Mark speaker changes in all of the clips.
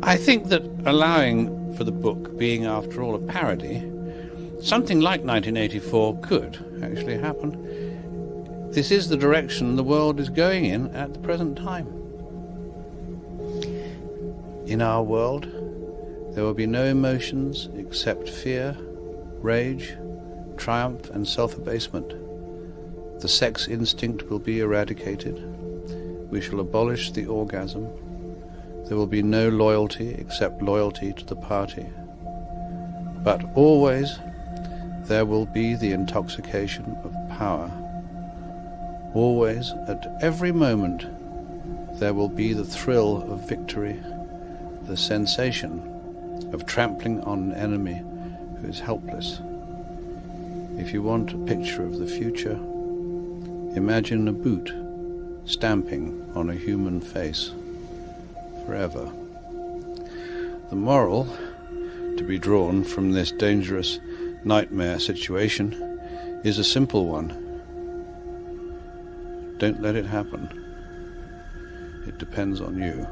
Speaker 1: I think that allowing for the book being, after all, a parody, something like 1984 could actually happen. This is the direction the world is going in at the present time. In our world, there will be no emotions except fear, rage, triumph, and self-abasement. The sex instinct will be eradicated. We shall abolish the orgasm. There will be no loyalty except loyalty to the party. But always there will be the intoxication of power. Always, at every moment, there will be the thrill of victory, the sensation of trampling on an enemy who is helpless. If you want a picture of the future, imagine a boot stamping on a human face forever. The moral to be drawn from this dangerous nightmare situation is a simple one. Don't let it happen. It depends on you.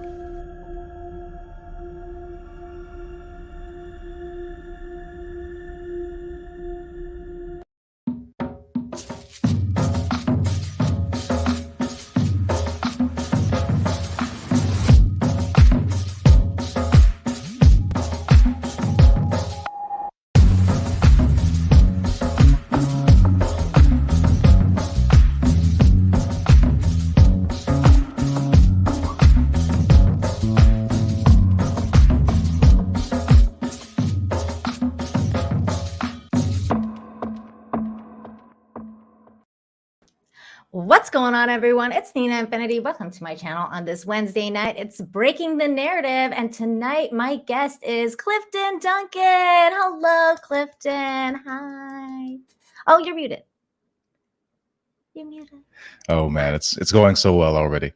Speaker 2: What's going on, everyone? It's Nina Infinity. Welcome to my channel on this Wednesday night. It's Breaking the Narrative, and tonight my guest is Clifton Duncan. Hello, Clifton. Hi. Oh, you're muted. You're muted.
Speaker 3: Oh man, it's going so well already.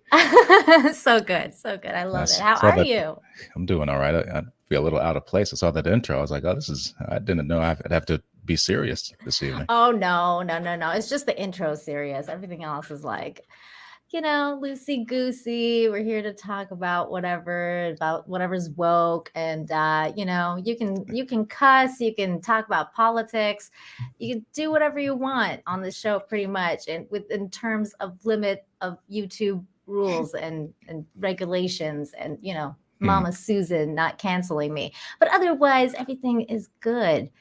Speaker 2: So good, so good. I love it. How are you?
Speaker 3: I'm doing all right. I feel a little out of place. I saw that intro. I was like, oh, I didn't know I'd have to be serious this evening.
Speaker 2: Oh no. It's just the intro serious. Everything else is like, loosey goosey. We're here to talk about whatever's woke, and you can cuss, you can talk about politics, you can do whatever you want on the show, pretty much, and in terms of limit of YouTube rules and regulations, and Mama Susan not canceling me, but otherwise everything is good.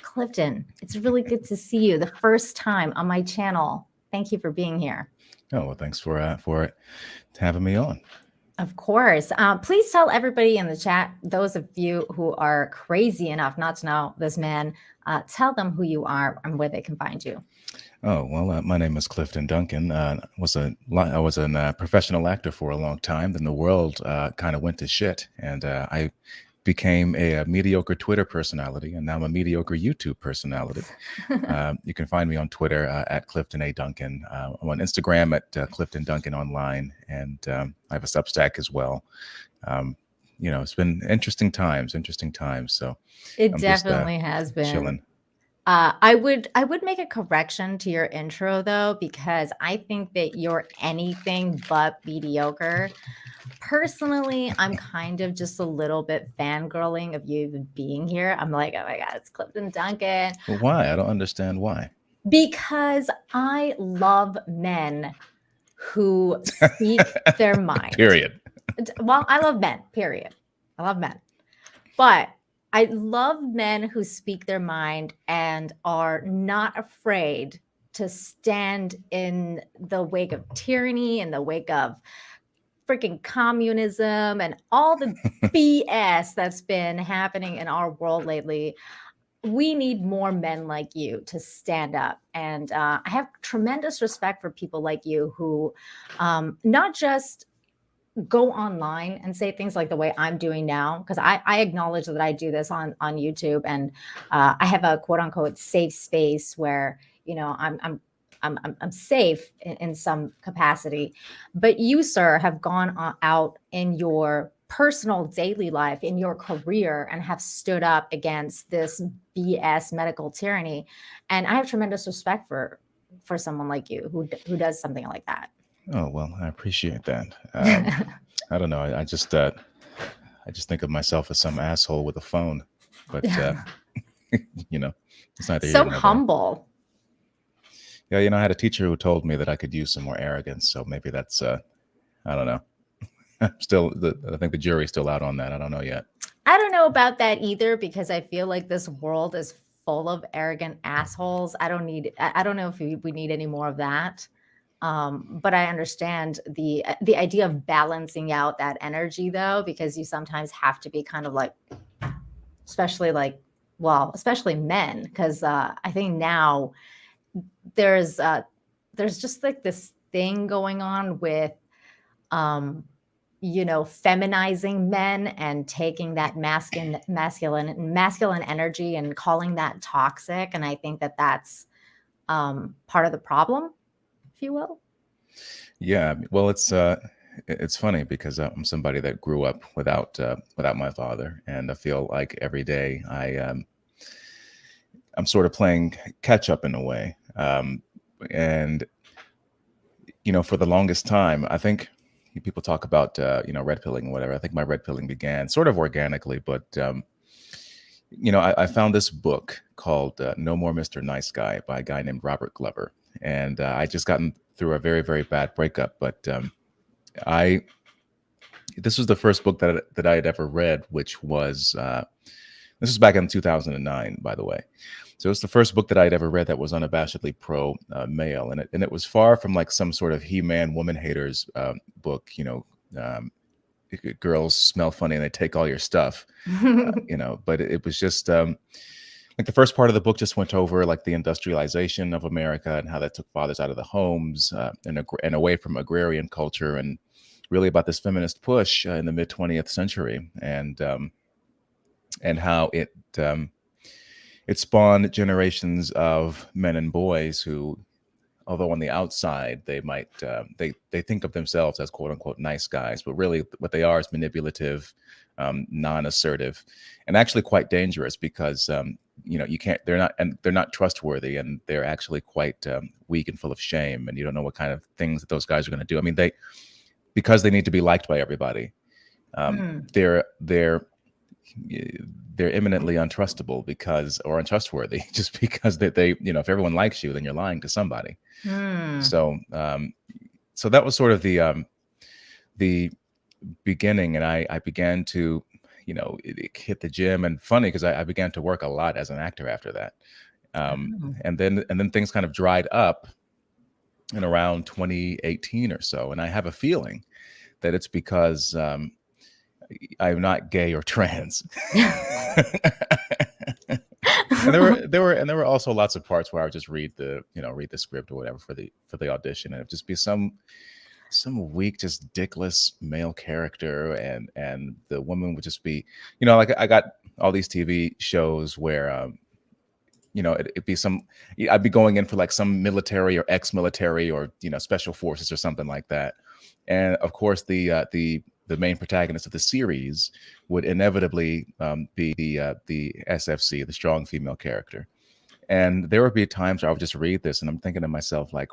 Speaker 2: Clifton, it's really good to see you the first time on my channel. Thank you for being here.
Speaker 3: Oh, well, thanks for having me on.
Speaker 2: Of course. Please tell everybody in the chat, those of you who are crazy enough not to know this man, tell them who you are and where they can find you.
Speaker 3: Oh, well, my name is Clifton Duncan. I was a professional actor for a long time. Then the world kind of went to shit, and I became a mediocre Twitter personality, and now I'm a mediocre YouTube personality. You can find me on Twitter at Clifton A. Duncan. I'm on Instagram at Clifton Duncan Online, and I have a Substack as well. It's been interesting times. So
Speaker 2: it definitely has been.
Speaker 3: Chilling.
Speaker 2: I would make a correction to your intro though, because I think that you're anything but mediocre. Personally, I'm kind of just a little bit fangirling of you even being here. I'm like, oh my God, it's Clifton Duncan.
Speaker 3: Well, why? I don't understand why.
Speaker 2: Because I love men who speak their mind.
Speaker 3: Period.
Speaker 2: Well, I love men, period. I love men. But I love men who speak their mind and are not afraid to stand in the wake of tyranny, in the wake of freaking communism and all the BS that's been happening in our world lately. We need more men like you to stand up. And I have tremendous respect for people like you who not just go online and say things like the way I'm doing now, because I acknowledge that I do this on YouTube, and I have a quote unquote safe space where I'm safe in some capacity. But you, sir, have gone out in your personal daily life, in your career, and have stood up against this BS medical tyranny. And I have tremendous respect for someone like you who does something like that.
Speaker 3: Oh, well, I appreciate that. I don't know. I just I just think of myself as some asshole with a phone, but you know, it's neither here
Speaker 2: So
Speaker 3: nor there.
Speaker 2: humble.
Speaker 3: Yeah, I had a teacher who told me that I could use some more arrogance, so maybe that's I don't know. I think the jury's still out on that. I don't know yet.
Speaker 2: I don't know about that either, because I feel like this world is full of arrogant assholes. I don't know if we need any more of that. But I understand the idea of balancing out that energy, though, because you sometimes have to be kind of like, especially men, because I think now there's just like this thing going on with feminizing men and taking that masculine energy and calling that toxic. And I think that that's part of the problem, if you will.
Speaker 3: Yeah, well, it's funny because I'm somebody that grew up without my father, and I feel like every day I'm sort of playing catch up in a way. And for the longest time, I think people talk about red pilling and whatever. I think my red pilling began sort of organically, but I found this book called No More Mr. Nice Guy by a guy named Robert Glover, and I just gotten through a very, very bad breakup, but this was the first book that I had ever read, which was this was back in 2009, by the way. So it's the first book that I had ever read that was unabashedly pro male, and it was far from like some sort of He-Man woman haters book. Girls smell funny and they take all your stuff, But it was just like the first part of the book just went over like the industrialization of America and how that took fathers out of the homes and away from agrarian culture, and really about this feminist push in the mid 20th century, and how it spawned generations of men and boys who, although on the outside they might they think of themselves as quote unquote nice guys, but really what they are is manipulative, non-assertive, and actually quite dangerous because they're not trustworthy, and they're actually quite weak and full of shame, and you don't know what kind of things that those guys are going to do. I mean, because they need to be liked by everybody, they're eminently untrustable or untrustworthy just because they if everyone likes you, then you're lying to somebody. So that was sort of the beginning, and I began to hit the gym, and funny because I began to work a lot as an actor after that, and then things kind of dried up in around 2018 or so, and I have a feeling that it's because I'm not gay or trans. And there were also lots of parts where I would just read the script or whatever for the audition, and it'd just be some weak, just dickless male character, and the woman would just be, like I got all these TV shows where it'd be I'd be going in for like some military or ex-military or special forces or something like that, and of course the main protagonist of the series would inevitably be the SFC, the strong female character. And there would be times where I would just read this and I'm thinking to myself, like,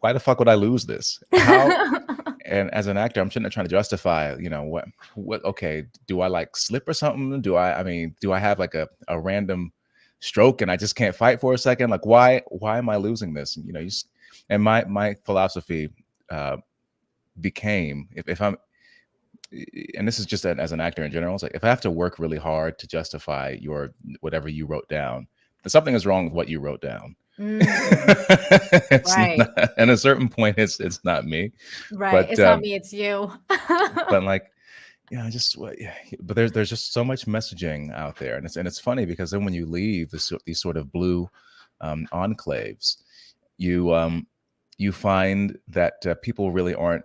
Speaker 3: why the fuck would I lose this? How? And as an actor, I'm sitting there trying to justify, what, okay, do I like slip or something? Do I have like a random stroke and I just can't fight for a second? Like, why am I losing this? And my philosophy became, if I'm, and this is just as an actor in general, it's like if I have to work really hard to justify whatever you wrote down, then something is wrong with what you wrote down.
Speaker 2: Right.
Speaker 3: At a certain point, it's not me.
Speaker 2: Right.
Speaker 3: But,
Speaker 2: it's not me, it's you.
Speaker 3: But like, but there's just so much messaging out there, and it's funny because then when you leave these sort of blue enclaves, you find that people really aren't.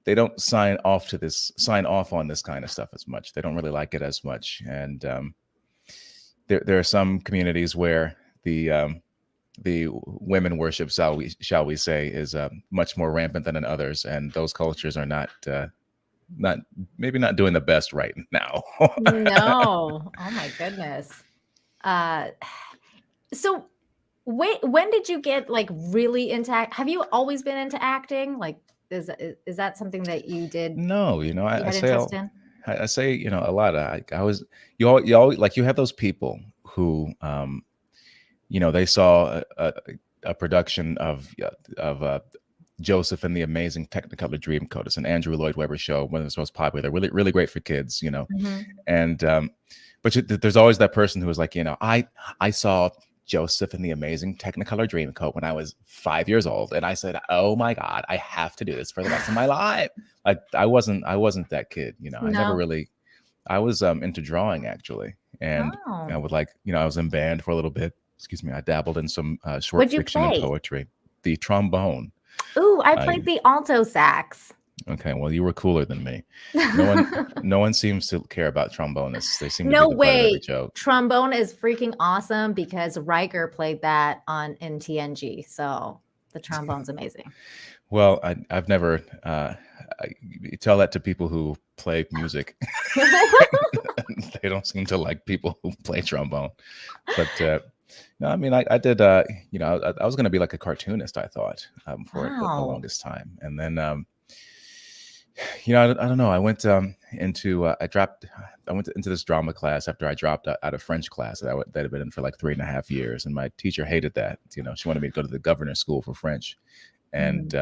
Speaker 3: They don't sign off on this kind of stuff as much. They don't really like it as much, and there are some communities where the women worship, shall we say, is much more rampant than in others, and those cultures are not maybe not doing the best right now.
Speaker 2: No. Oh my goodness. So when did you get like really into have you always been into acting? Like is that something that you did?
Speaker 3: No,
Speaker 2: You
Speaker 3: I
Speaker 2: had
Speaker 3: say
Speaker 2: interest in?
Speaker 3: I say, a lot. I was you all like you have those people who they saw a production of Joseph and the Amazing Technicolor Dreamcoat. It's an Andrew Lloyd Webber show, one of the most popular. They're really, really great for kids,
Speaker 2: Hmm.
Speaker 3: And but there's always that person who is like, I saw Joseph and the Amazing Technicolor Dreamcoat when I was 5 years old, and I said, oh my God, I have to do this for the rest of my life. Like I wasn't that kid, I never
Speaker 2: No.
Speaker 3: really. I was into drawing actually, and
Speaker 2: Oh.
Speaker 3: I would I was in band for a little bit. Excuse me, I dabbled in some short
Speaker 2: What'd you
Speaker 3: fiction and
Speaker 2: play?
Speaker 3: poetry. The trombone.
Speaker 2: Ooh, I played the alto sax.
Speaker 3: Okay, well, you were cooler than me. No one seems to care about trombonists. They seem to
Speaker 2: No
Speaker 3: be the butt of every
Speaker 2: way.
Speaker 3: joke.
Speaker 2: Trombone is freaking awesome because Riker played that in TNG. So the trombone's amazing.
Speaker 3: Well, I've never tell that to people who play music. They don't seem to like people who play trombone. But no, I mean, I did. I was going to be like a cartoonist. I thought for the
Speaker 2: Wow.
Speaker 3: longest time, and then I don't know. I went into this drama class after I dropped out of French class that had been in for like 3.5 years, and my teacher hated that. She wanted me to go to the governor's school for French, and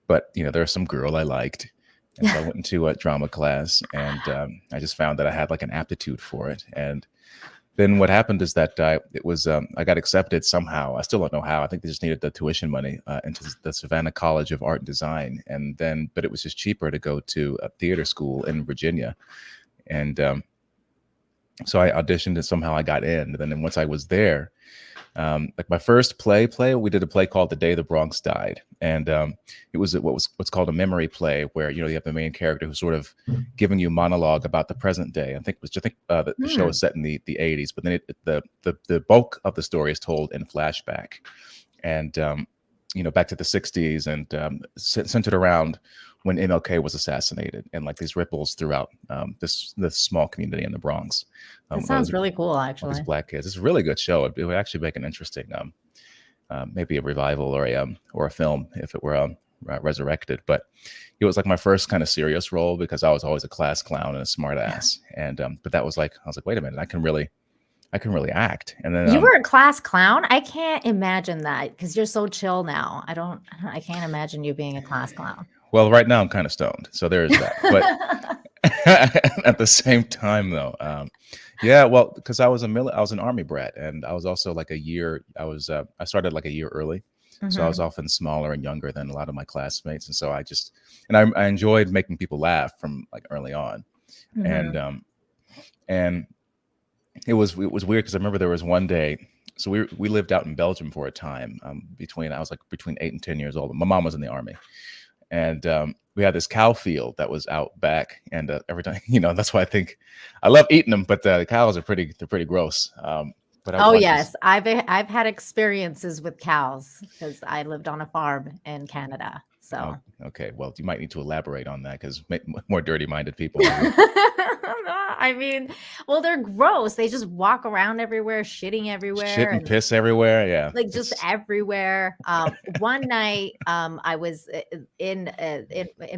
Speaker 3: but there was some girl I liked, and so I went into a drama class, and I just found that I had like an aptitude for it, and then what happened is that I got accepted somehow. I still don't know how. I think they just needed the tuition money into the Savannah College of Art and Design, but it was just cheaper to go to a theater school in Virginia, and so I auditioned and somehow I got in. And then once I was there, like my first play, we did a play called The Day the Bronx Died, and it was what's called a memory play, where you have the main character who's sort of giving you monologue about the present day. I think the show is set in the 80s, but then the bulk of the story is told in flashback, and back to the 60s, and centered around when MLK was assassinated, and like these ripples throughout this small community in the Bronx.
Speaker 2: That sounds really cool, actually.
Speaker 3: These black kids. It's a really good show. It would actually make an interesting, maybe a revival or a film if it were resurrected. But it was like my first kind of serious role because I was always a class clown and a smart ass. And but that was like, I was like, wait a minute, I can really act. And then
Speaker 2: you were a class clown. I can't imagine that because you're so chill now. I can't imagine you being a class clown.
Speaker 3: Well, right now I'm kind of stoned, so there is that. But at the same time, though, yeah, well, because I was an Army brat, and I was also like a year. I started like a year early, so I was often smaller and younger than a lot of my classmates, and so I enjoyed making people laugh from like early on, and it was weird because I remember there was one day. So we lived out in Belgium for a time. I was like between 8 and 10 years old. My mom was in the Army. And we had this cow field that was out back, and every time, that's why I think I love eating them, but the cows they're pretty gross. But
Speaker 2: yes, I've had experiences with cows because I lived on a farm in Canada. So
Speaker 3: okay, well, you might need to elaborate on that because more dirty-minded people.
Speaker 2: I mean, well, they're gross. They just walk around everywhere, shitting everywhere,
Speaker 3: shit and piss everywhere. Yeah,
Speaker 2: like just everywhere. One night, I was in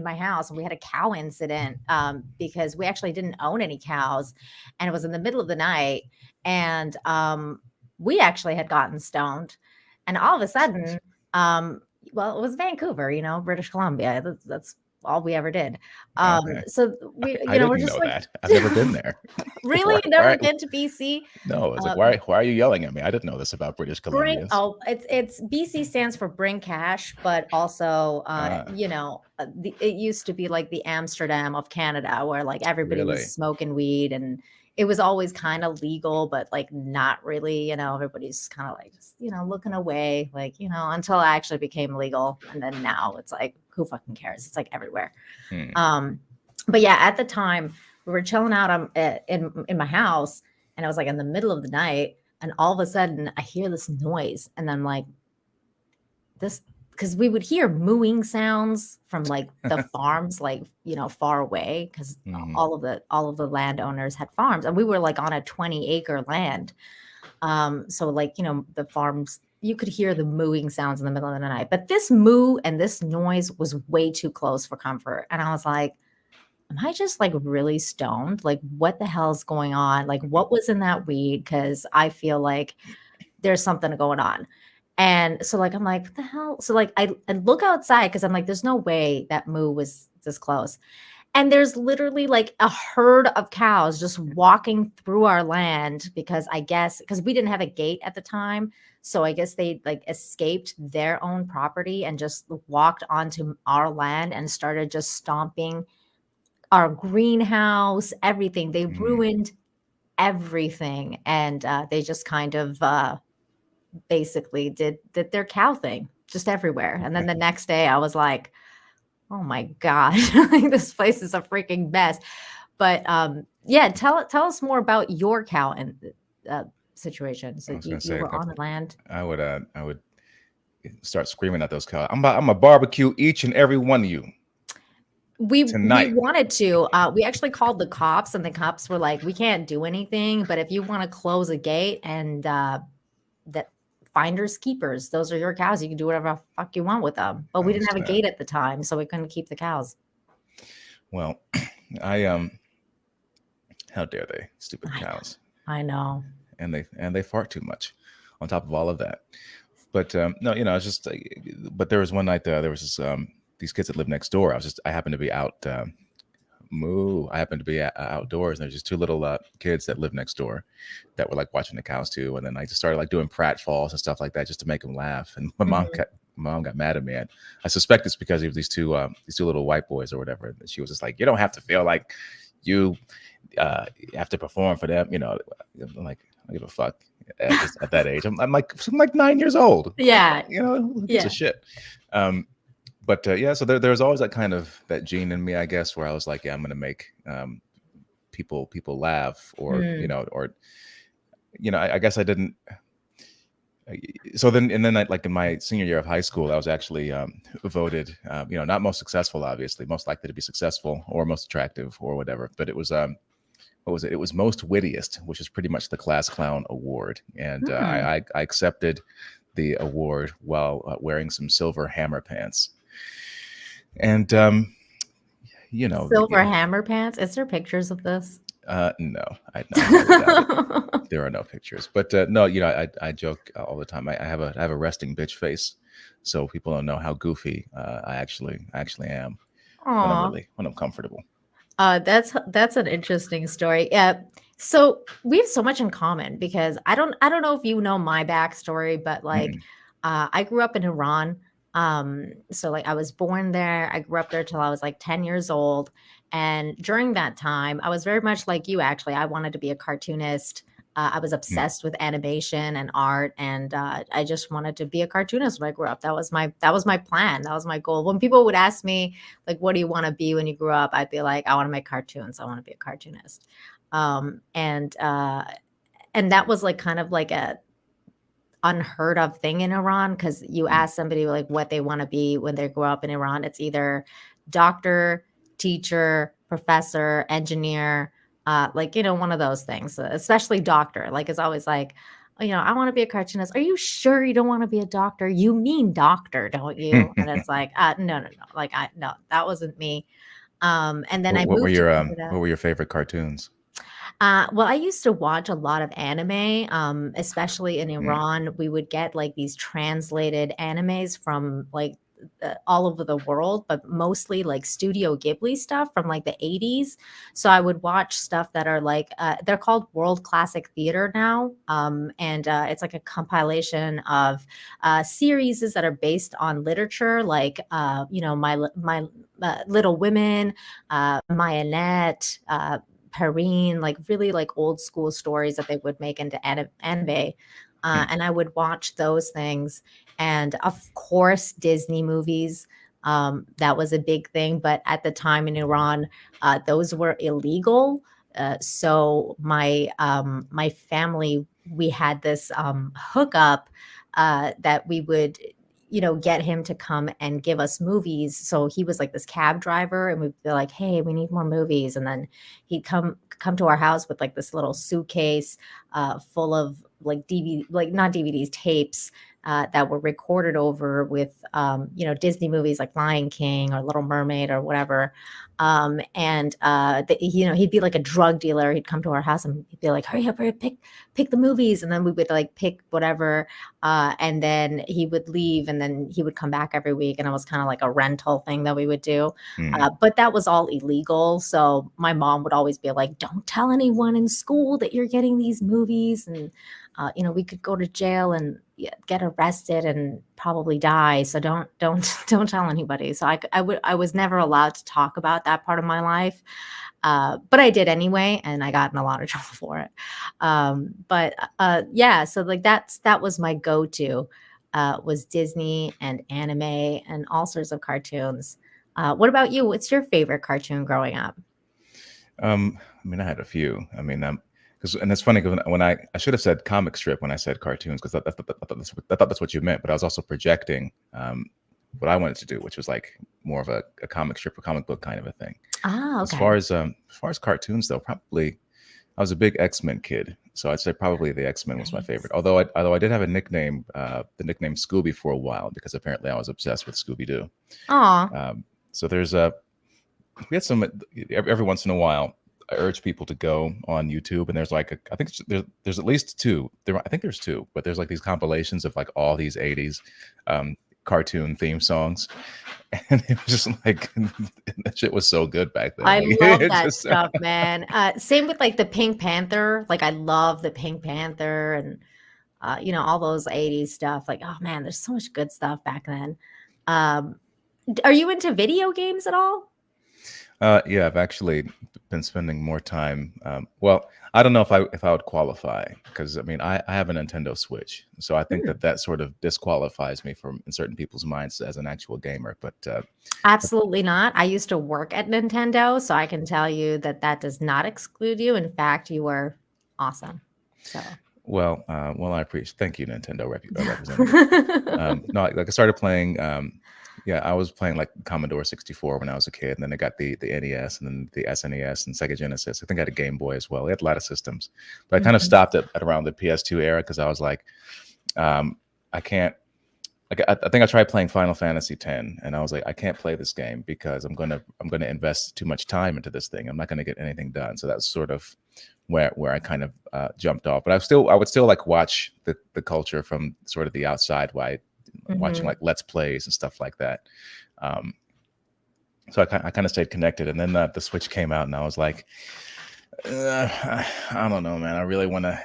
Speaker 2: my house, and we had a cow incident because we actually didn't own any cows, and it was in the middle of the night, and we actually had gotten stoned, and all of a sudden, well, it was Vancouver, British Columbia. That's all we ever did.
Speaker 3: Okay.
Speaker 2: So we,
Speaker 3: we're just
Speaker 2: know
Speaker 3: like, that. I've never been there.
Speaker 2: Really? Never been to BC?
Speaker 3: No, it's like, why are you yelling at me? I didn't know this about British Columbia.
Speaker 2: It's BC stands for bring cash, but also, it used to be like the Amsterdam of Canada, where like everybody was smoking weed, and it was always kind of legal, but like not really, everybody's kind of like, just, looking away, like, until it actually became legal. And then now it's like, who fucking cares? It's like everywhere. But yeah, at the time we were chilling out in my house, and I was like in the middle of the night, and all of a sudden I hear this noise, and I'm like, because we would hear mooing sounds from like the farms, like, far away, because all of the landowners had farms, and we were like on a 20-acre land. So like, the farms you could hear the mooing sounds in the middle of the night. But this moo and this noise was way too close for comfort. And I was like, am I just like really stoned? Like, what the hell's going on? Like, what was in that weed? Because I feel like there's something going on. And so, like, I'm like, what the hell? So, like, I look outside because I'm like, there's no way that moo was this close. And there's literally like a herd of cows just walking through our land because I guess because we didn't have a gate at the time. So I guess they like escaped their own property and just walked onto our land and started just stomping our greenhouse, everything. They ruined everything. And they just kind of basically did their cow thing just everywhere. And then the next day I was like, oh my God, like, this place is a freaking mess. But yeah, tell us more about your cow and situation. So
Speaker 3: I was
Speaker 2: you
Speaker 3: gonna say
Speaker 2: were on the land.
Speaker 3: I would start screaming at those cows. I'm a barbecue each and every one of you
Speaker 2: We
Speaker 3: tonight.
Speaker 2: wanted to. We actually called the cops, and the cops were like, "We can't do anything, but if you want to close a gate and that finders keepers, those are your cows. You can do whatever the fuck you want with them." But we didn't have a gate at the time, so we couldn't keep the cows.
Speaker 3: Well, how dare they, stupid cows?
Speaker 2: I know.
Speaker 3: And they fart too much. On top of all of that, but no, it's just. But there was one night there was this these kids that lived next door. I happened to be out. I happened to be outdoors, and there's just two little kids that lived next door that were like watching the cows too. And then I just started like doing pratfalls and stuff like that just to make them laugh. And my mom got mad at me. And I suspect it's because of these two little white boys or whatever. And she was just like, "You don't have to feel like you have to perform for them." I'm like, I don't give a fuck at that age. I'm like 9 years old.
Speaker 2: Yeah.
Speaker 3: Who gives a shit? But yeah, so there's always that kind of that gene in me, I guess, where I was like, yeah, I'm gonna make people laugh, or I guess I didn't. So then like in my senior year of high school, I was actually voted, not most successful, obviously, most likely to be successful or most attractive or whatever. But it was what was it? It was most wittiest, which is pretty much the class clown award, and I accepted the award while wearing some silver hammer pants. And
Speaker 2: silver hammer pants. Is there pictures of this?
Speaker 3: No, there are no pictures. But no, I joke all the time. I have a resting bitch face, so people don't know how goofy I actually am when I'm comfortable.
Speaker 2: That's an interesting story. Yeah. So we have so much in common because I don't know if you know my backstory, but like I grew up in Iran. So like I was born there. I grew up there till I was like 10 years old. And during that time, I was very much like you, actually. I wanted to be a cartoonist. I was obsessed with animation and art, and I just wanted to be a cartoonist when I grew up. That was my plan. That was my goal. When people would ask me, like, what do you want to be when you grew up? I'd be like, I want to make cartoons. I want to be a cartoonist. And that was like kind of like a unheard of thing in Iran, because you ask somebody like what they want to be when they grow up in Iran, it's either doctor, teacher, professor, engineer, one of those things, especially doctor. Like it's always like, I want to be a cartoonist. Are you sure you don't want to be a doctor? You mean doctor, don't you? And it's like, no. Like no, that wasn't me. And then
Speaker 3: what were your favorite cartoons?
Speaker 2: Well, I used to watch a lot of anime, especially in Iran. We would get like these translated animes from like all over the world, but mostly like Studio Ghibli stuff from like the 80s. So I would watch stuff that are like, they're called World Classic Theater now. And it's like a compilation of series that are based on literature, like, my Little Women, Mayonette, Perrine, like really like old school stories that they would make into anime. And I would watch those things. And of course, Disney movies. That was a big thing. But at the time in Iran, those were illegal. So my family, we had this hookup that we would get him to come and give us movies. So he was like this cab driver, and we'd be like, hey, we need more movies. And then he'd come to our house with like this little suitcase full of like DVD, like not DVDs, tapes that were recorded over with, Disney movies like Lion King or Little Mermaid or whatever. He'd be like a drug dealer. He'd come to our house and he'd be like, hurry up, pick the movies. And then we would like pick whatever. And then he would leave and then he would come back every week. And it was kind of like a rental thing that we would do. But that was all illegal. So my mom would always be like, don't tell anyone in school that you're getting these movies. And, we could go to jail and get arrested and probably die. So don't tell anybody. So I was never allowed to talk about that part of my life. But I did anyway, and I got in a lot of trouble for it. So like that was my go-to, was Disney and anime and all sorts of cartoons. What about you? What's your favorite cartoon growing up?
Speaker 3: I mean, I had a few. I mean, and it's funny because when I should have said comic strip when I said cartoons, because I thought that's what you meant, but I was also projecting what I wanted to do, which was like more of a comic strip or comic book kind of a thing.
Speaker 2: Ah, okay.
Speaker 3: As far as cartoons though, probably I was a big X-Men kid, so I'd say probably the X-Men was my favorite. Although I did have a nickname, the nickname Scooby for a while, because apparently I was obsessed with Scooby-Doo.
Speaker 2: Aw.
Speaker 3: So we had some every once in a while. I urge people to go on YouTube, and there's like I think there's at least two. I think there's two, but there's like these compilations of like all these 80s cartoon theme songs, and it was just like that shit was so good back then.
Speaker 2: I
Speaker 3: Like,
Speaker 2: love
Speaker 3: it's
Speaker 2: that
Speaker 3: just-
Speaker 2: stuff, man. Same with like the Pink Panther. Like I love the Pink Panther and all those 80s stuff. Like, oh man, there's so much good stuff back then. Are you into video games at all?
Speaker 3: Yeah, I've actually been spending more time. Well, I don't know if I would qualify, because I mean I have a Nintendo Switch, so I think that sort of disqualifies me from in certain people's minds as an actual gamer. But
Speaker 2: Absolutely not. I used to work at Nintendo, so I can tell you that does not exclude you. In fact, you were awesome. So.
Speaker 3: well, I appreciate. Thank you, Nintendo representative. No, like I started playing. Yeah, I was playing like Commodore 64 when I was a kid, and then I got the NES, and then the SNES and Sega Genesis. I think I had a Game Boy as well. We had a lot of systems, but I kind of stopped at around the PS2 era, because I was like, I can't. Like, I think I tried playing Final Fantasy X, and I was like, I can't play this game because I'm gonna invest too much time into this thing. I'm not gonna get anything done. So that's sort of where I kind of jumped off. But I would still like watch the culture from sort of the outside, watching like Let's Plays and stuff like that. So I kind of stayed connected, and then the Switch came out, and I was like, I don't know, man. I really want to,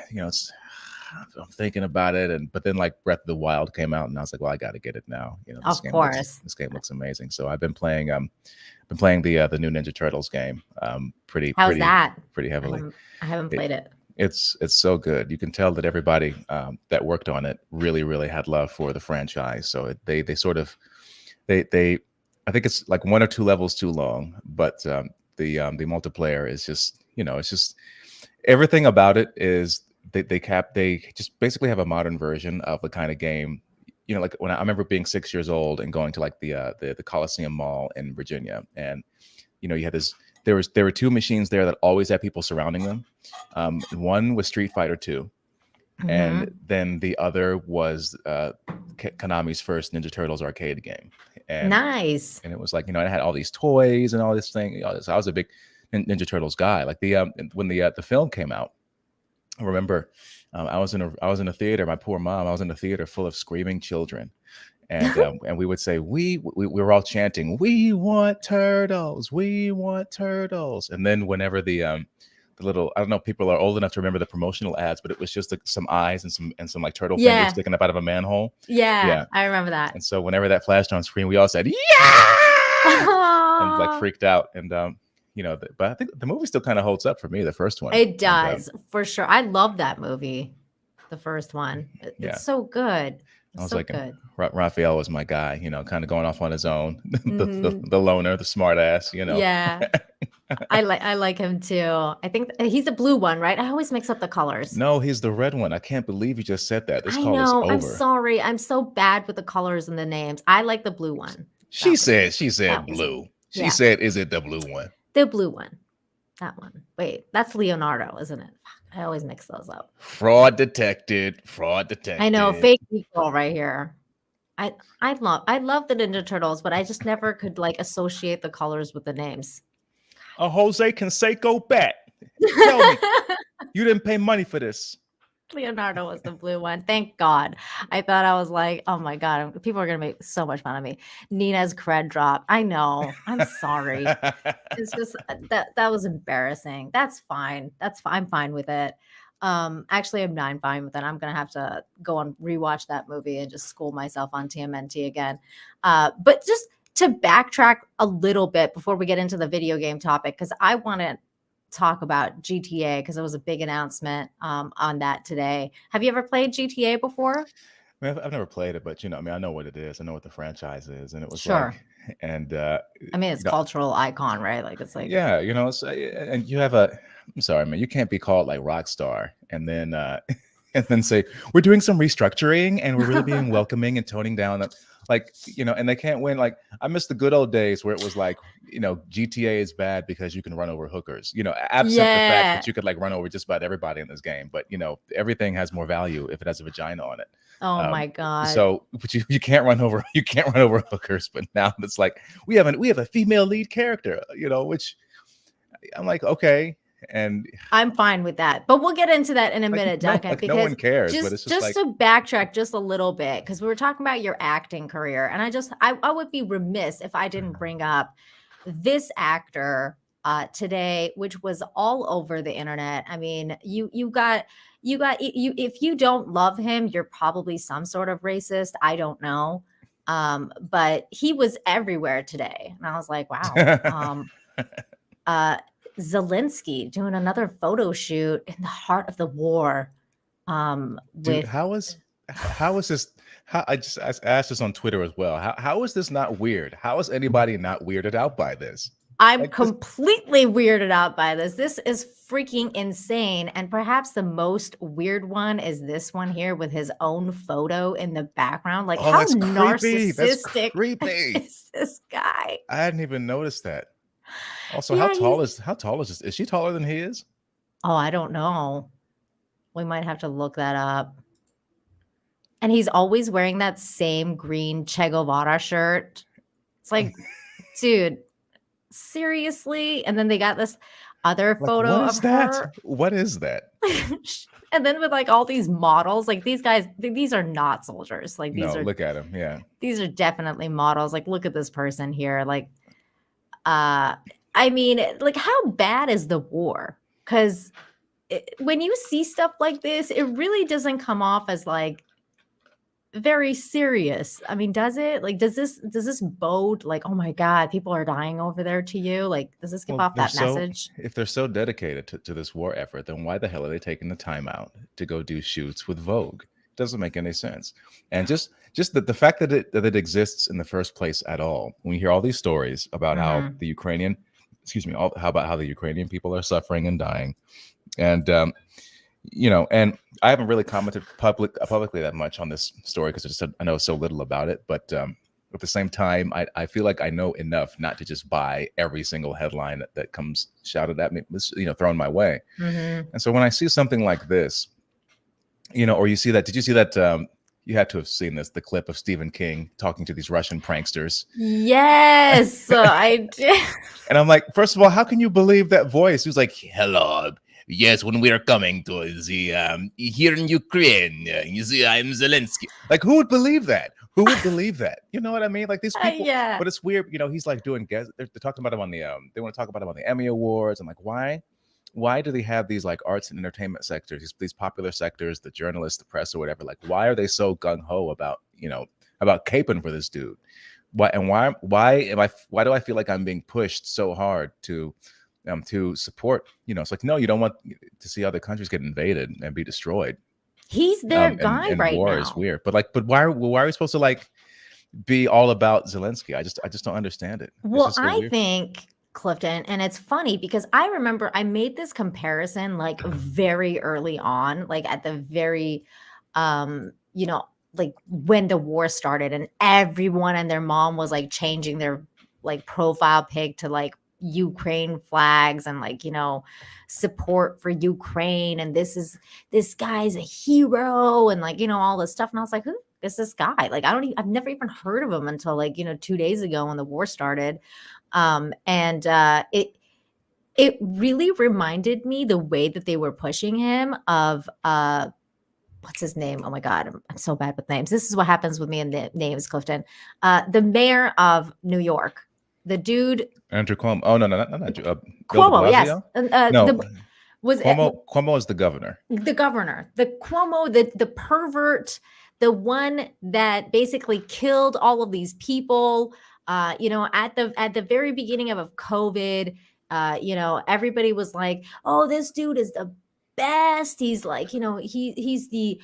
Speaker 3: I'm thinking about it, but then like Breath of the Wild came out, and I was like, well, I got to get it now.
Speaker 2: Of course,
Speaker 3: this game looks amazing. So I've been playing the new Ninja Turtles game pretty heavily.
Speaker 2: I haven't played it.
Speaker 3: It's so good. You can tell that everybody that worked on it really had love for the franchise. So they I think it's like 1 or 2 levels too long, but the multiplayer is just it's just everything about it is they just basically have a modern version of the kind of game. Like when I remember being 6 years old and going to like the Coliseum Mall in Virginia, and you had this. There were 2 machines there that always had people surrounding them. One was Street Fighter 2, and then the other was Konami's first Ninja Turtles arcade game. And,
Speaker 2: nice.
Speaker 3: And it was like, it had all these toys and all this thing. I was a big Ninja Turtles guy. Like when the film came out, I remember I was in a theater. My poor mom. I was in a theater full of screaming children. And we would say we were all chanting, "We want turtles, we want turtles." And then whenever the little, I don't know if people are old enough to remember the promotional ads, but it was just like some eyes and some like turtle fingers sticking up out of a manhole.
Speaker 2: Yeah, I remember that.
Speaker 3: And so whenever that flashed on screen, we all said, "Yeah!" and like freaked out. And but I think the movie still kind of holds up for me. The first one,
Speaker 2: it does for sure. I love that movie, the first one. It's so good.
Speaker 3: I was
Speaker 2: so
Speaker 3: like,
Speaker 2: good.
Speaker 3: Raphael was my guy, kind of going off on his own, the loner, the smart ass,
Speaker 2: Yeah, I like him too. I think he's the blue one, right? I always mix up the colors.
Speaker 3: No, he's the red one. I can't believe you just said that. This call
Speaker 2: know.
Speaker 3: is over.
Speaker 2: I'm sorry. I'm so bad with the colors and the names. I like the blue one.
Speaker 3: She said blue. She said, is it the blue one?
Speaker 2: The blue one. That one. Wait, that's Leonardo, isn't it? I always mix those up.
Speaker 3: Fraud detected. Fraud detected.
Speaker 2: I know, fake girl right here. I love the Ninja Turtles, but I just never could like associate the colors with the names.
Speaker 3: A Jose Canseco bet. Tell me, you didn't pay money for this.
Speaker 2: Leonardo was the blue one. Thank God. I thought I was like, oh my God, people are gonna make so much fun of me. Nina's cred drop. I know. I'm sorry. It's just that was embarrassing. That's fine. That's fine. I'm fine with it. Actually, I'm not fine with it. I'm gonna have to go and rewatch that movie and just school myself on TMNT again. But just to backtrack a little bit before we get into the video game topic, because I want to talk about GTA because it was a big announcement on that today. Have you ever played GTA before?
Speaker 3: I mean, I've never played it, but you know, I mean, I know what it is. I know what the franchise is, and it was
Speaker 2: Sure.
Speaker 3: like, and
Speaker 2: I mean, it's cultural icon, right? Like it's like,
Speaker 3: yeah, you know, and you have a. I'm sorry, man, you can't be called like Rockstar and then and then say we're doing some restructuring and we're really being welcoming and toning down the, like, you know, and they can't win. Like, I miss the good old days where it was like, you know, GTA is bad because you can run over hookers, you know, absent the fact that you could like run over just about everybody in this game, but you know, everything has more value if it has a vagina on it.
Speaker 2: oh my God.
Speaker 3: So, but you can't run over hookers. But now it's like we have a female lead character, you know, which I'm like, okay. And
Speaker 2: I'm fine with that, but we'll get into that in a minute, Duncan.
Speaker 3: No one cares,
Speaker 2: just,
Speaker 3: but it's just like,
Speaker 2: to backtrack just a little bit, because we were talking about your acting career, and I would be remiss if I didn't bring up this actor today, which was all over the internet. I mean, you if you don't love him, you're probably some sort of racist. I don't know, but he was everywhere today, and I was like, wow. Zelinsky doing another photo shoot in the heart of the war.
Speaker 3: dude, how is this? How I asked this on Twitter as well. How is this not weird? How is anybody not weirded out by this?
Speaker 2: I'm
Speaker 3: Like
Speaker 2: completely weirded out by this. This is freaking insane. And perhaps the most weird one is this one here with his own photo in the background. Like, how
Speaker 3: that's creepy.
Speaker 2: narcissistic
Speaker 3: That's creepy.
Speaker 2: is this guy?
Speaker 3: I hadn't even noticed that. Also,
Speaker 2: Yeah,
Speaker 3: how tall is this? Is she taller than he is?
Speaker 2: Oh, I don't know. We might have to look that up. And he's always wearing that same green Che Guevara shirt. It's like, dude, seriously? And then they got this other photo of her.
Speaker 3: What is that?
Speaker 2: And then with like all these models, like these guys, these are not soldiers. Like these are,
Speaker 3: look at him. Yeah.
Speaker 2: These are definitely models. Like, look at this person here. Like, I mean, like, how bad is the war? Because when you see stuff like this, it really doesn't come off as like very serious. I mean, does it? Like, does this bode like, oh my God, people are dying over there to you? Like, does this give off that message?
Speaker 3: If they're so dedicated to this war effort, then why the hell are they taking the time out to go do shoots with Vogue? It doesn't make any sense. And just the fact that it exists in the first place at all. When you hear all these stories about how the Ukrainian people are suffering and dying, and you know, and I haven't really commented publicly that much on this story because I know so little about it. But at the same time, I feel like I know enough not to just buy every single headline that comes shouted at me, you know, thrown my way. And so when I see something like this, you know, or you see that, did you see that? You had to have seen this, the clip of Stephen King talking to these Russian pranksters.
Speaker 2: Yes, I did.
Speaker 3: And I'm like, first of all, how can you believe that voice? He was like, hello. Yes, when we are coming to the here in Ukraine, you see, I'm Zelinsky. Like, who would believe that? Who would believe that? You know what I mean? Like these people.
Speaker 2: Yeah.
Speaker 3: But it's weird. You know, he's like doing guests. They're talking about him on the they want to talk about him on the Emmy Awards. I'm like, why? Why do they have these like arts and entertainment sectors, these popular sectors, the journalists, the press, or whatever? Like, why are they so gung ho about, you know, about caping for this dude? Why do I feel like I'm being pushed so hard to support? You know, it's like, no, you don't want to see other countries get invaded and be destroyed.
Speaker 2: He's their guy
Speaker 3: and
Speaker 2: right
Speaker 3: war
Speaker 2: now.
Speaker 3: Is weird, but why are we supposed to like be all about Zelinsky? I just don't understand it.
Speaker 2: Well, I think, Clifton, and it's funny because I remember I made this comparison like very early on, like at the very, you know, like when the war started and everyone and their mom was like changing their like profile pic to like, Ukraine flags and like, support for Ukraine. And this guy's a hero and like, all this stuff. And I was like, who is this guy? Like, I've never even heard of him until like, 2 days ago when the war started. It really reminded me the way that they were pushing him of, what's his name? Oh my God, I'm so bad with names. This is what happens with me and the names, Clifton. The mayor of New York, the dude.
Speaker 3: Andrew Cuomo. Oh, no, not Bill
Speaker 2: Cuomo, yes.
Speaker 3: No, Cuomo is the governor.
Speaker 2: The governor, the Cuomo, the pervert, the one that basically killed all of these people. At the very beginning of COVID, everybody was like, "Oh, this dude is the best." He's like, he's the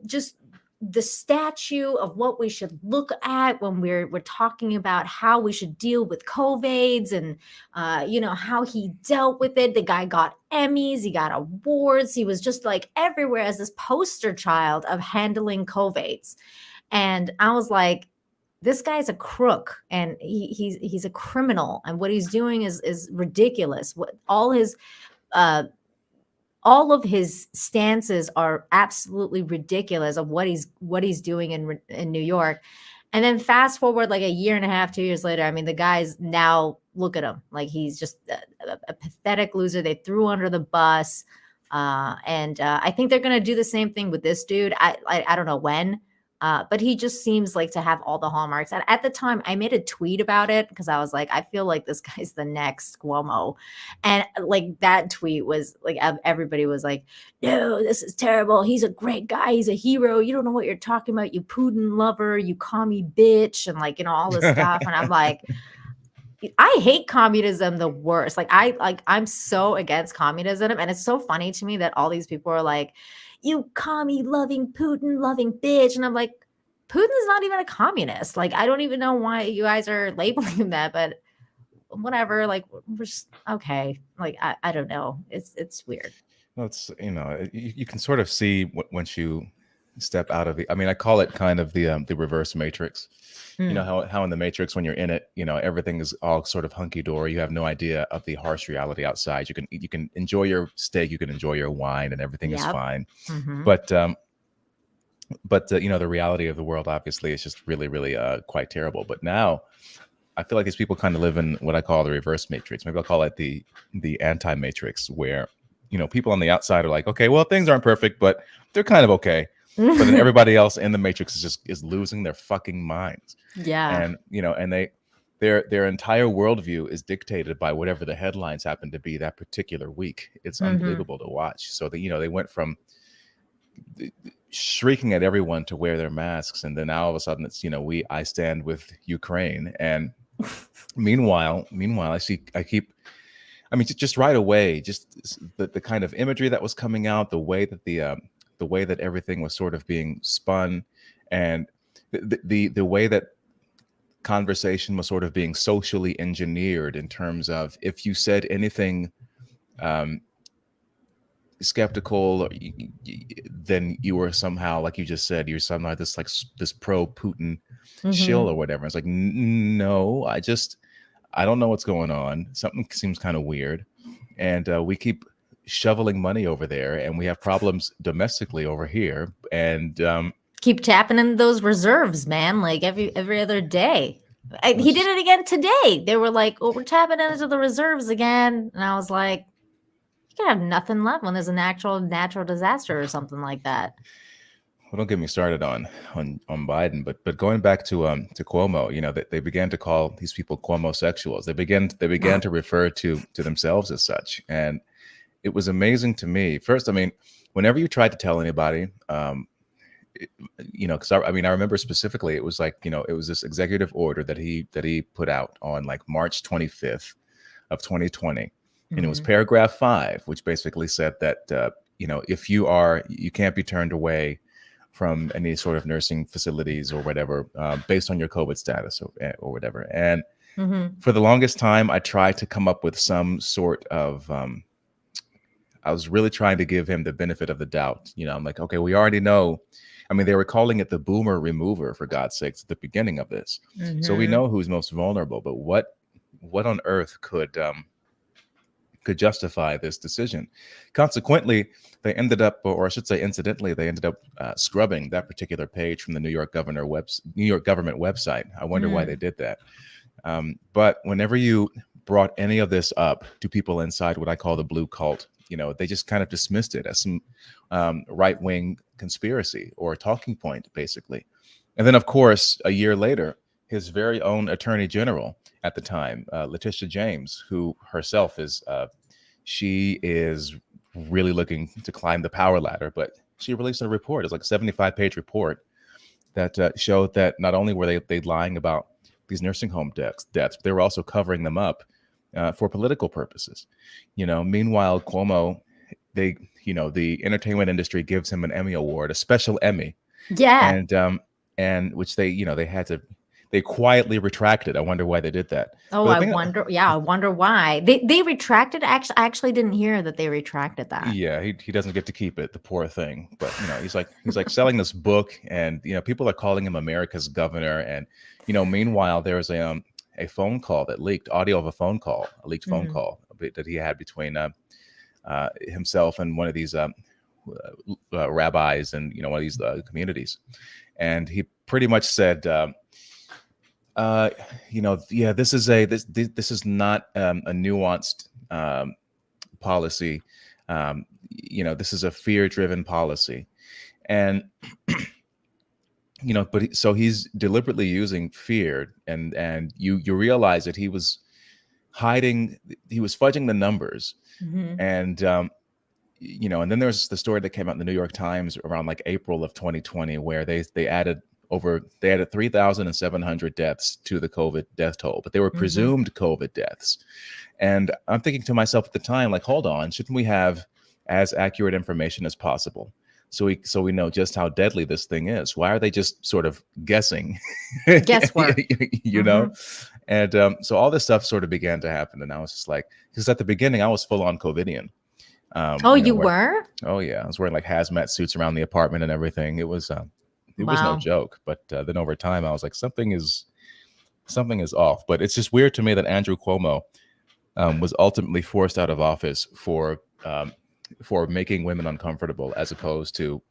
Speaker 2: just the statue of what we should look at when we're talking about how we should deal with COVIDs and how he dealt with it. The guy got Emmys, he got awards, he was just like everywhere as this poster child of handling COVIDs. And I was like, this guy's a crook and he's a criminal, and what he's doing is ridiculous. All of his stances are absolutely ridiculous of what he's doing in New York. And then fast forward like a year and a half, 2 years later, I mean, the guy's now, look at him. Like, he's just a pathetic loser. They threw under the bus. And I think they're going to do the same thing with this dude. I don't know when. But he just seems like to have all the hallmarks. And at the time, I made a tweet about it because I was like, I feel like this guy's the next Cuomo. And like that tweet was like, everybody was like, no, this is terrible. He's a great guy. He's a hero. You don't know what you're talking about. You Putin lover, you commie bitch, and like, all this stuff. And I'm like, I hate communism the worst. I'm so against communism. And it's so funny to me that all these people are like, you commie loving Putin loving bitch. And I'm like, Putin's not even a communist. Like, I don't even know why you guys are labeling him that, but whatever. Like, we're just okay. Like, I don't know. It's weird.
Speaker 3: Well, it's, you can sort of see once you step out of it. I mean, I call it kind of the reverse matrix. You know how in the Matrix, when you're in it, everything is all sort of hunky dory. You have no idea of the harsh reality outside. You can enjoy your steak, you can enjoy your wine, and everything is fine. Mm-hmm. But the reality of the world obviously is just really, really quite terrible. But now, I feel like these people kind of live in what I call the reverse matrix. Maybe I'll call it the anti-matrix, where people on the outside are like, okay, well, things aren't perfect, but they're kind of okay. But then everybody else in the matrix is losing their fucking minds. Yeah. And and their entire worldview is dictated by whatever the headlines happen to be that particular week. It's unbelievable to watch. So they went from shrieking at everyone to wear their masks, and then now all of a sudden it's I stand with Ukraine. And meanwhile I mean, just right away, just the kind of imagery that was coming out, the way that everything was sort of being spun, and the way that conversation was sort of being socially engineered in terms of, if you said anything skeptical, then you were somehow, like you just said, you're somehow this pro-Putin shill or whatever. It's like, no, I don't know what's going on. Something seems kind of weird, and we keep shoveling money over there, and we have problems domestically over here, and
Speaker 2: keep tapping in those reserves, man, like every other day. He did it again today. They were like, oh, we're tapping into the reserves again, and I was like, you can have nothing left when there's an actual natural disaster or something like that.
Speaker 3: Well, don't get me started on Biden, but going back to Cuomo, they began to call these people Cuomosexuals. They began to refer to themselves as such, and it was amazing to me. First, I mean, whenever you tried to tell anybody, because I remember specifically, it was like, it was this executive order that he put out on like March 25th of 2020, and it was paragraph 5, which basically said that if you can't be turned away from any sort of nursing facilities or whatever based on your COVID status or whatever. And for the longest time, I tried to come up with some sort of I was really trying to give him the benefit of the doubt. I'm like, okay, we already know. I mean, they were calling it the boomer remover, for God's sakes, at the beginning of this. So we know who's most vulnerable, but what what on earth could justify this decision. Consequently, they ended up, or I should say, incidentally, they ended up scrubbing that particular page from the New York government website. I wonder why they did that. But whenever you brought any of this up to people inside what I call the blue cult, they just kind of dismissed it as some right-wing conspiracy or talking point, basically. And then, of course, a year later, his very own attorney general at the time, Letitia James, who herself she is really looking to climb the power ladder, but she released a report. It's like a 75-page report that showed that not only were they lying about these nursing home deaths, but they were also covering them up for political purposes. Meanwhile, Cuomo, the entertainment industry gives him an Emmy award, a special Emmy.
Speaker 2: Yeah.
Speaker 3: And which they quietly retracted. I wonder why they did that.
Speaker 2: Oh, I wonder why. They retracted. I actually didn't hear that they retracted that.
Speaker 3: Yeah, he doesn't get to keep it, the poor thing. But he's like selling this book, and people are calling him America's governor. And meanwhile, there's a phone call that leaked, audio of a leaked phone call that he had between himself and one of these rabbis and one of these communities, and he pretty much said, this is not a nuanced policy. This is a fear-driven policy, and so he's deliberately using fear, and you realize that he was fudging the numbers, and and then there's the story that came out in the New York Times around like April of 2020, where they added 3,700 deaths to the COVID death toll, but they were presumed COVID deaths. And I'm thinking to myself at the time, like, hold on, shouldn't we have as accurate information as possible? So we know just how deadly this thing is. Why are they just sort of guessing?
Speaker 2: Guesswork.
Speaker 3: And so all this stuff sort of began to happen. And I was just like, because at the beginning I was full on COVIDian.
Speaker 2: You were?
Speaker 3: Oh yeah. I was wearing like hazmat suits around the apartment and everything. It was no joke. But then over time I was like, something is off. But it's just weird to me that Andrew Cuomo was ultimately forced out of office for making women uncomfortable, as opposed to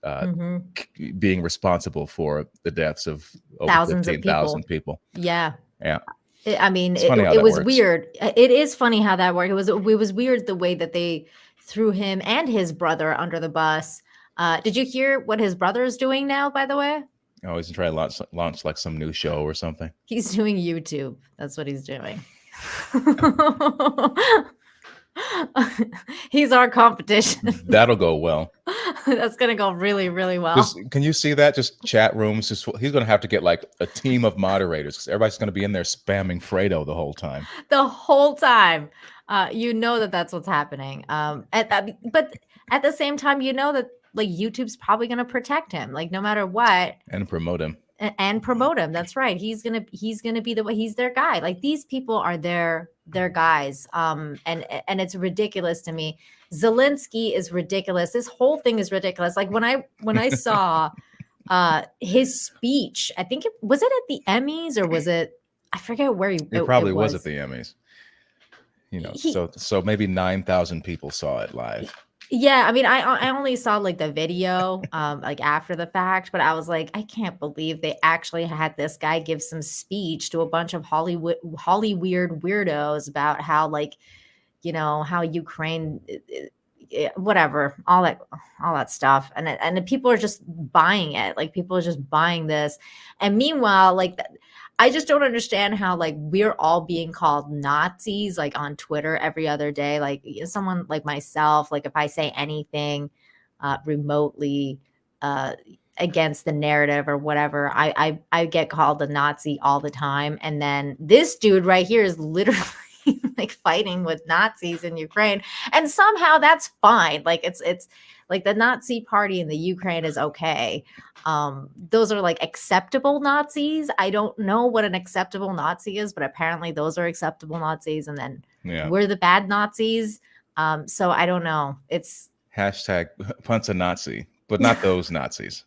Speaker 3: being responsible for the deaths of over
Speaker 2: thousands
Speaker 3: 15,000 people.
Speaker 2: Yeah.
Speaker 3: Yeah.
Speaker 2: It was weird. It is funny how that worked. It was weird the way that they threw him and his brother under the bus. Did you hear what his brother is doing now, by the way?
Speaker 3: Oh, he's trying to launch like some new show or something.
Speaker 2: He's doing YouTube. That's what he's doing. He's our competition.
Speaker 3: That'll go well.
Speaker 2: That's gonna go really, really well.
Speaker 3: Can you see that? Just chat rooms. He's gonna have to get like a team of moderators, because everybody's gonna be in there spamming Fredo the whole time.
Speaker 2: The whole time. That's what's happening. But at the same time, that like YouTube's probably gonna protect him, like no matter what,
Speaker 3: and promote him.
Speaker 2: And promote him. That's right. He's gonna be he's their guy. Like these people are their guys. And it's ridiculous to me. Zelinsky is ridiculous. This whole thing is ridiculous. Like when I saw his speech, I think was it at the Emmys, or was it? I forget where
Speaker 3: it probably was at the Emmys. So maybe 9,000 people saw it live.
Speaker 2: Yeah, I mean, I only saw like the video, like after the fact, but I was like, I can't believe they actually had this guy give some speech to a bunch of Holly weird weirdos about how how Ukraine, whatever, all that stuff, and people are just buying it. Like people are just buying this, and meanwhile, like I just don't understand how like we're all being called Nazis like on Twitter every other day. Like someone like myself, like if I say anything remotely against the narrative or whatever, I get called a Nazi all the time. And then this dude right here is literally like fighting with Nazis in Ukraine, and somehow that's fine. Like it's like the Nazi party in the Ukraine is okay. Those are like acceptable Nazis. I don't know what an acceptable Nazi is, but apparently those are acceptable Nazis. And then we're the bad Nazis. So I don't know. It's
Speaker 3: hashtag punts a Nazi, but not those Nazis.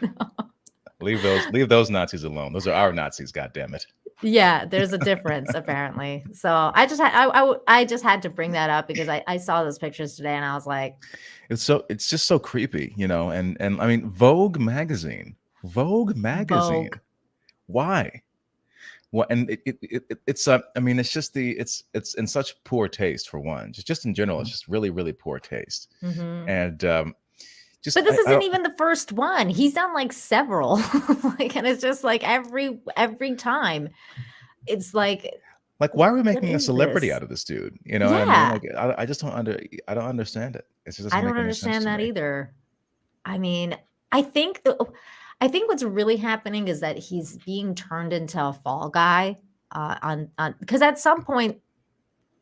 Speaker 2: No.
Speaker 3: Leave those Nazis alone. Those are our Nazis. God damn it.
Speaker 2: Yeah, there's a difference apparently. So I just had to bring that up because I saw those pictures today and I was like,
Speaker 3: It's just so creepy, and I mean, Vogue magazine.
Speaker 2: Vogue.
Speaker 3: Why? What? And it's I mean, it's just it's in such poor taste, for one. Just in general, it's just really, really poor taste.
Speaker 2: Hmm.
Speaker 3: And just
Speaker 2: But this
Speaker 3: I
Speaker 2: isn't
Speaker 3: don't
Speaker 2: even the first one. He's done like several. Like, and it's just like every time it's like,
Speaker 3: like, why are we
Speaker 2: what
Speaker 3: making a
Speaker 2: is
Speaker 3: celebrity
Speaker 2: this?
Speaker 3: out of this dude? You know what I mean?
Speaker 2: Yeah,
Speaker 3: Like, I just I don't understand it. It just
Speaker 2: I
Speaker 3: doesn't
Speaker 2: don't
Speaker 3: make any sense
Speaker 2: understand
Speaker 3: to
Speaker 2: that
Speaker 3: me.
Speaker 2: either. I mean, I think I think what's really happening is that he's being turned into a fall guy on because at some point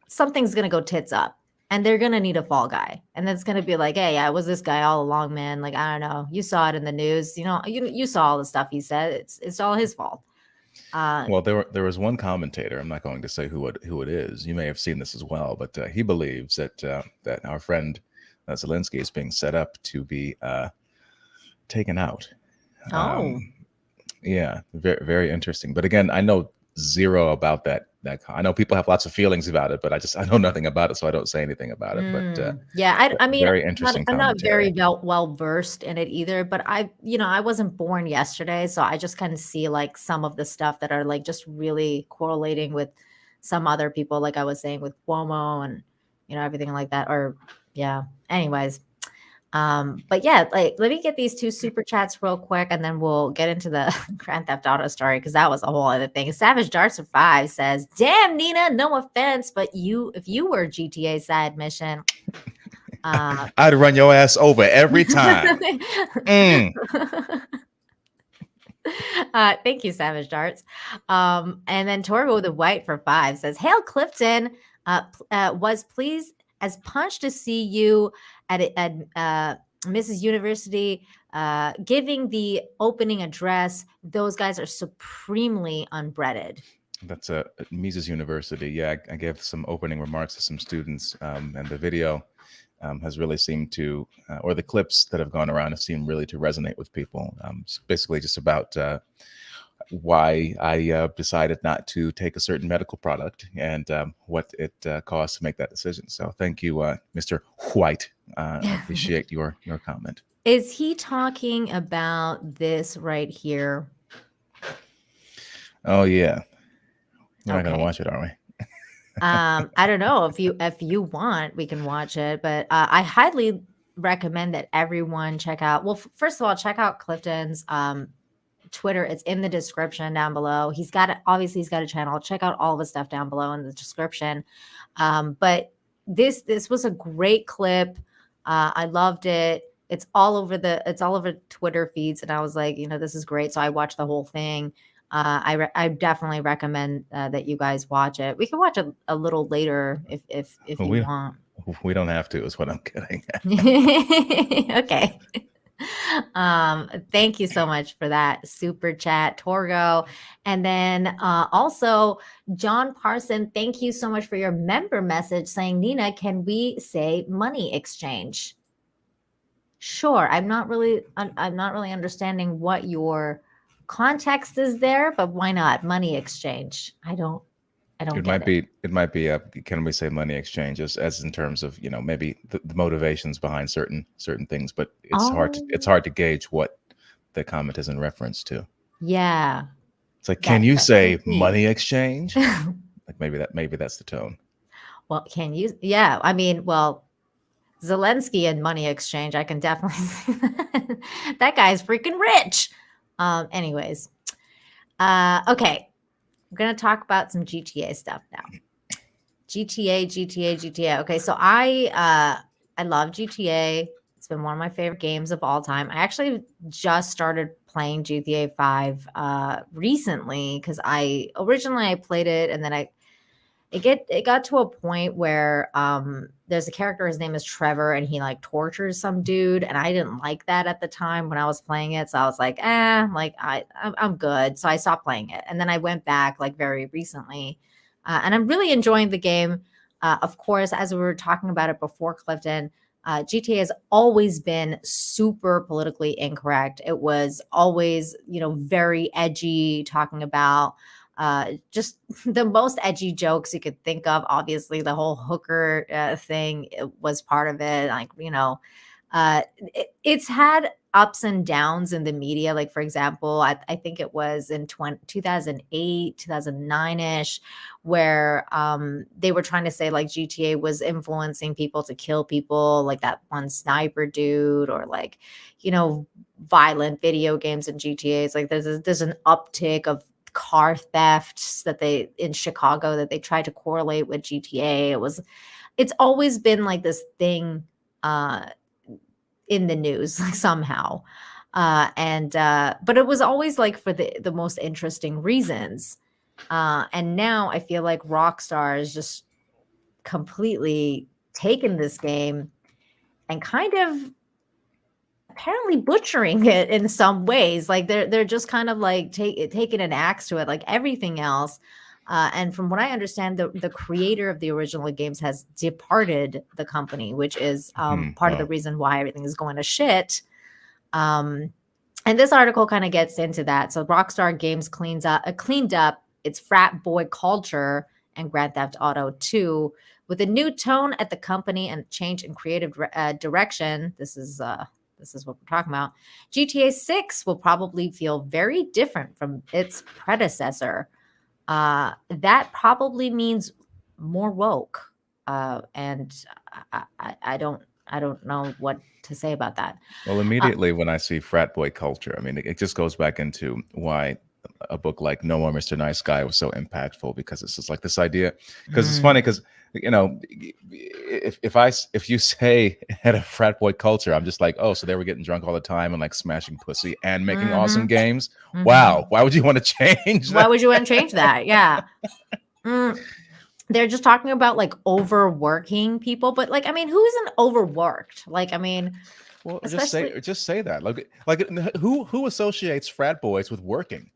Speaker 2: something's gonna go tits up and they're gonna need a fall guy. And it's gonna be like, hey, I was this guy all along, man. Like, I don't know. You saw it in the news, you saw all the stuff he said. It's all his fault. Uh
Speaker 3: Well, there was one commentator. I'm not going to say who it is. You may have seen this as well, but he believes that our friend Zelinsky is being set up to be taken out.
Speaker 2: oh.
Speaker 3: Yeah, very, very interesting. But again, I know zero about that. I know people have lots of feelings about it, but I know nothing about it, so I don't say anything about it.
Speaker 2: Yeah, I mean,
Speaker 3: Very interesting
Speaker 2: I'm not
Speaker 3: commentary.
Speaker 2: very well versed in it either, but I wasn't born yesterday, so I just kind of see like some of the stuff that are like just really correlating with some other people, like I was saying with Cuomo and everything like that. Or yeah. Anyways, but yeah, like let me get these two super chats real quick, and then we'll get into the Grand Theft Auto story because that was a whole other thing. Savage Darts of 5 says, "Damn, Nina, no offense, but if you were GTA side mission,
Speaker 3: I'd run your ass over every time." Mm.
Speaker 2: Thank you, Savage Darts. And then Torgo the White for 5 says, "Hail Clifton, was pleased as punch to see you at Mrs. University giving the opening address. Those guys are supremely unbreaded."
Speaker 3: That's Mises University. Yeah, I gave some opening remarks to some students, and the video has really seemed to, or the clips that have gone around have seemed really to resonate with people. It's basically just about why I decided not to take a certain medical product and what it costs to make that decision. So thank you, Mr. White. I appreciate your comment.
Speaker 2: Is he talking about this right here?
Speaker 3: Oh yeah, we're not gonna
Speaker 2: Okay.
Speaker 3: watch it, are we?
Speaker 2: I don't know if you want, we can watch it, but I highly recommend that everyone check out. Well, first of all, check out Clifton's Twitter. It's in the description down below. He's got a channel. Check out all the stuff down below in the description. But this was a great clip. I loved it. It's all over Twitter feeds, and I was like, this is great. So I watched the whole thing. I definitely recommend that you guys watch it. We can watch it a little later if you want.
Speaker 3: We don't have to, is what I'm getting at.
Speaker 2: Okay. Thank you so much for that super chat, Torgo. And then also John Parson, thank you so much for your member message saying, "Nina, can we say money exchange?" Sure. I'm not really understanding what your context is there, but why not money exchange? I don't get it.
Speaker 3: It might be can we say money exchanges as in terms of maybe the motivations behind certain things, but it's hard to gauge what the comment is in reference to.
Speaker 2: Yeah.
Speaker 3: It's like, can you say
Speaker 2: tricky.
Speaker 3: money exchange? Like maybe that's the tone.
Speaker 2: Well, can you? Yeah, I mean, well, Zelensky and money exchange, I can definitely see that. That guy's freaking rich. Anyways, okay, we're gonna talk about some GTA stuff now. GTA. Okay, so I love GTA. It's been one of my favorite games of all time. I actually just started playing GTA 5 recently because I originally played it and then it got to a point where there's a character, his name is Trevor, and he like tortures some dude, and I didn't like that at the time when I was playing it, so I was like, like I'm good, so I stopped playing it, and then I went back like very recently, and I'm really enjoying the game. Of course, as we were talking about it before, Clifton, GTA has always been super politically incorrect. It was always, very edgy, talking about Just the most edgy jokes you could think of. Obviously, the whole hooker thing was part of it. Like, it's had ups and downs in the media. Like, for example, I think it was in 2008, 2009-ish, where they were trying to say like GTA was influencing people to kill people, like that one sniper dude, or like, violent video games in GTA. It's like there's an uptick of car thefts that they in Chicago that they tried to correlate with GTA. It's always been like this thing in the news, like somehow. But it was always like for the most interesting reasons. And now I feel like Rockstar is just completely taken this game and kind of apparently butchering it in some ways. Like they're just kind of like taking an axe to it, like everything else. And from what I understand, the creator of the original games has departed the company, which is part of the reason why everything is going to shit. And this article kind of gets into that. So Rockstar Games cleaned up its frat boy culture and Grand Theft Auto 2 with a new tone at the company and change in creative direction. This is what we're talking about. GTA 6 will probably feel very different from its predecessor. That probably means more woke. And I don't know what to say about that.
Speaker 3: Well, immediately when I see frat boy culture, I mean, it just goes back into why a book like No More Mr. Nice Guy was so impactful, because it's just like this idea. Because it's funny, because if you say had a frat boy culture, I'm just like, oh, so they were getting drunk all the time and like smashing pussy and making awesome games. Wow, why would you want to change that?
Speaker 2: Why would you want to change that? Yeah. They're just talking about like overworking people, but like, I mean, who isn't overworked? Like, I mean,
Speaker 3: well, just say that. Like who associates frat boys with working?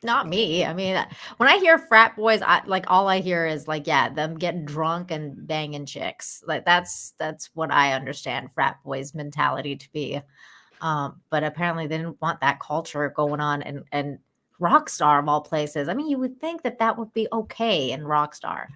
Speaker 2: Not me. I mean, when I hear frat boys, all I hear is like, yeah, them getting drunk and banging chicks. Like that's what I understand frat boys mentality to be. But apparently they didn't want that culture going on, and Rockstar of all places. I mean, you would think that would be okay in Rockstar.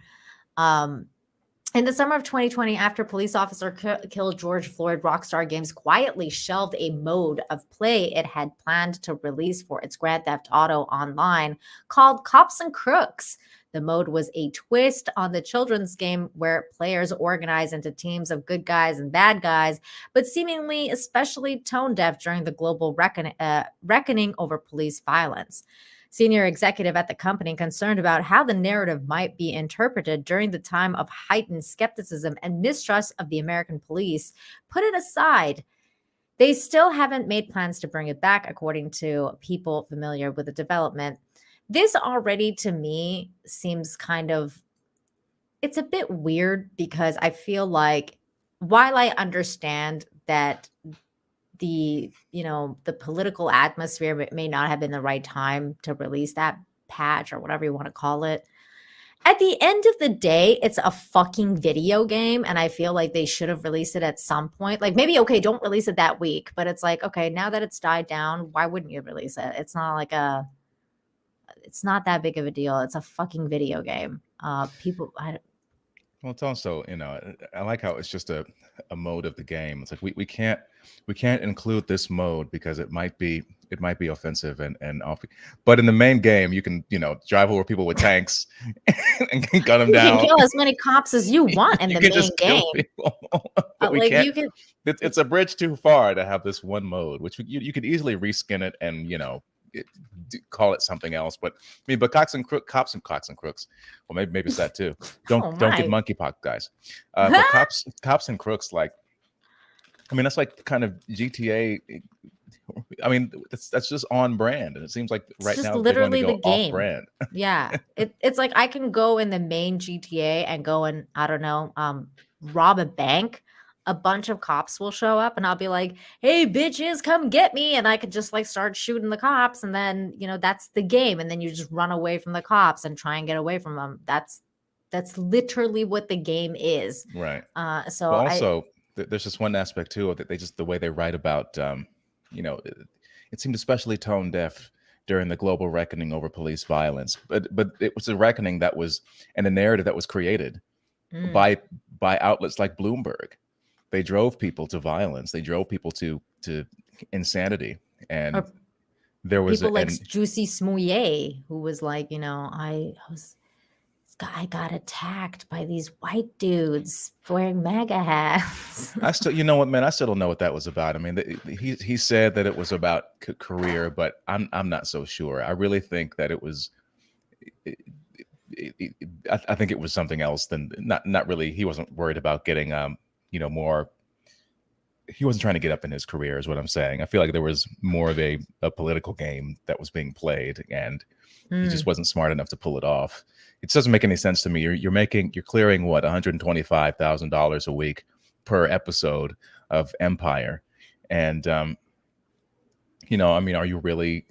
Speaker 2: In the summer of 2020, after police officer killed George Floyd, Rockstar Games quietly shelved a mode of play it had planned to release for its Grand Theft Auto Online called Cops and Crooks. The mode was a twist on the children's game where players organize into teams of good guys and bad guys, but seemingly especially tone deaf during the global reckoning over police violence. Senior executive at the company, concerned about how the narrative might be interpreted during the time of heightened skepticism and mistrust of the American police, put it aside. They still haven't made plans to bring it back, according to people familiar with the development. This already, to me, seems it's a bit weird, because I feel like, while I understand that the political atmosphere may not have been the right time to release that patch or whatever you want to call it, at the end of the day, it's a fucking video game, and I feel like they should have released it at some point. Like, maybe, okay, don't release it that week, but it's like, okay, now that it's died down, why wouldn't you release it? It's not that big of a deal. It's a fucking video game.
Speaker 3: Well, it's also, I like how it's just a mode of the game. It's like we can't include this mode because it might be offensive and off. But in the main game, you can drive over people with tanks and gun them down.
Speaker 2: You can kill as many cops as you want in the main game.
Speaker 3: But we can't. It's a bridge too far to have this one mode, which you could easily reskin it and call it something else. But cops and crooks. Well, maybe it's that too. Don't get monkeypox, guys. But cops and crooks, like, I mean, that's like kind of GTA. I mean, that's just on brand, and it seems like right now
Speaker 2: literally
Speaker 3: they're going to go
Speaker 2: the game.
Speaker 3: Off brand.
Speaker 2: Yeah, it's like I can go in the main GTA and go and, I don't know, rob a bank. A bunch of cops will show up, and I'll be like, "Hey, bitches, come get me!" And I could just like start shooting the cops, and then that's the game. And then you just run away from the cops and try and get away from them. That's literally what the game is.
Speaker 3: Right.
Speaker 2: So
Speaker 3: but also, there's just one aspect too that the way they write about, it seemed especially tone deaf during the global reckoning over police violence. But it was a reckoning that was, and a narrative that was created by outlets like Bloomberg. They drove people to violence. They drove people to insanity. And
Speaker 2: Or
Speaker 3: there was
Speaker 2: people like Juicy Smoothie, who was like, I got attacked by these white dudes wearing MAGA hats.
Speaker 3: I still, you know what, man, I still don't know what that was about. I mean, he said that it was about career, but I'm not so sure. I really think that it was. I think it was something else than not really. He wasn't worried about getting more. He wasn't trying to get up in his career, is what I'm saying. I feel like there was more of a political game that was being played, and he just wasn't smart enough to pull it off. It doesn't make any sense to me. You're clearing what, $125,000 a week per episode of Empire, and I mean, are you really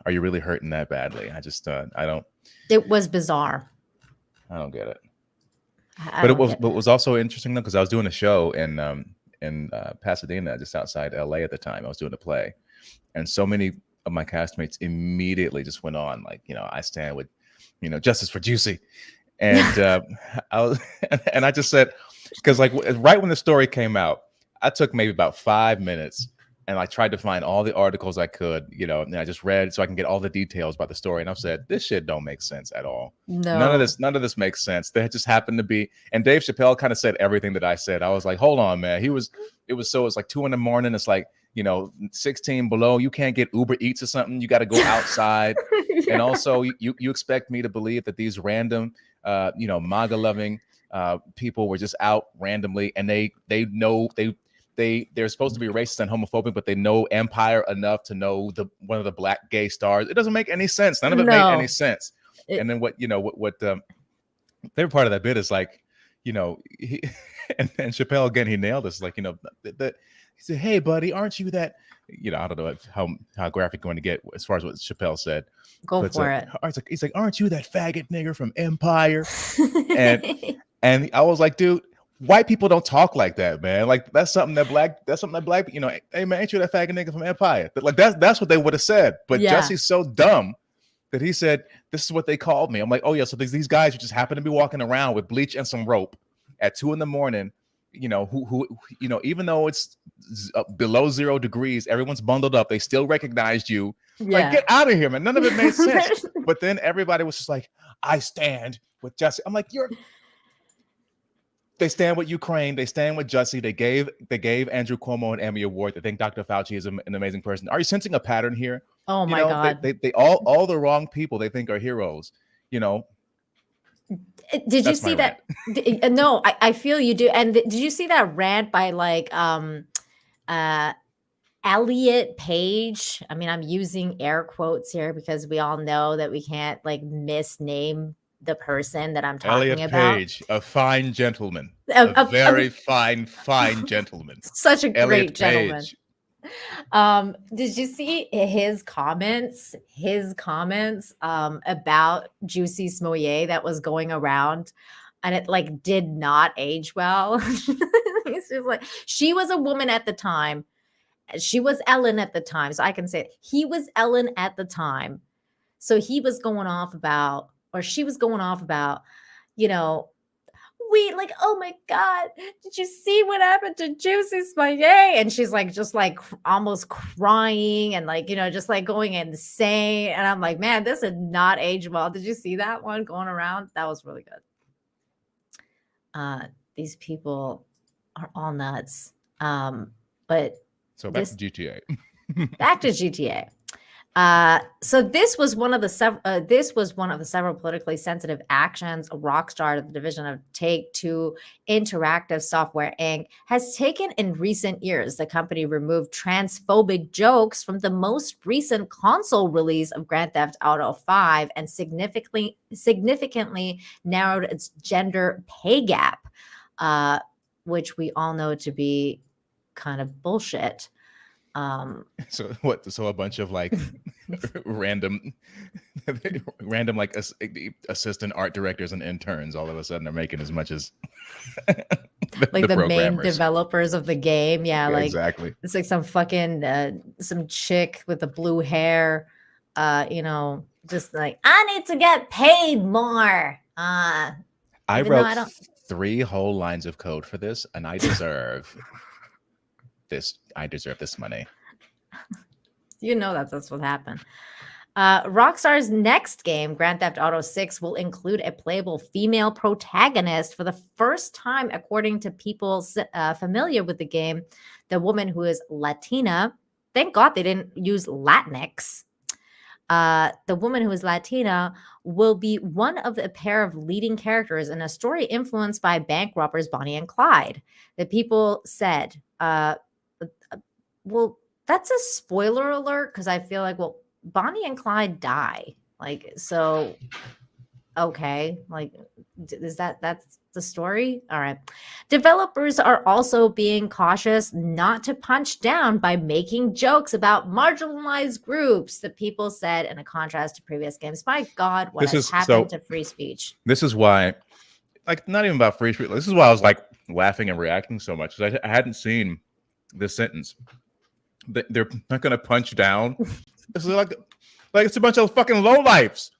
Speaker 3: hurting that badly? I just I don't.
Speaker 2: It was bizarre.
Speaker 3: I don't get it. But it was also interesting though, because I was doing a show in Pasadena, just outside LA at the time. I was doing a play, and so many of my castmates immediately just went on like, I stand with, justice for Juicy, and I just said, because like right when the story came out, I took maybe about 5 minutes and I tried to find all the articles I could, and I just read so I can get all the details about the story. And I've said, this shit don't make sense at all.
Speaker 2: No.
Speaker 3: None of this makes sense. There just happened to be, and Dave Chappelle kind of said everything that I said. I was like, hold on, man. It's like 2 a.m. It's like, 16 below. You can't get Uber Eats or something. You got to go outside. Yeah. And also you expect me to believe that these random, MAGA loving people were just out randomly, and they're supposed to be racist and homophobic, but they know Empire enough to know one of the black gay stars. It doesn't make any sense. None of it made any sense. And then what favorite part of that bit is like, and Chappelle again, he nailed this. Like, that he said, "Hey, buddy, aren't you that?" I don't know how graphic you're going to get as far as what Chappelle said.
Speaker 2: Go for it.
Speaker 3: He's like, "Aren't you that faggot nigger from Empire?" and I was like, dude, white people don't talk like that, man. Like that's something that black, hey man, ain't you that faggot nigga from Empire? Like that's what they would have said. But yeah. Jesse's so dumb that he said, this is what they called me. I'm like, oh yeah, so these guys who just happen to be walking around with bleach and some rope at 2 a.m, who even though it's below 0 degrees, everyone's bundled up, they still recognized you. Yeah. Like, get out of here, man. None of it made sense. But then everybody was just like, I stand with Jesse. I'm like, they stand with Ukraine. They stand with Jussie. They gave Andrew Cuomo an Emmy Award. They think Dr. Fauci is an amazing person. Are you sensing a pattern here?
Speaker 2: Oh my God!
Speaker 3: They all the wrong people they think are heroes.
Speaker 2: Did you see that? No, I feel you do. And did you see that rant by like Elliot Page? I mean, I'm using air quotes here because we all know that we can't like misname the person that I'm talking
Speaker 3: about.
Speaker 2: Elliot
Speaker 3: Page, a fine gentleman, a very fine gentleman.
Speaker 2: Such a great gentleman. Did you see his comments about Juicy Smoothie that was going around, and it like did not age well? It's just like, she was a woman at the time. She was Ellen at the time. So I can say it. He was Ellen at the time. So he was going off about, or she was going off about, we like, oh my God, did you see what happened to Juicy Smoothie? And she's like, just like almost crying and like, just like going insane. And I'm like, man, this did not age well. Did you see that one going around? That was really good. These people are all nuts. But
Speaker 3: so back to GTA.
Speaker 2: Back to GTA. So this was one of the several politically sensitive actions Rockstar, the division of Take-Two Interactive Software Inc., has taken in recent years. The company removed transphobic jokes from the most recent console release of Grand Theft Auto V and significantly narrowed its gender pay gap, which we all know to be kind of bullshit.
Speaker 3: So a bunch of like random like assistant art directors and interns all of a sudden are making as much as
Speaker 2: like the main developers of the game. Yeah, like
Speaker 3: exactly.
Speaker 2: It's like some fucking some chick with the blue hair just like, I need to get paid more.
Speaker 3: I
Speaker 2: Even though
Speaker 3: wrote
Speaker 2: I don't.
Speaker 3: 3 whole lines of code for this, and I deserve this. I deserve this money.
Speaker 2: That's what happened. Rockstar's next game, Grand Theft Auto VI, will include a playable female protagonist for the first time, according to people familiar with the game. The woman who is Latina, thank God they didn't use Latinx. The woman who is Latina will be one of a pair of leading characters in a story influenced by bank robbers Bonnie and Clyde. The people said, well, that's a spoiler alert, because I feel like, well, Bonnie and Clyde die. Like, so, okay. Like, that's the story? All right. Developers are also being cautious not to punch down by making jokes about marginalized groups, the people said, in a contrast to previous games. My God, what has happened to free speech?
Speaker 3: This is why, like, not even about free speech. This is why I was like laughing and reacting so much, because I hadn't seen this sentence. They're not going to punch down. It's like it's a bunch of fucking lowlifes.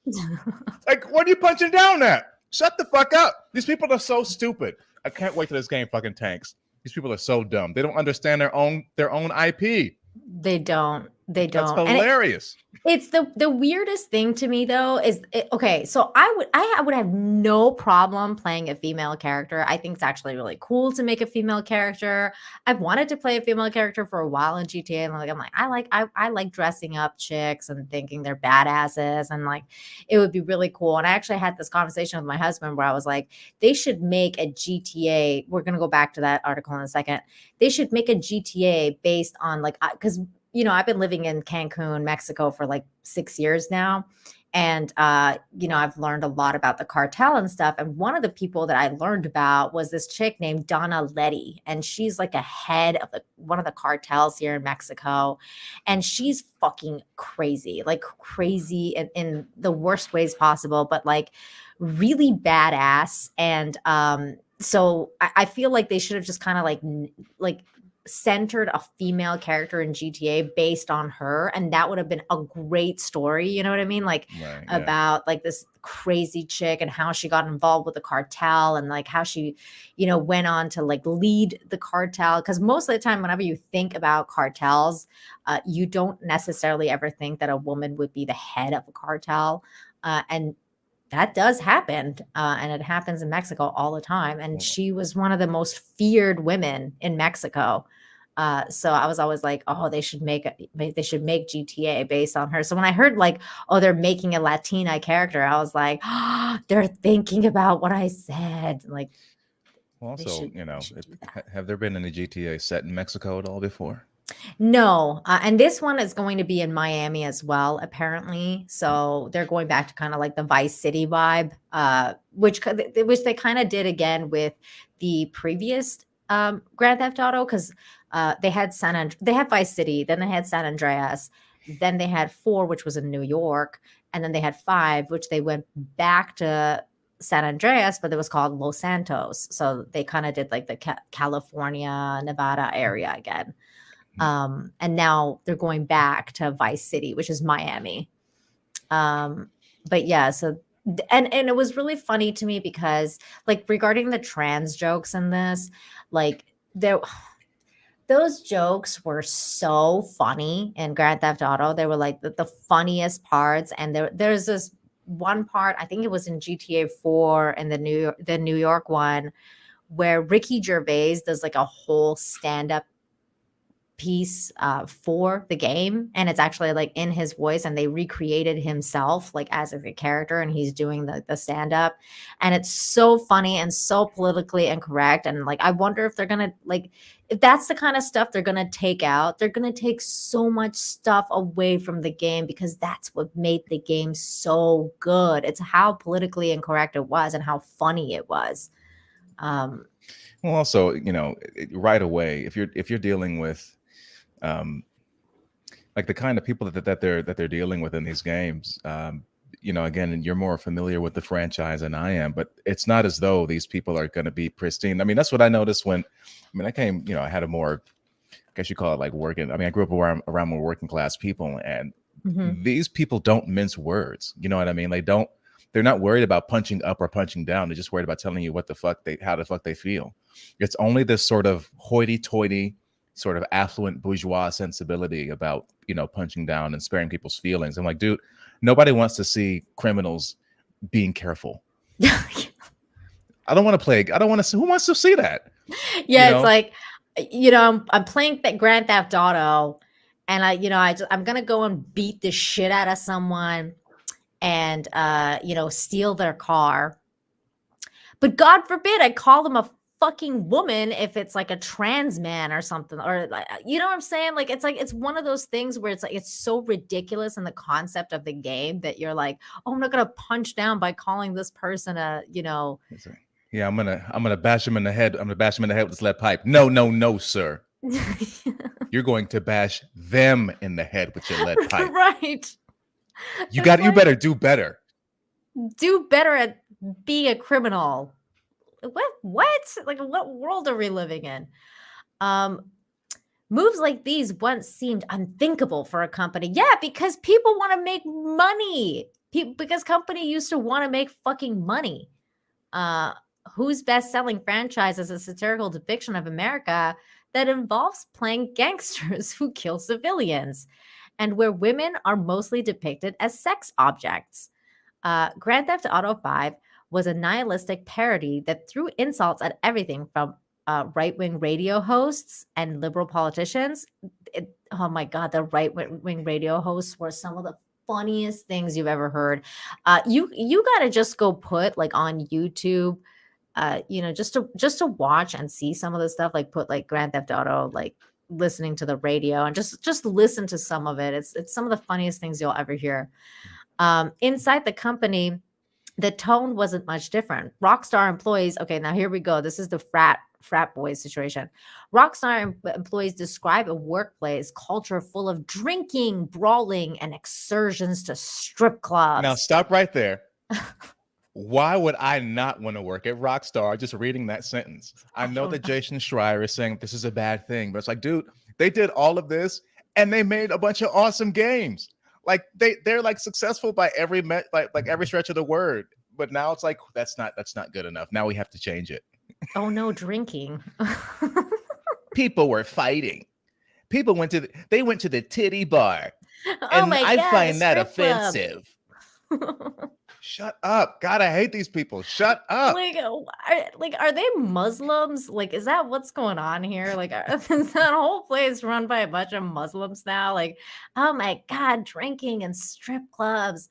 Speaker 3: Like, what are you punching down at? Shut the fuck up. These people are so stupid. I can't wait till this game fucking tanks. These people are so dumb. They don't understand their own IP.
Speaker 2: They don't. That's
Speaker 3: hilarious.
Speaker 2: It's the weirdest thing to me, though, is okay. So I would have no problem playing a female character. I think it's actually really cool to make a female character. I've wanted to play a female character for a while in GTA, and I like dressing up chicks and thinking they're badasses, and like it would be really cool. And I actually had this conversation with my husband where I was like, they should make a GTA. We're gonna go back to that article in a second. They should make a GTA based on because I've been living in Cancun, Mexico for like 6 years now. And, I've learned a lot about the cartel and stuff. And one of the people that I learned about was this chick named Donna Letty. And she's like a head of one of the cartels here in Mexico. And she's fucking crazy, in the worst ways possible, but like really badass. And so I feel like they should have just kind of like centered a female character in GTA based on her, and that would have been a great story, you know what I mean? About like this crazy chick and how she got involved with the cartel, and like how she went on to like lead the cartel, because most of the time whenever you think about cartels, you don't necessarily ever think that a woman would be the head of a cartel, and that does happen, and it happens in Mexico all the time. And she was one of the most feared women in Mexico. So I was always like, oh, they should make GTA based on her. So when I heard like, oh, they're making a Latina character, I was like, oh, they're thinking about what I said. Like,
Speaker 3: also, have there been any GTA set in Mexico at all before?
Speaker 2: No, and this one is going to be in Miami as well, apparently. So they're going back to kind of like the Vice City vibe, which they kind of did again with the previous Grand Theft Auto, because they had Vice City, then they had San Andreas, then they had 4, which was in New York, and then they had 5, which they went back to San Andreas, but it was called Los Santos. So they kind of did like the California, Nevada area again. And now they're going back to Vice City, which is Miami. But yeah, so and it was really funny to me because like regarding the trans jokes in this, like those jokes were so funny in Grand Theft Auto. They were like the funniest parts. And there's this one part, I think it was in GTA 4 and the New York one, where Ricky Gervais does like a whole stand-up piece for the game, and it's actually like in his voice, and they recreated himself like as a character, and he's doing the stand-up, and it's so funny and so politically incorrect. And like I wonder if they're gonna if that's the kind of stuff they're gonna take out. They're gonna take so much stuff away from the game, because that's what made the game so good. It's how politically incorrect it was and how funny it was.
Speaker 3: Well, also, right away, if you're dealing with like the kind of people that they're dealing with in these games, again, you're more familiar with the franchise than I am, but it's not as though these people are going to be pristine. I mean, that's what I noticed when I came, I had a more, I guess you call it like working. I mean, I grew up around more working class people, and
Speaker 2: Mhm.
Speaker 3: These people don't mince words. You know what I mean? They're not worried about punching up or punching down. They're just worried about telling you how the fuck they feel. It's only this sort of hoity-toity, sort of affluent bourgeois sensibility about, punching down and sparing people's feelings. I'm like, dude, nobody wants to see criminals being careful. I don't want to see, who wants to see that?
Speaker 2: Yeah, it's like, I'm playing Grand Theft Auto, and I'm gonna go and beat the shit out of someone, and steal their car. But God forbid I call them a fucking woman if it's like a trans man or something, or you know what I'm saying? Like it's one of those things where it's like it's so ridiculous in the concept of the game that you're like, oh, I'm not gonna punch down by calling this person a.
Speaker 3: Yeah, I'm gonna bash him in the head. I'm gonna bash him in the head with this lead pipe. No, sir. You're going to bash them in the head with your lead pipe.
Speaker 2: Right.
Speaker 3: You better do better.
Speaker 2: Do better at being a criminal. What? Like, what world are we living in? Moves like these once seemed unthinkable for a company. Yeah, because people want to make money. Because company used to want to make fucking money. Whose best-selling franchise is a satirical depiction of America that involves playing gangsters who kill civilians, and where women are mostly depicted as sex objects. Grand Theft Auto V was a nihilistic parody that threw insults at everything from right-wing radio hosts and liberal politicians. Oh my God, the right-wing radio hosts were some of the funniest things you've ever heard. You gotta just go put like on YouTube, just to watch and see some of the stuff. Like put like Grand Theft Auto, like listening to the radio, and just listen to some of it. It's some of the funniest things you'll ever hear. Inside the company, the tone wasn't much different. Rockstar employees, okay, now here we go. This is the frat boys situation. Rockstar employees describe a workplace culture full of drinking, brawling, and excursions to strip clubs.
Speaker 3: Now stop right there. Why would I not want to work at Rockstar? Just reading that sentence. I know that Jason Schreier is saying this is a bad thing, but it's like, dude, they did all of this and they made a bunch of awesome games. Like they're like successful by every every stretch of the word. But now it's like that's not good enough. Now we have to change it.
Speaker 2: Oh no, drinking.
Speaker 3: People were fighting. People went to the titty bar.
Speaker 2: And I
Speaker 3: find that offensive. Shut up. God, I hate these people. Shut up.
Speaker 2: Are they Muslims? Like, is that what's going on here? Like, is that whole place run by a bunch of Muslims now? Like, oh my God, drinking and strip clubs.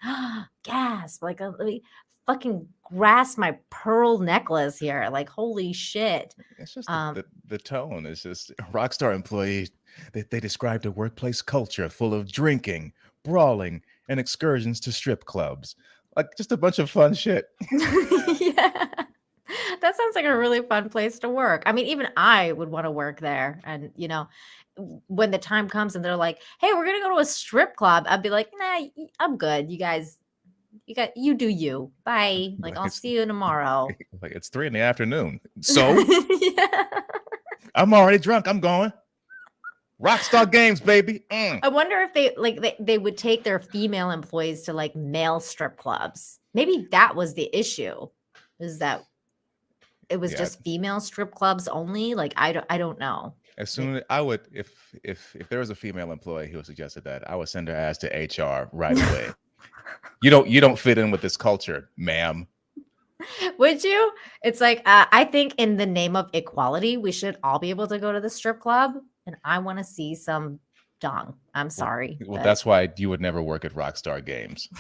Speaker 2: Gasp. Like, let me fucking grasp my pearl necklace here. Like, holy shit.
Speaker 3: It's just the tone. It's just Rockstar employees. They described a workplace culture full of drinking, brawling, and excursions to strip clubs. Like just a bunch of fun shit.
Speaker 2: Yeah. That sounds like a really fun place to work. I mean, even I would want to work there. And, when the time comes and they're like, hey, we're going to go to a strip club, I'd be like, nah, I'm good. You guys, you do you. Bye. Like I'll see you tomorrow.
Speaker 3: Like it's 3 PM. So
Speaker 2: yeah.
Speaker 3: I'm already drunk. I'm going. Rockstar Games, baby.
Speaker 2: I wonder if they would take their female employees to like male strip clubs. Maybe that was the issue. Is that it was just female strip clubs only? Like I don't know.
Speaker 3: As soon as I would, if there was a female employee who suggested that, I would send her ass to HR right away. You don't fit in with this culture, ma'am.
Speaker 2: Would you? It's like I think in the name of equality, we should all be able to go to the strip club. And I want to see some dong. I'm sorry.
Speaker 3: Well, that's why you would never work at Rockstar Games.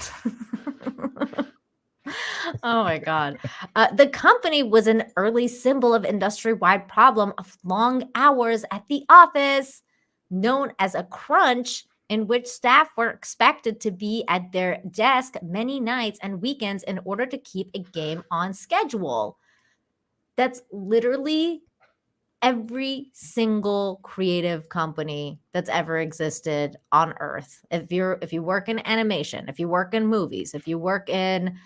Speaker 2: Oh my God. The company was an early symbol of industry-wide problem of long hours at the office, known as a crunch, in which staff were expected to be at their desk many nights and weekends in order to keep a game on schedule. That's literally every single creative company that's ever existed on Earth. If you work in animation, if you work in movies, if you work in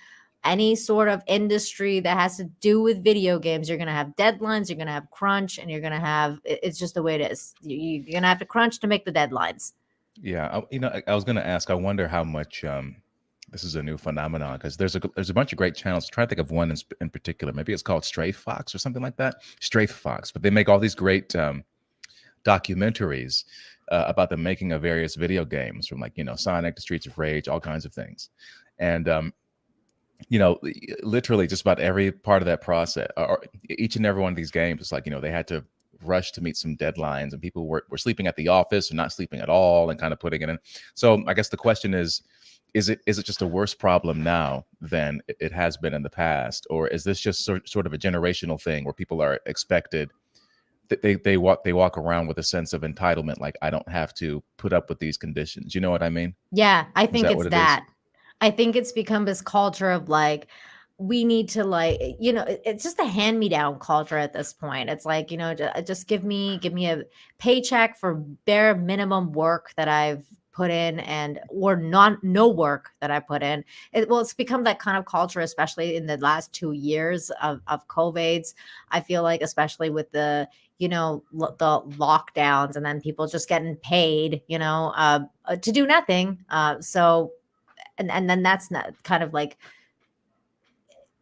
Speaker 2: any sort of industry that has to do with video games, you're going to have deadlines, you're going to have crunch, and you're going to have, it's just the way it is. You're going to have to crunch to make the deadlines.
Speaker 3: Yeah, I was going to ask. I wonder how much this is a new phenomenon, because there's a bunch of great channels. I'm trying to think of one in particular. Maybe it's called Strafe Fox or something like that. Strafe Fox, but they make all these great documentaries about the making of various video games, from like Sonic to Streets of Rage, all kinds of things, and literally just about every part of that process, or each and every one of these games, it's like they had to rush to meet some deadlines, and people were sleeping at the office or not sleeping at all, and kind of putting it in. So I guess the question is it just a worse problem now than it has been in the past, or is this just sort of a generational thing where people are expected that they walk around with a sense of entitlement, like I don't have to put up with these conditions? You know what I mean?
Speaker 2: Yeah, I
Speaker 3: Is
Speaker 2: think
Speaker 3: that
Speaker 2: it's
Speaker 3: what it is?
Speaker 2: that. I think it's become this culture of like, we need to like, it's just a hand-me-down culture at this point. It's like, just give me a paycheck for bare minimum work that I've put in, and or not no work that I put in. It's become that kind of culture, especially in the last 2 years of COVIDs. I feel like, especially with the the lockdowns, and then people just getting paid, to do nothing. So and then that's not kind of like,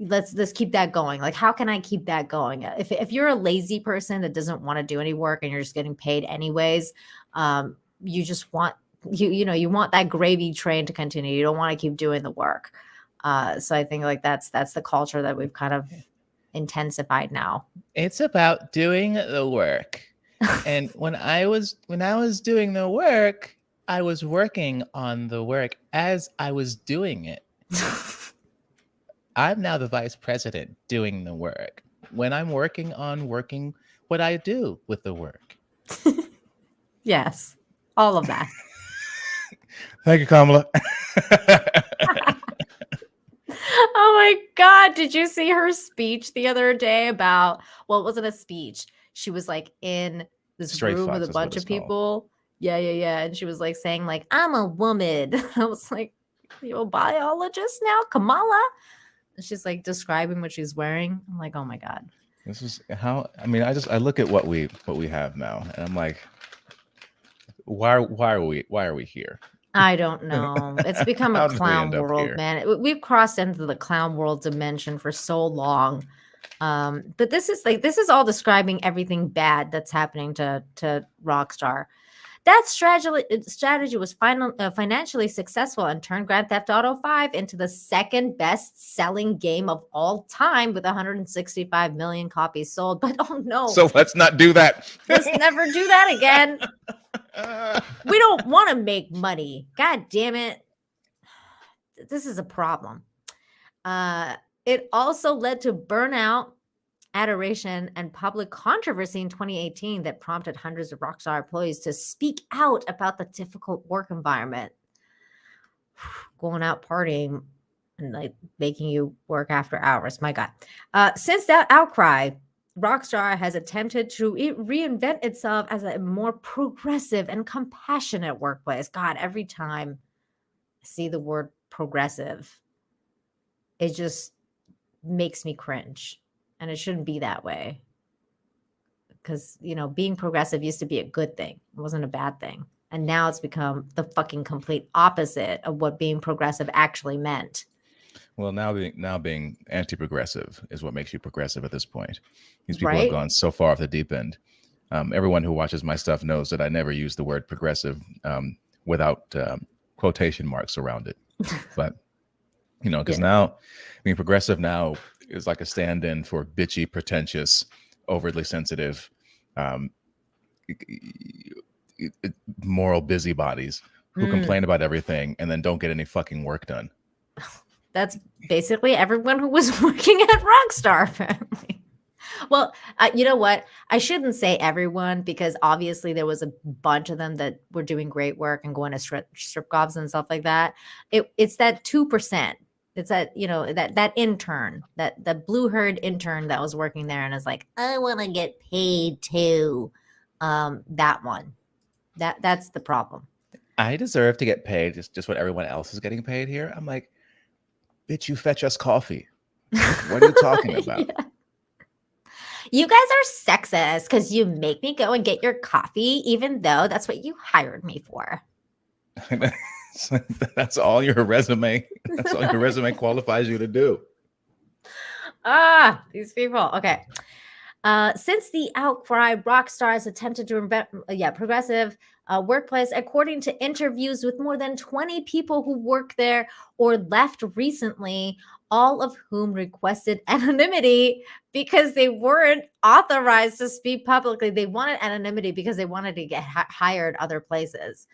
Speaker 2: let's keep that going. Like, how can I keep that going? If you're a lazy person that doesn't want to do any work and you're just getting paid anyways, you just want you want that gravy train to continue. You don't want to keep doing the work. So I think like that's the culture that we've kind of intensified now.
Speaker 4: It's about doing the work. And when I was doing the work, I was working on the work as I was doing it. I'm now the vice president doing the work. When I'm working on working, what I do with the work.
Speaker 2: Yes, all of that.
Speaker 3: Thank you, Kamala.
Speaker 2: Oh my God. Did you see her speech the other day about, well, it wasn't a speech. She was like in this
Speaker 3: Stray
Speaker 2: room
Speaker 3: Fox
Speaker 2: with a
Speaker 3: is what
Speaker 2: bunch
Speaker 3: it's
Speaker 2: of
Speaker 3: called.
Speaker 2: people. Yeah, yeah, yeah. And she was like saying, like, I'm a woman. I was like, you a biologist now, Kamala? And she's like describing what she's wearing. I'm like, oh my God.
Speaker 3: This is how, I mean, I look at what we have now, and I'm like, why are we here?
Speaker 2: I don't know. It's become a
Speaker 3: How did we
Speaker 2: clown
Speaker 3: end up
Speaker 2: world,
Speaker 3: here?
Speaker 2: man. We've crossed into the clown world dimension for so long. But this is all describing everything bad that's happening to Rockstar. That strategy was financially successful and turned Grand Theft Auto 5 into the second best-selling game of all time with 165 million copies sold. But oh no,
Speaker 3: So let's not do that.
Speaker 2: let's never do that again. We don't want to make money. God damn it. This is a problem. It also led to burnout, adoration, and public controversy in 2018 that prompted hundreds of Rockstar employees to speak out about the difficult work environment. Going out partying and like making you work after hours. My God. Since that outcry, Rockstar has attempted to reinvent itself as a more progressive and compassionate workplace. God, every time I see the word progressive, it just makes me cringe. And it shouldn't be that way. Because, being progressive used to be a good thing. It wasn't a bad thing. And now it's become the fucking complete opposite of what being progressive actually meant.
Speaker 3: Well, now being anti-progressive is what makes you progressive at this point. These people have
Speaker 2: Right?
Speaker 3: gone so far off the deep end. Everyone who watches my stuff knows that I never use the word progressive without quotation marks around it. But because now being progressive now is like a stand-in for bitchy, pretentious, overly sensitive, moral busybodies who complain about everything and then don't get any fucking work done.
Speaker 2: That's basically everyone who was working at Rockstar, apparently. Well, you know what? I shouldn't say everyone, because obviously there was a bunch of them that were doing great work and going to strip clubs and stuff like that. It's that 2%. It's that, that intern, that blue-haired intern that was working there and is like, I want to get paid too. That one. That's the problem.
Speaker 3: I deserve to get paid just what everyone else is getting paid here. I'm like, bitch, you fetch us coffee. What are you talking about?
Speaker 2: Yeah. You guys are sexist because you make me go and get your coffee, even though that's what you hired me for.
Speaker 3: That's all your resume. That's all your resume qualifies you to do.
Speaker 2: These people. Okay. Since the outcry, Rockstar has attempted to invent, progressive workplace, according to interviews with more than 20 people who work there or left recently, all of whom requested anonymity because they weren't authorized to speak publicly. They wanted anonymity because they wanted to get hired other places.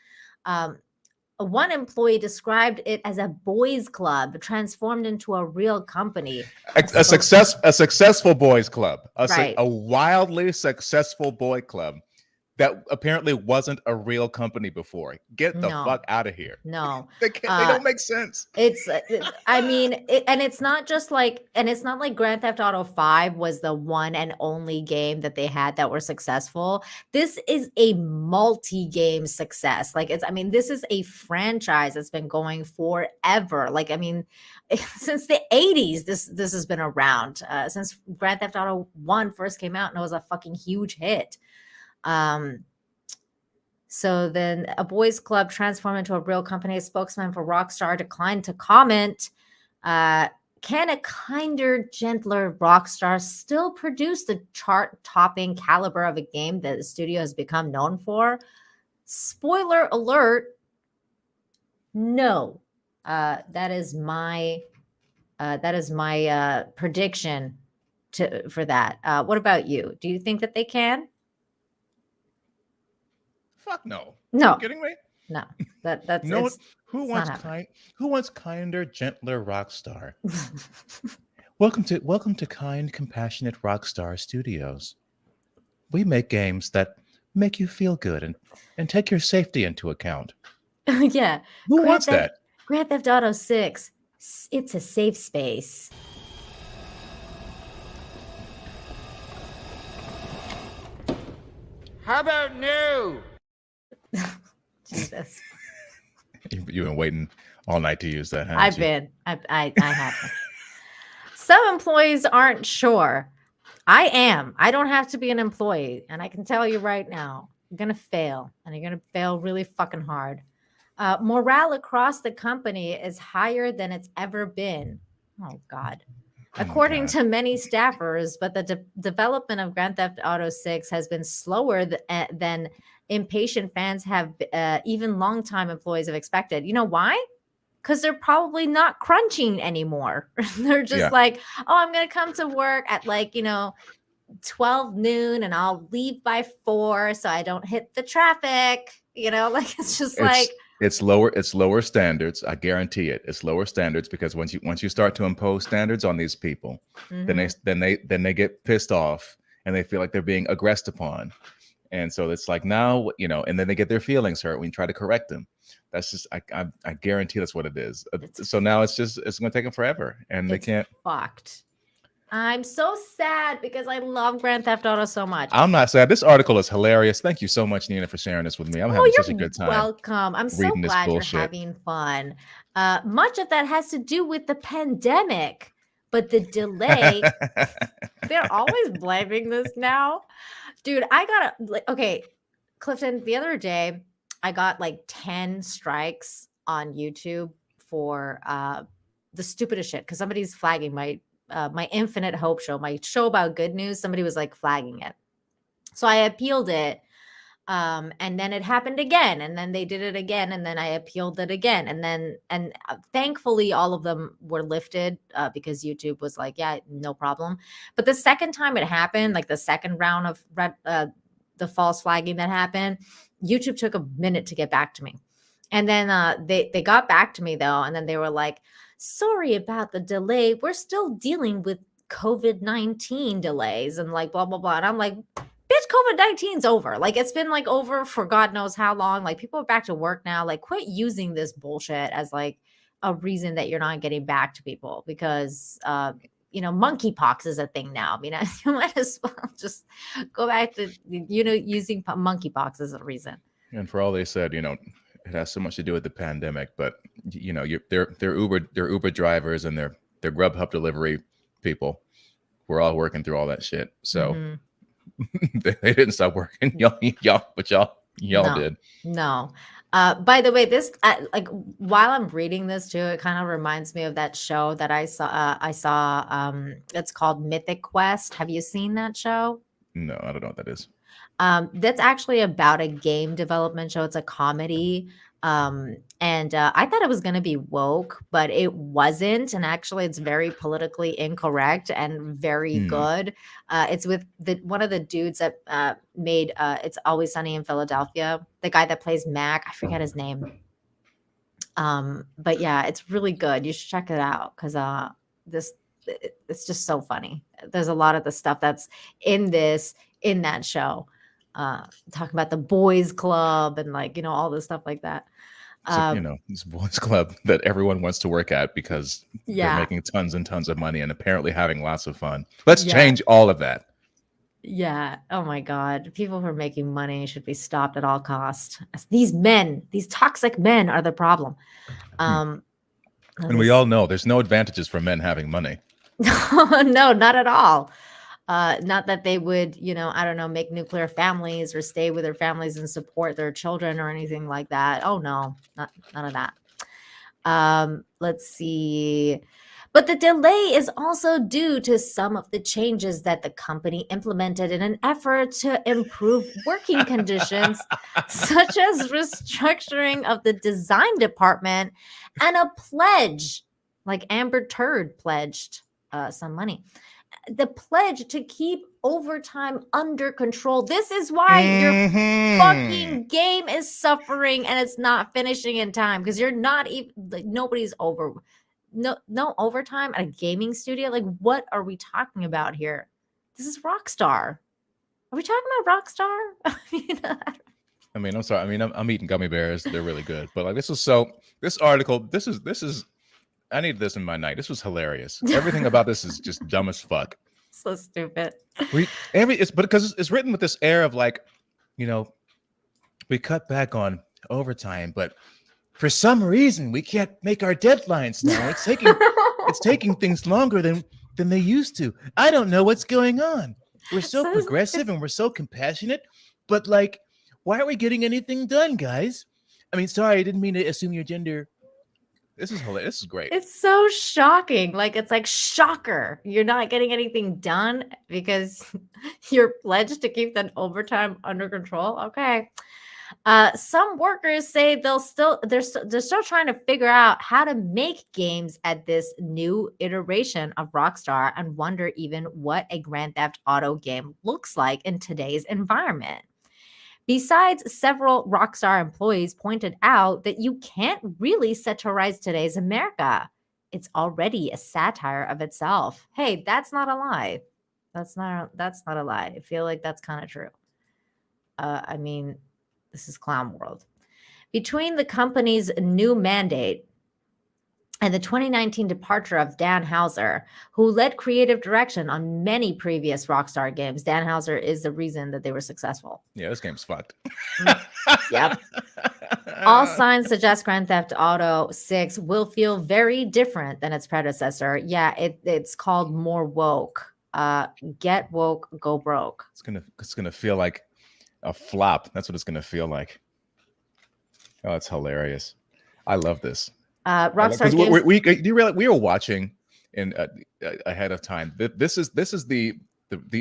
Speaker 2: One employee described it as a boys' club transformed into a real company.
Speaker 3: A successful boys' club,
Speaker 2: Right.
Speaker 3: a wildly successful boy club that apparently wasn't a real company before. Get the fuck out of here.
Speaker 2: No,
Speaker 3: they don't make sense.
Speaker 2: It's, I mean, and it's not just like, and it's not like Grand Theft Auto 5 was the one and only game that they had that were successful. This is a multi-game success. Like this is a franchise that's been going forever. Like, since the 80s, this has been around, since Grand Theft Auto 1 first came out and it was a fucking huge hit. So then a boys' club transformed into a real company. A spokesman for Rockstar declined to comment. Can a kinder, gentler Rockstar still produce the chart-topping caliber of a game that the studio has become known for? Spoiler alert, no. That is my prediction for that. What about you? Do you think that they can?
Speaker 3: Fuck no.
Speaker 2: No.
Speaker 3: Are you kidding me?
Speaker 2: No. That's
Speaker 3: no. Who wants kinder, gentler Rockstar? Welcome to kind, compassionate Rockstar Studios. We make games that make you feel good and take your safety into account.
Speaker 2: Yeah.
Speaker 3: Who wants that?
Speaker 2: Grand Theft Auto 6. It's a safe space.
Speaker 5: How about no?
Speaker 2: Jesus.
Speaker 3: You've been waiting all night to use that, haven't
Speaker 2: I've
Speaker 3: you?
Speaker 2: been. I haven't. Some employees aren't sure. I am. I don't have to be an employee. And I can tell you right now, you're going to fail. And you're going to fail really fucking hard. Morale across the company is higher than it's ever been. Oh, God. According to many staffers, but the development of Grand Theft Auto 6 has been slower than impatient fans have, even longtime employees have expected. You know why? Because they're probably not crunching anymore. They're just like, oh, I'm going to come to work at 12 noon and I'll leave by 4 so I don't hit the traffic.
Speaker 3: It's lower standards. I guarantee it. It's lower standards because once you start to impose standards on these people, then they get pissed off and they feel like they're being aggressed upon. And so it's like now, and then they get their feelings hurt when you try to correct them. That's just, I guarantee that's what it is. So now it's going to take them forever and they can't.
Speaker 2: Fucked. I'm so sad because I love Grand Theft Auto so much.
Speaker 3: I'm not sad. This article is hilarious. Thank you so much, Nina, for sharing this with me. I'm having such a good time.
Speaker 2: Welcome. I'm so glad you're having fun. Much of that has to do with the pandemic, but the delay, they're always blaming this now. Dude, okay, Clifton, the other day, I got 10 strikes on YouTube for the stupidest shit because somebody's flagging my Infinite Hope show, my show about good news. Somebody was flagging it. So I appealed it. And then it happened again. And then they did it again. And then I appealed it again. And thankfully all of them were lifted because YouTube was like, yeah, no problem. But the second time it happened, the second round of the false flagging that happened, YouTube took a minute to get back to me. And then they got back to me though. And then they were like, sorry about the delay. We're still dealing with COVID-19 delays and blah, blah, blah. And I'm like, bitch, COVID-19's over. It's been over for God knows how long. People are back to work now. Quit using this bullshit as a reason that you're not getting back to people because, monkeypox is a thing now. You might as well just go back to, using monkeypox as a reason.
Speaker 3: And for all they said, it has so much to do with the pandemic, but they're Uber drivers and they're Grubhub delivery people. We're all working through all that shit. So they didn't stop working. Y'all
Speaker 2: no,
Speaker 3: did.
Speaker 2: No. By the way, this like while I'm reading this too, it kind of reminds me of that show that I saw. It's called Mythic Quest. Have you seen that show?
Speaker 3: No, I don't know what that is.
Speaker 2: That's actually about a game development show. It's a comedy. And I thought it was going to be woke, but it wasn't. And actually, it's very politically incorrect and very good. It's with one of the dudes that made It's Always Sunny in Philadelphia, the guy that plays Mac. I forget his name. But yeah, it's really good. You should check it out because it's just so funny. There's a lot of the stuff that's in that show. Talking about the boys club and like, all the stuff like that.
Speaker 3: So, this boys club that everyone wants to work at because they're
Speaker 2: Yeah.
Speaker 3: making tons and tons of money and apparently having lots of fun. Let's
Speaker 2: Yeah.
Speaker 3: change all of that.
Speaker 2: Yeah. Oh my God. People who are making money should be stopped at all costs. These toxic men are the problem.
Speaker 3: And we all know there's no advantages for men having money.
Speaker 2: No, not at all. Not that they would, I don't know, make nuclear families or stay with their families and support their children or anything like that. Oh no, none of that. Let's see. But the delay is also due to some of the changes that the company implemented in an effort to improve working conditions, such as restructuring of the design department and a pledge, like Amber Turd pledged some money. The pledge to keep overtime under control. This is why your fucking game is suffering and it's not finishing in time because you're not even like nobody's over. No overtime at a gaming studio. Like, what are we talking about here? This is Rockstar. Are we talking about Rockstar?
Speaker 3: I mean, I'm sorry. I mean, I'm eating gummy bears. They're really good. But like, this article, this is. I need this in my night. This was hilarious. Everything about this is just dumb as fuck.
Speaker 2: So stupid.
Speaker 3: It's because it's written with this air of like, we cut back on overtime, but for some reason we can't make our deadlines now. It's taking things longer than they used to. I don't know what's going on. We're so progressive and we're so compassionate, but like, why aren't we getting anything done, guys? I mean, sorry, I didn't mean to assume your gender. This is hilarious. This is great.
Speaker 2: It's so shocking. Like, it's like, shocker. You're not getting anything done because you're pledged to keep that overtime under control. Okay. Some workers say they're still trying to figure out how to make games at this new iteration of Rockstar and wonder even what a Grand Theft Auto game looks like in today's environment. Besides, several Rockstar employees pointed out that you can't really satirize today's America. It's already a satire of itself. Hey, that's not a lie. That's not a lie. I feel like that's kind of true. I mean, this is clown world. Between the company's new mandate and the 2019 departure of Dan Houser, who led creative direction on many previous Rockstar games. Dan Houser is the reason that they were successful.
Speaker 3: Yeah, this game's fucked.
Speaker 2: Yep. All signs suggest Grand Theft Auto VI will feel very different than its predecessor. Yeah, it's called more woke. Get woke, go broke.
Speaker 3: It's gonna feel like a flop. That's what it's gonna feel like. Oh, it's hilarious. I love this.
Speaker 2: Rockstar games.
Speaker 3: Do you realize we were watching in ahead of time? This is the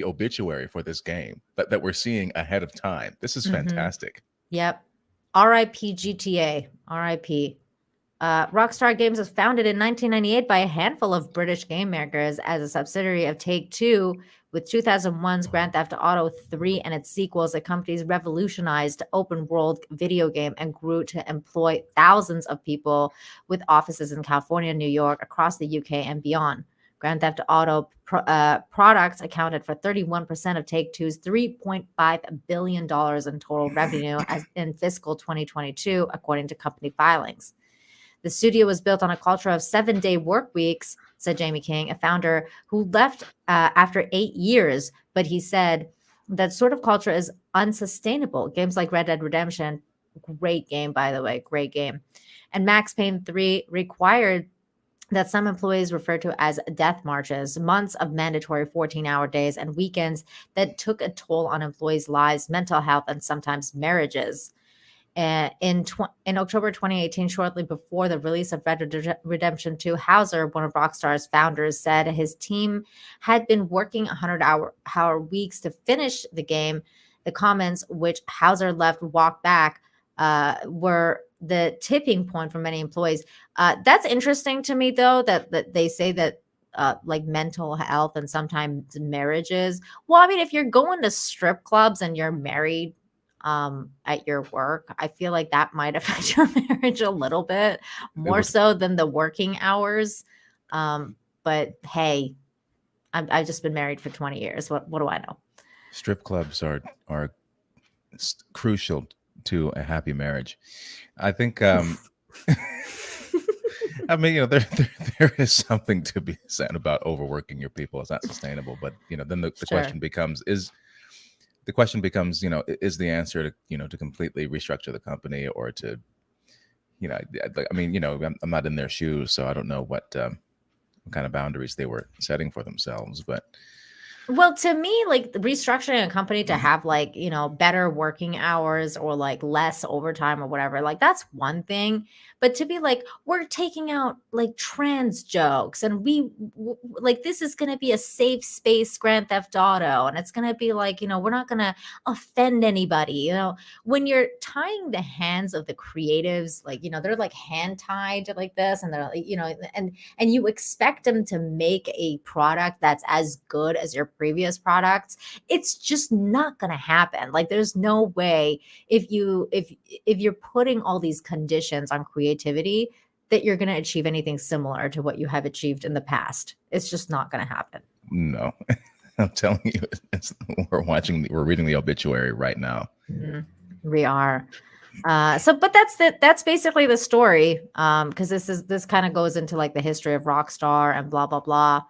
Speaker 3: obituary for this game that we're seeing ahead of time. This is fantastic.
Speaker 2: Yep. R.I.P. GTA. R.I.P. Rockstar Games was founded in 1998 by a handful of British game makers as a subsidiary of Take-Two. With 2001's Grand Theft Auto 3 and its sequels, the company's revolutionized open-world video game and grew to employ thousands of people with offices in California, New York, across the UK, and beyond. Grand Theft Auto products accounted for 31% of Take-Two's $3.5 billion in total revenue in fiscal 2022, according to company filings. The studio was built on a culture of 7-day work weeks, said Jamie King, a founder who left after 8 years. But he said that sort of culture is unsustainable. Games like Red Dead Redemption, great game, by the way, great game, and Max Payne 3 required that some employees refer to as death marches, months of mandatory 14-hour days and weekends that took a toll on employees' lives, mental health, and sometimes marriages. In October 2018, shortly before the release of Red Dead Redemption 2, Hauser, one of Rockstar's founders, said his team had been working 100-hour weeks to finish the game. The comments, which Hauser left walk back, were the tipping point for many employees. That's interesting to me, though, that they say that like mental health and sometimes marriages. Well, I mean, if you're going to strip clubs and you're married at your work, I feel like that might affect your marriage a little bit more so than the working hours. But hey, I've just been married for 20 years. What do I know?
Speaker 3: Strip clubs are crucial to a happy marriage. I think I mean, there is something to be said about overworking your people. It's not sustainable. But then the question becomes, is the answer to to completely restructure the company, or to I mean, I'm not in their shoes, so I don't know what kind of boundaries they were setting for themselves. But
Speaker 2: well, to me, like restructuring a company to have like, better working hours or like less overtime or whatever, like that's one thing. But to be like, we're taking out like trans jokes and like this is going to be a safe space Grand Theft Auto. And it's going to be like, we're not going to offend anybody. When you're tying the hands of the creatives, like, they're like hand tied like this, and they're like, and you expect them to make a product that's as good as your previous products, it's just not going to happen. Like there's no way if you're putting all these conditions on creativity that you're going to achieve anything similar to what you have achieved in the past. It's just not going to happen.
Speaker 3: No, I'm telling you, we're reading the obituary right now.
Speaker 2: Mm-hmm. We are. But that's basically the story. Because this kind of goes into like the history of Rockstar and blah blah blah.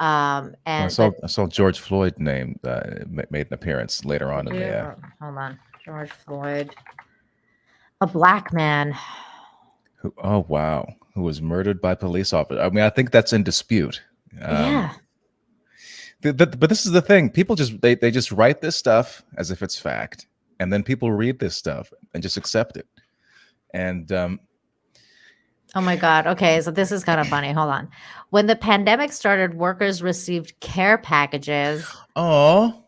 Speaker 2: And
Speaker 3: I saw George Floyd made an appearance later on in the.
Speaker 2: Hold on, George Floyd, a black man.
Speaker 3: Oh wow, who was murdered by police officers. I mean, I think that's in dispute.
Speaker 2: Yeah.
Speaker 3: But this is the thing: people they just write this stuff as if it's fact, and then people read this stuff and just accept it. And
Speaker 2: oh my God. Okay. So this is kind of funny. Hold on. When the pandemic started, workers received care packages. Cloth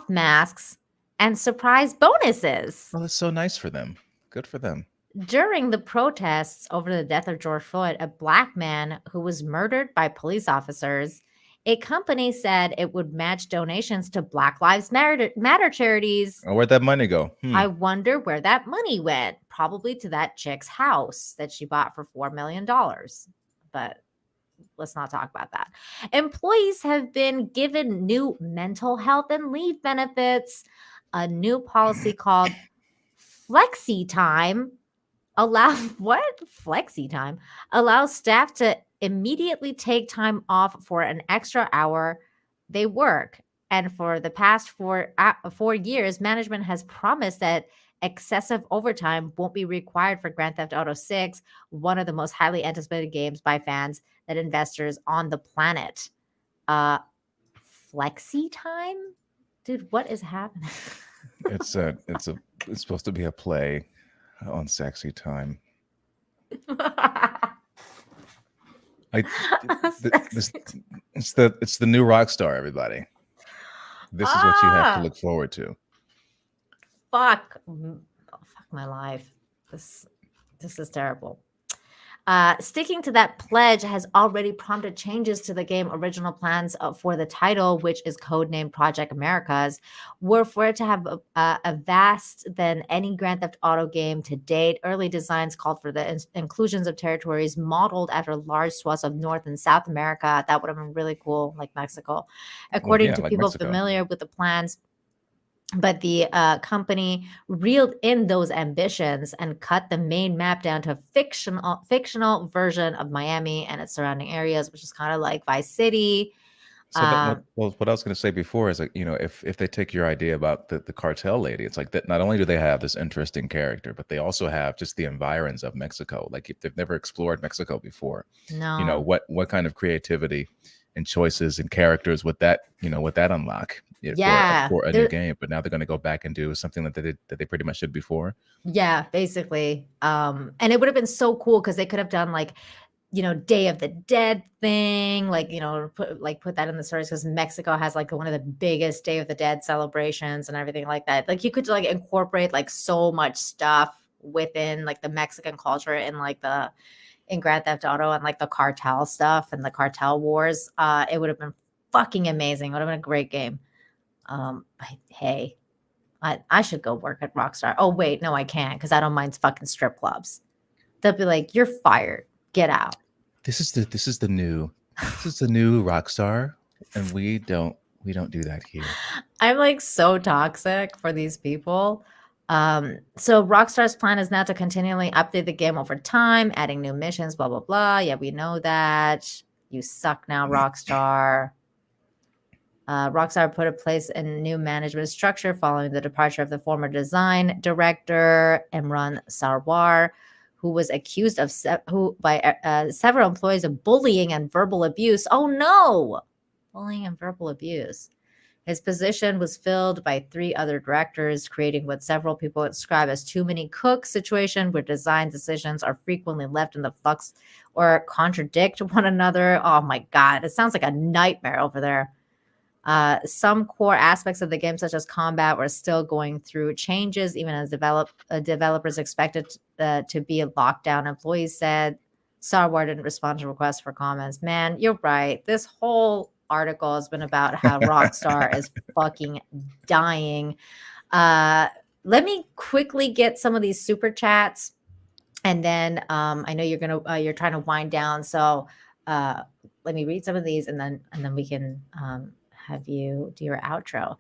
Speaker 2: masks and surprise bonuses.
Speaker 3: Well, that's so nice for them. Good for them.
Speaker 2: During the protests over the death of George Floyd, a black man who was murdered by police officers, a company said it would match donations to Black Lives Matter charities.
Speaker 3: Oh, where'd that money go?
Speaker 2: I wonder where that money went. Probably to that chick's house that she bought for $4 million. But let's not talk about that. Employees have been given new mental health and leave benefits. A new policy called Flexi Time allows staff to immediately take time off for an extra hour they work. And for the past 4 years, management has promised that excessive overtime won't be required for Grand Theft Auto VI, one of the most highly anticipated games by fans and investors on the planet. Flexi Time? Dude, what is happening?
Speaker 3: It's supposed to be a play on sexy time. It's the new Rockstar, everybody. This is what you have to look forward to.
Speaker 2: Fuck my life. This is terrible. Sticking to that pledge has already prompted changes to the game original plans for the title, which is codenamed Project Americas, were for it to have a vast than any Grand Theft Auto game to date. Early designs called for the inclusions of territories modeled after large swaths of North and South America. That would have been really cool, like Mexico. According to people familiar with the plans, but the company reeled in those ambitions and cut the main map down to a fictional version of Miami and its surrounding areas, which is kind of like Vice City.
Speaker 3: So what I was going to say before is, like, if they take your idea about the cartel lady, it's like that. Not only do they have this interesting character, but they also have just the environs of Mexico. Like, if they've never explored Mexico before,
Speaker 2: no,
Speaker 3: what kind of creativity and choices and characters would that unlock?
Speaker 2: Yeah,
Speaker 3: for a new game, but now they're going to go back and do something that they pretty much did before.
Speaker 2: yeah, basically. And it would have been so cool because they could have done like, Day of the Dead thing, like, put that in the stories because Mexico has like one of the biggest Day of the Dead celebrations and everything like that. Like you could like incorporate like so much stuff within like the Mexican culture and like in Grand Theft Auto and like the cartel stuff and the cartel wars. It would have been fucking amazing. It would have been a great game. But hey, I should go work at Rockstar. Oh wait, no, I can't because I don't mind fucking strip clubs. They'll be like, "You're fired. Get out."
Speaker 3: This is the new Rockstar, and we don't do that here.
Speaker 2: I'm like so toxic for these people. So Rockstar's plan is now to continually update the game over time, adding new missions, blah blah blah. Yeah, we know that. You suck now, Rockstar. Rockstar put in place a new management structure following the departure of the former design director, Imran Sarwar, who was accused of by several employees of bullying and verbal abuse. Oh no, bullying and verbal abuse. His position was filled by 3 other directors, creating what several people describe as too many cooks situation, where design decisions are frequently left in the flux or contradict one another. Oh my God, it sounds like a nightmare over there. Some core aspects of the game, such as combat, were still going through changes, even as developers expected to be a lockdown. Employees said Sarwar didn't respond to requests for comments. Man, you're right. This whole article has been about how Rockstar is fucking dying. Let me quickly get some of these super chats, and then I know you're trying to wind down, so let me read some of these, and then we can have you do your outro.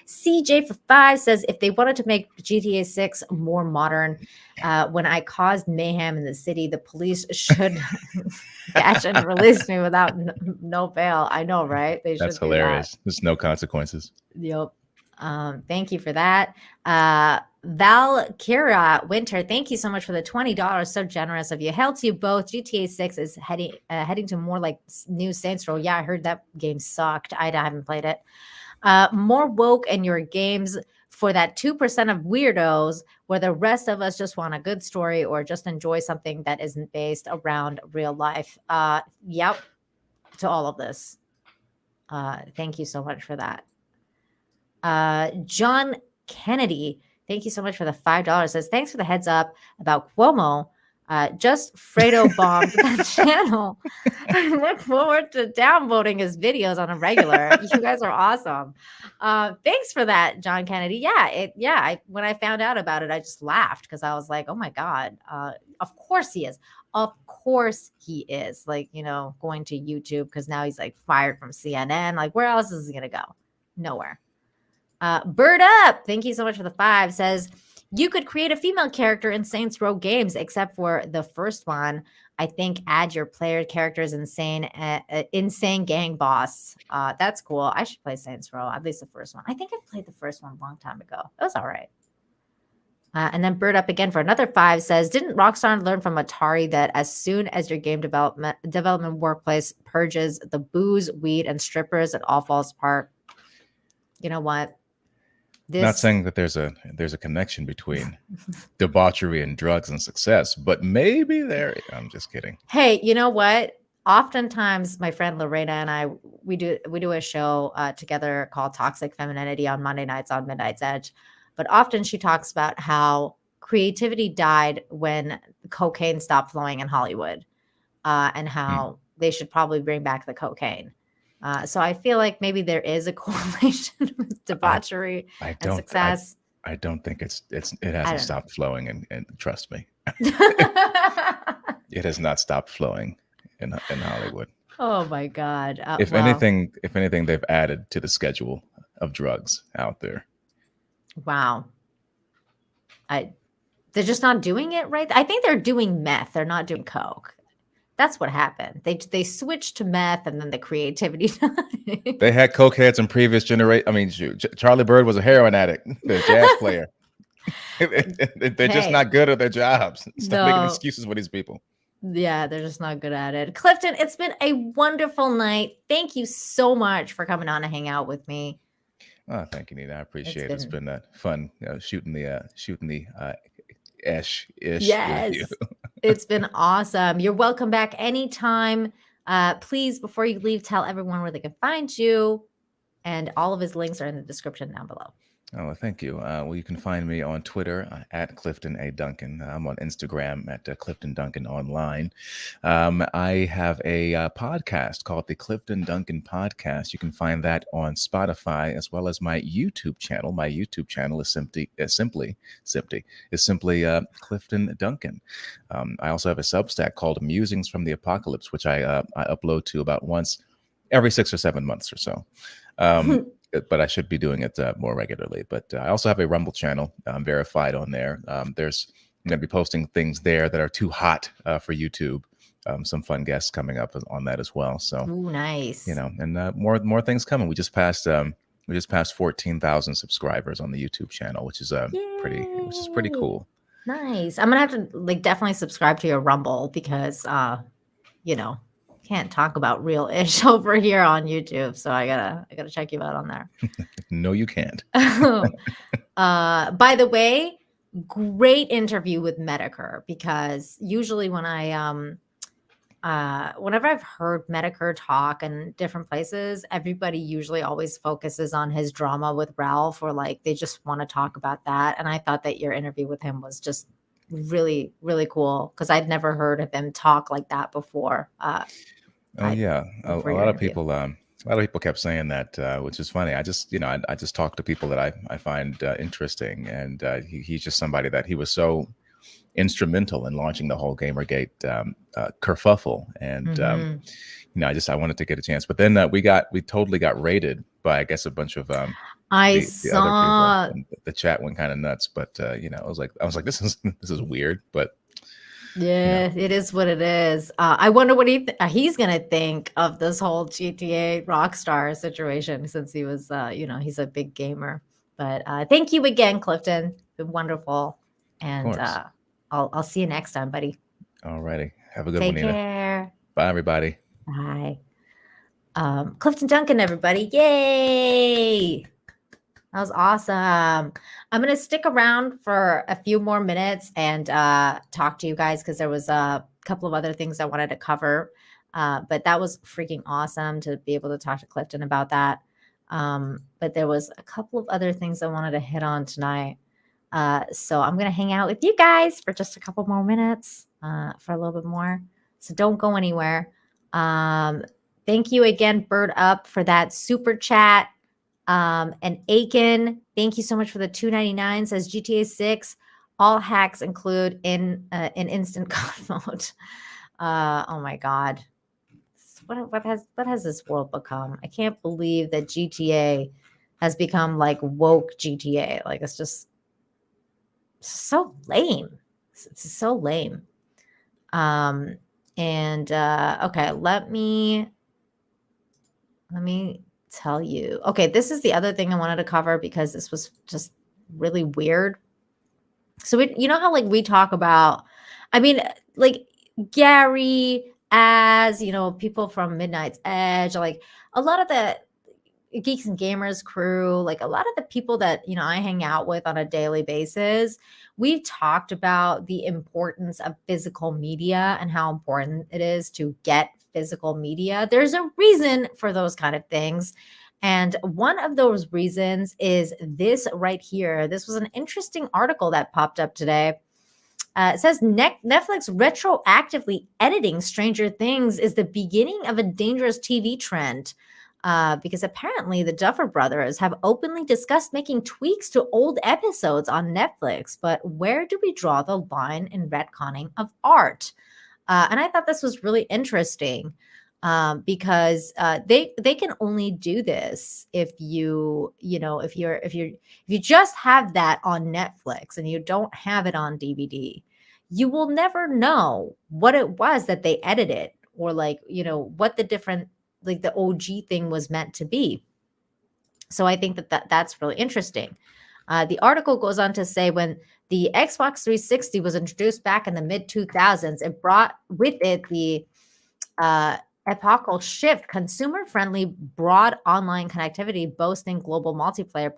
Speaker 2: CJ for 5 says, if they wanted to make GTA 6 more modern, when I caused mayhem in the city, the police should catch and release me without no bail. I know, right? They should.
Speaker 3: That's hilarious. There's no consequences.
Speaker 2: Yep. Thank you for that. Valkyra Winter, thank you so much for the $20. So generous of you. Hell to you both. GTA 6 is heading to more like new Saints Row. Yeah, I heard that game sucked. I haven't played it. More woke in your games for that 2% of weirdos, where the rest of us just want a good story or just enjoy something that isn't based around real life. Yep. To all of this. Thank you so much for that. John Kennedy, thank you so much for the $5. Says, thanks for the heads up about Cuomo. Just Fredo bombed the channel. I look forward to downvoting his videos on a regular. You guys are awesome. Thanks for that, John Kennedy. When I found out about it, I just laughed because I was like, oh my God, of course he is. Of course he is. Like, going to YouTube because now he's like fired from CNN. Like, where else is he going to go? Nowhere. Bird Up, thank you so much for the 5, says, you could create a female character in Saints Row games, except for the first one. I think add your player character's insane gang boss. That's cool. I should play Saints Row, at least the first one. I think I played the first one a long time ago. It was all right. And then Bird Up again for another 5 says, didn't Rockstar learn from Atari that as soon as your game development workplace purges the booze, weed, and strippers, it all falls apart? You know what?
Speaker 3: Not saying that there's a connection between debauchery and drugs and success, but maybe there. I'm just kidding.
Speaker 2: Hey, you know what? Oftentimes, my friend Lorena and I, we do a show together called Toxic Femininity on Monday nights on Midnight's Edge. But often she talks about how creativity died when cocaine stopped flowing in Hollywood, and how they should probably bring back the cocaine. So I feel like maybe there is a correlation with debauchery and success.
Speaker 3: I don't think it hasn't stopped flowing, and trust me, it has not stopped flowing in Hollywood.
Speaker 2: Oh my God!
Speaker 3: If anything, they've added to the schedule of drugs out there.
Speaker 2: Wow. They're just not doing it right. I think they're doing meth. They're not doing coke. That's what happened. They switched to meth, and then the creativity died.
Speaker 3: They had cokeheads in previous generation. I mean, Charlie Bird was a heroin addict, the jazz player. They're just not good at their jobs. Stop making excuses for these people.
Speaker 2: Yeah, they're just not good at it. Clifton, it's been a wonderful night. Thank you so much for coming on to hang out with me.
Speaker 3: Oh, thank you, Nina. I
Speaker 2: It's
Speaker 3: appreciate it. It's
Speaker 2: been
Speaker 3: been fun, shooting the ish with you.
Speaker 2: yes, it's been awesome. You're welcome back anytime. Please, before you leave, tell everyone where they can find you, and all of his links are in the description down below.
Speaker 3: Oh, well, thank you. Well, you can find me on Twitter at Clifton A. Duncan. I'm on Instagram at Clifton Duncan Online. I have a podcast called the Clifton Duncan Podcast. You can find that on Spotify as well as my YouTube channel. My YouTube channel is simply Clifton Duncan. I also have a Substack called Musings from the Apocalypse, which I upload to about once every 6 or 7 months or so. But I should be doing it more regularly. But I also have a Rumble channel. I'm verified on there. I'm going to be posting things there that are too hot for YouTube. Some fun guests coming up on that as well. So,
Speaker 2: Ooh, nice.
Speaker 3: And more things coming. We just passed 14,000 subscribers on the YouTube channel, which is pretty cool.
Speaker 2: Nice. I'm gonna have to definitely subscribe to your Rumble because can't talk about real ish over here on YouTube. So I gotta check you out on there.
Speaker 3: No, you can't.
Speaker 2: By the way, great interview with Medicare, because usually when whenever I've heard Medicare talk in different places, everybody usually always focuses on his drama with Ralph, or they just want to talk about that. And I thought that your interview with him was just really, really cool, because I'd never heard of him talk like that before.
Speaker 3: Yeah, a lot of people kept saying that, which is funny. I just talk to people that I find interesting, and he's just somebody that he was so instrumental in launching the whole Gamergate kerfuffle, and I wanted to get a chance, but then we totally got raided by, I guess, a bunch of
Speaker 2: I
Speaker 3: the
Speaker 2: saw
Speaker 3: other people. And the chat went kind of nuts, but I was like, this is weird, but.
Speaker 2: Yeah, it is what it is. I wonder what he's gonna think of this whole GTA Rockstar situation, since he was, he's a big gamer. But thank you again, Clifton. Been wonderful, and I'll see you next time, buddy.
Speaker 3: Alrighty, have a good
Speaker 2: Take
Speaker 3: one, Nina.
Speaker 2: care.
Speaker 3: Bye, everybody.
Speaker 2: Bye. Clifton Duncan, everybody! Yay! That was awesome. I'm going to stick around for a few more minutes and talk to you guys, because there was a couple of other things I wanted to cover. But that was freaking awesome to be able to talk to Clifton about that. But there was a couple of other things I wanted to hit on tonight. So I'm going to hang out with you guys for just a couple more minutes, for a little bit more. So don't go anywhere. Thank you again, Bird Up, for that super chat. And Aiken, thank you so much for the $2.99. Says GTA 6, all hacks include in instant God mode. Oh my God, what has this world become? I can't believe that GTA has become like woke GTA. It's just so lame. It's so lame. Okay, let me tell you. Okay, this is the other thing I wanted to cover, because this was just really weird. So you know how we talk about, Gary, as people from Midnight's Edge, a lot of the Geeks and Gamers crew, a lot of the people that I hang out with on a daily basis, we've talked about the importance of physical media and how important it is to get physical media. There's a reason for those kind of things. And one of those reasons is this right here. This was an interesting article that popped up today. It says Netflix retroactively editing Stranger Things is the beginning of a dangerous TV trend. Because apparently the Duffer Brothers have openly discussed making tweaks to old episodes on Netflix. But where do we draw the line in retconning of art? And I thought this was really interesting, because they can only do this if you just have that on Netflix and you don't have it on DVD. You will never know what it was that they edited, or what the different the OG thing was meant to be. So I think that's really interesting. The article goes on to say, when the Xbox 360 was introduced back in the mid 2000s, it brought with it the epochal shift, consumer-friendly, broad online connectivity, boasting global multiplayer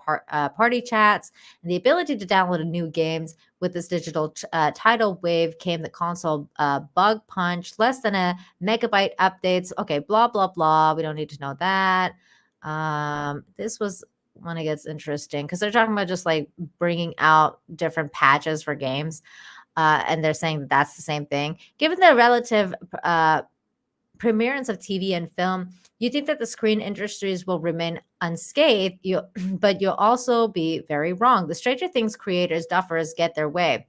Speaker 2: party chats, and the ability to download new games. With this digital tidal wave came the console bug punch, less than a megabyte updates. Okay, blah, blah, blah. We don't need to know that. This was when it gets interesting because they're talking about just like bringing out different patches for games. And they're saying that that's the same thing. Given the relative preeminence of TV and film, you think that the screen industries will remain unscathed, but you'll also be very wrong. The Stranger Things creators, duffers, get their way.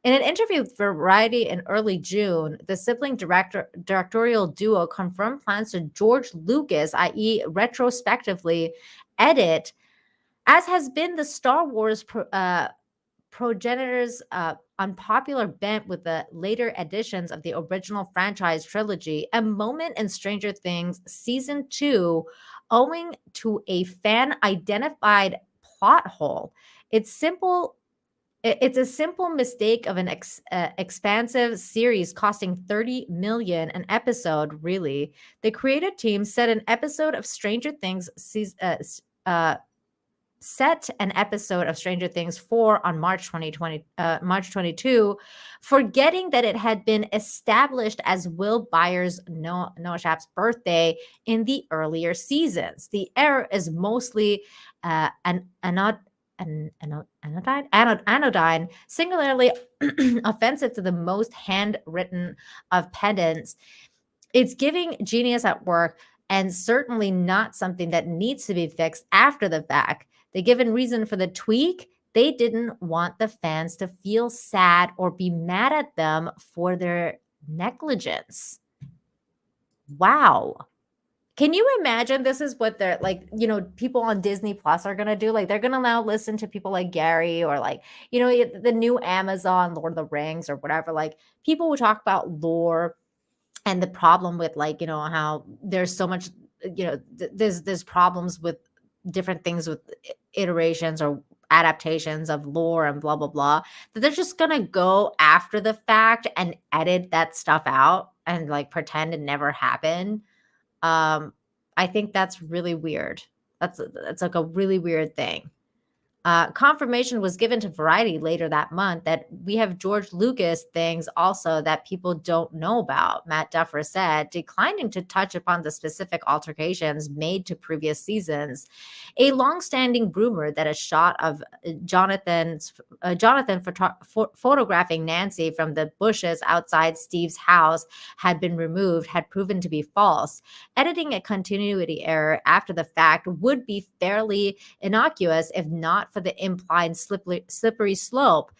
Speaker 2: In an interview with Variety in early June, the sibling directorial duo confirmed plans to George Lucas, i.e., retrospectively edit, as has been the Star Wars progenitor's unpopular bent with the later editions of the original franchise trilogy, a moment in Stranger Things Season 2 owing to a fan-identified plot hole. It's a simple mistake of an expansive series costing $30 million an episode, really. The creative team said an episode of Stranger Things set an episode of Stranger Things 4 on March 22, forgetting that it had been established as Will Byers' Noah Schnapp's birthday in the earlier seasons. The error is mostly anodyne, singularly offensive to the most handwritten of pedants. It's giving genius at work and certainly not something that needs to be fixed after the fact. The given reason for the tweak, they didn't want the fans to feel sad or be mad at them for their negligence. Wow. Can you imagine this is what they're like, people on Disney Plus are going to do? Like, they're going to now listen to people like Gary or like, the new Amazon Lord of the Rings or whatever. Like, people will talk about lore and the problem with like, how there's so much, there's problems with different things with iterations or adaptations of lore and blah, blah, blah, that they're just going to go after the fact and edit that stuff out and like pretend it never happened. I think that's really weird. That's like a really weird thing. Confirmation was given to Variety later that month that we have George Lucas things also that people don't know about, Matt Duffer said, declining to touch upon the specific altercations made to previous seasons. A long-standing rumor that a shot of Jonathan photographing Nancy from the bushes outside Steve's house had been removed had proven to be false. Editing a continuity error after the fact would be fairly innocuous if not for the implied slippery slope.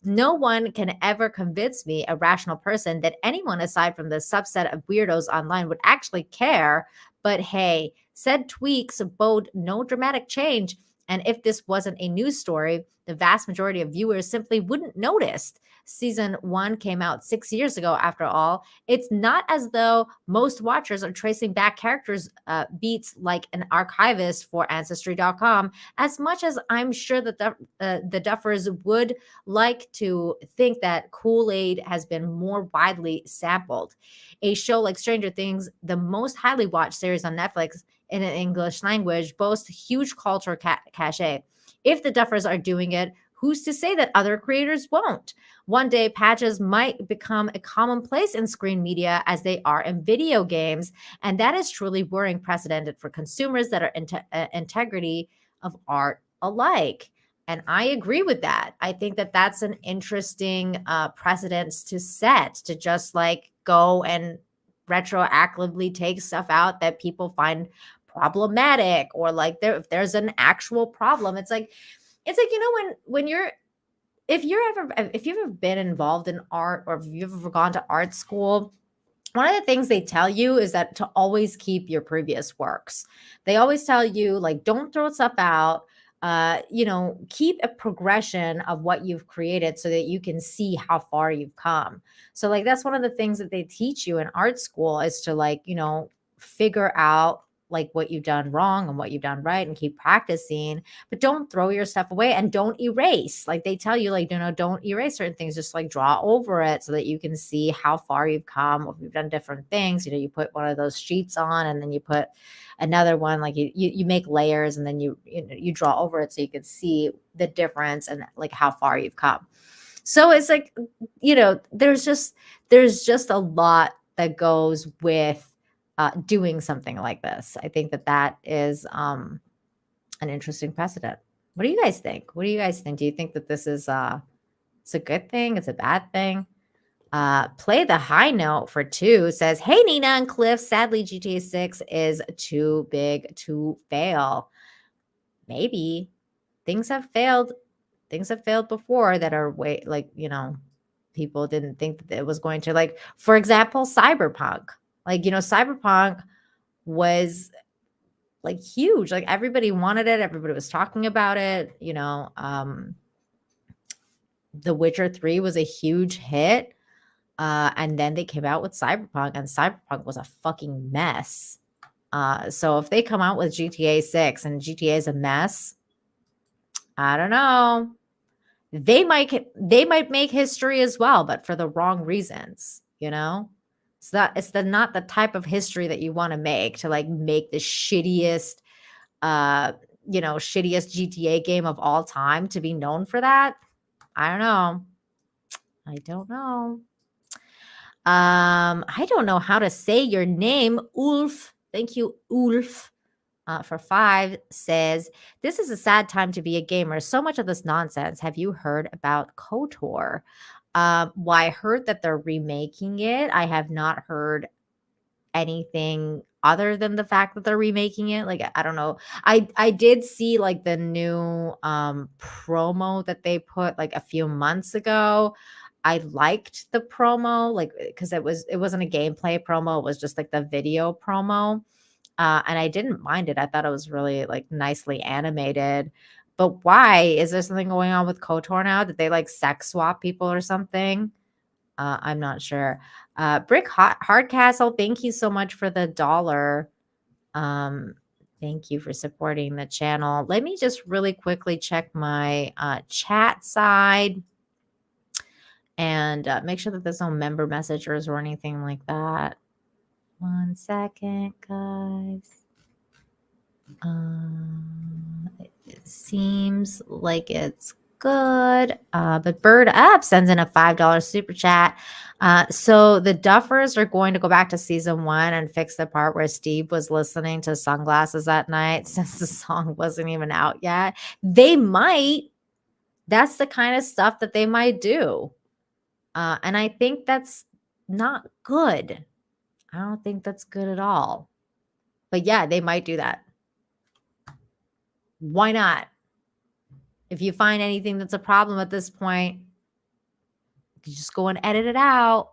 Speaker 2: No one can ever convince me, a rational person, that anyone aside from the subset of weirdos online would actually care. But hey, said tweaks bode no dramatic change. And if this wasn't a news story, the vast majority of viewers simply wouldn't notice. Season 1 came out 6 years ago, after all. It's not as though most watchers are tracing back characters' beats like an archivist for Ancestry.com, as much as I'm sure that the Duffers would like to think that Kool-Aid has been more widely sampled. A show like Stranger Things, the most highly watched series on Netflix in an English language, boasts huge cultural cachet. If the Duffers are doing it, who's to say that other creators won't? One day, patches might become a commonplace in screen media as they are in video games, and that is truly worrying precedent for consumers that are integrity of art alike. And I agree with that. I think that that's an interesting precedent to set, to just like go and retroactively take stuff out that people find problematic, or like if there's an actual problem. It's like when you're if you've ever been involved in art, or if you've ever gone to art school, one of the things they tell you is that to always keep your previous works. They always tell you, like, don't throw stuff out. Keep a progression of what you've created so that you can see how far you've come. So like, that's one of the things that they teach you in art school, is to like, figure out like what you've done wrong and what you've done right and keep practicing, but don't throw your stuff away and don't erase. Like they tell you, like, don't erase certain things, just like draw over it so that you can see how far you've come. If you've done different things, you put one of those sheets on and then you put another one, like you make layers and then you draw over it so you can see the difference and like how far you've come. So it's like, there's just a lot that goes with doing something like this. I think that is an interesting precedent. What do you guys think? Do you think that this is it's a good thing? It's a bad thing? Play the high note for 2 says, hey, Nina and Cliff, sadly, GTA 6 is too big to fail. Maybe. Things have failed before that are people didn't think that it was going to, like, for example, Cyberpunk. Like, Cyberpunk was like huge. Like everybody wanted it. Everybody was talking about it. The Witcher 3 was a huge hit. And then they came out with Cyberpunk, and Cyberpunk was a fucking mess. So if they come out with GTA 6 and GTA is a mess, I don't know. They might make history as well, but for the wrong reasons, So it's not the type of history that you want to make the shittiest, shittiest GTA game of all time to be known for that. I don't know. I don't know how to say your name, Ulf. Thank you, Ulf. For 5 says, this is a sad time to be a gamer. So much of this nonsense. Have you heard about KOTOR? Well, I heard that they're remaking it. I have not heard anything other than the fact that they're remaking it. Like, I don't know. I did see like the new promo that they put like a few months ago. I liked the promo, like, because it wasn't a gameplay promo. It was just like the video promo. And I didn't mind it. I thought it was really like nicely animated. But why? Is there something going on with KOTOR now? Did they like sex swap people or something? I'm not sure. Brick Hardcastle, thank you so much for the $1. Thank you for supporting the channel. Let me just really quickly check my chat side and make sure that there's no member messages or anything like that. 1 second, guys. It seems like it's good. But Bird Up sends in a $5 super chat. So the Duffers are going to go back to season 1 and fix the part where Steve was listening to Sunglasses at Night since the song wasn't even out yet. They might. That's the kind of stuff that they might do. And I think that's not good. I don't think that's good at all. But yeah, they might do that. Why not? If you find anything that's a problem at this point, you just go and edit it out.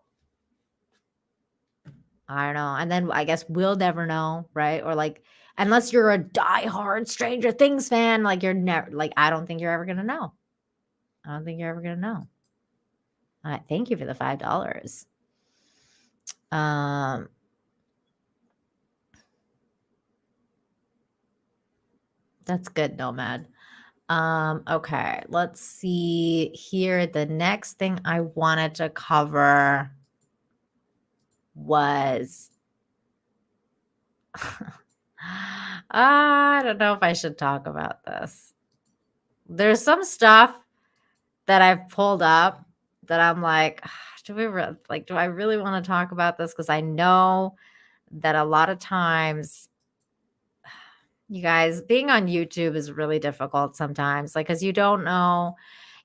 Speaker 2: I don't know. And then I guess we'll never know, right? Or like, unless you're a diehard Stranger Things fan, like you're never, like, I don't think you're ever going to know. All right, thank you for the $5. That's good, Nomad. Okay, let's see here. The next thing I wanted to cover was I don't know if I should talk about this. There's some stuff that I've pulled up that I'm like, do I really want to talk about this? Because I know that a lot of times, you guys, being on YouTube is really difficult sometimes, like, because you don't know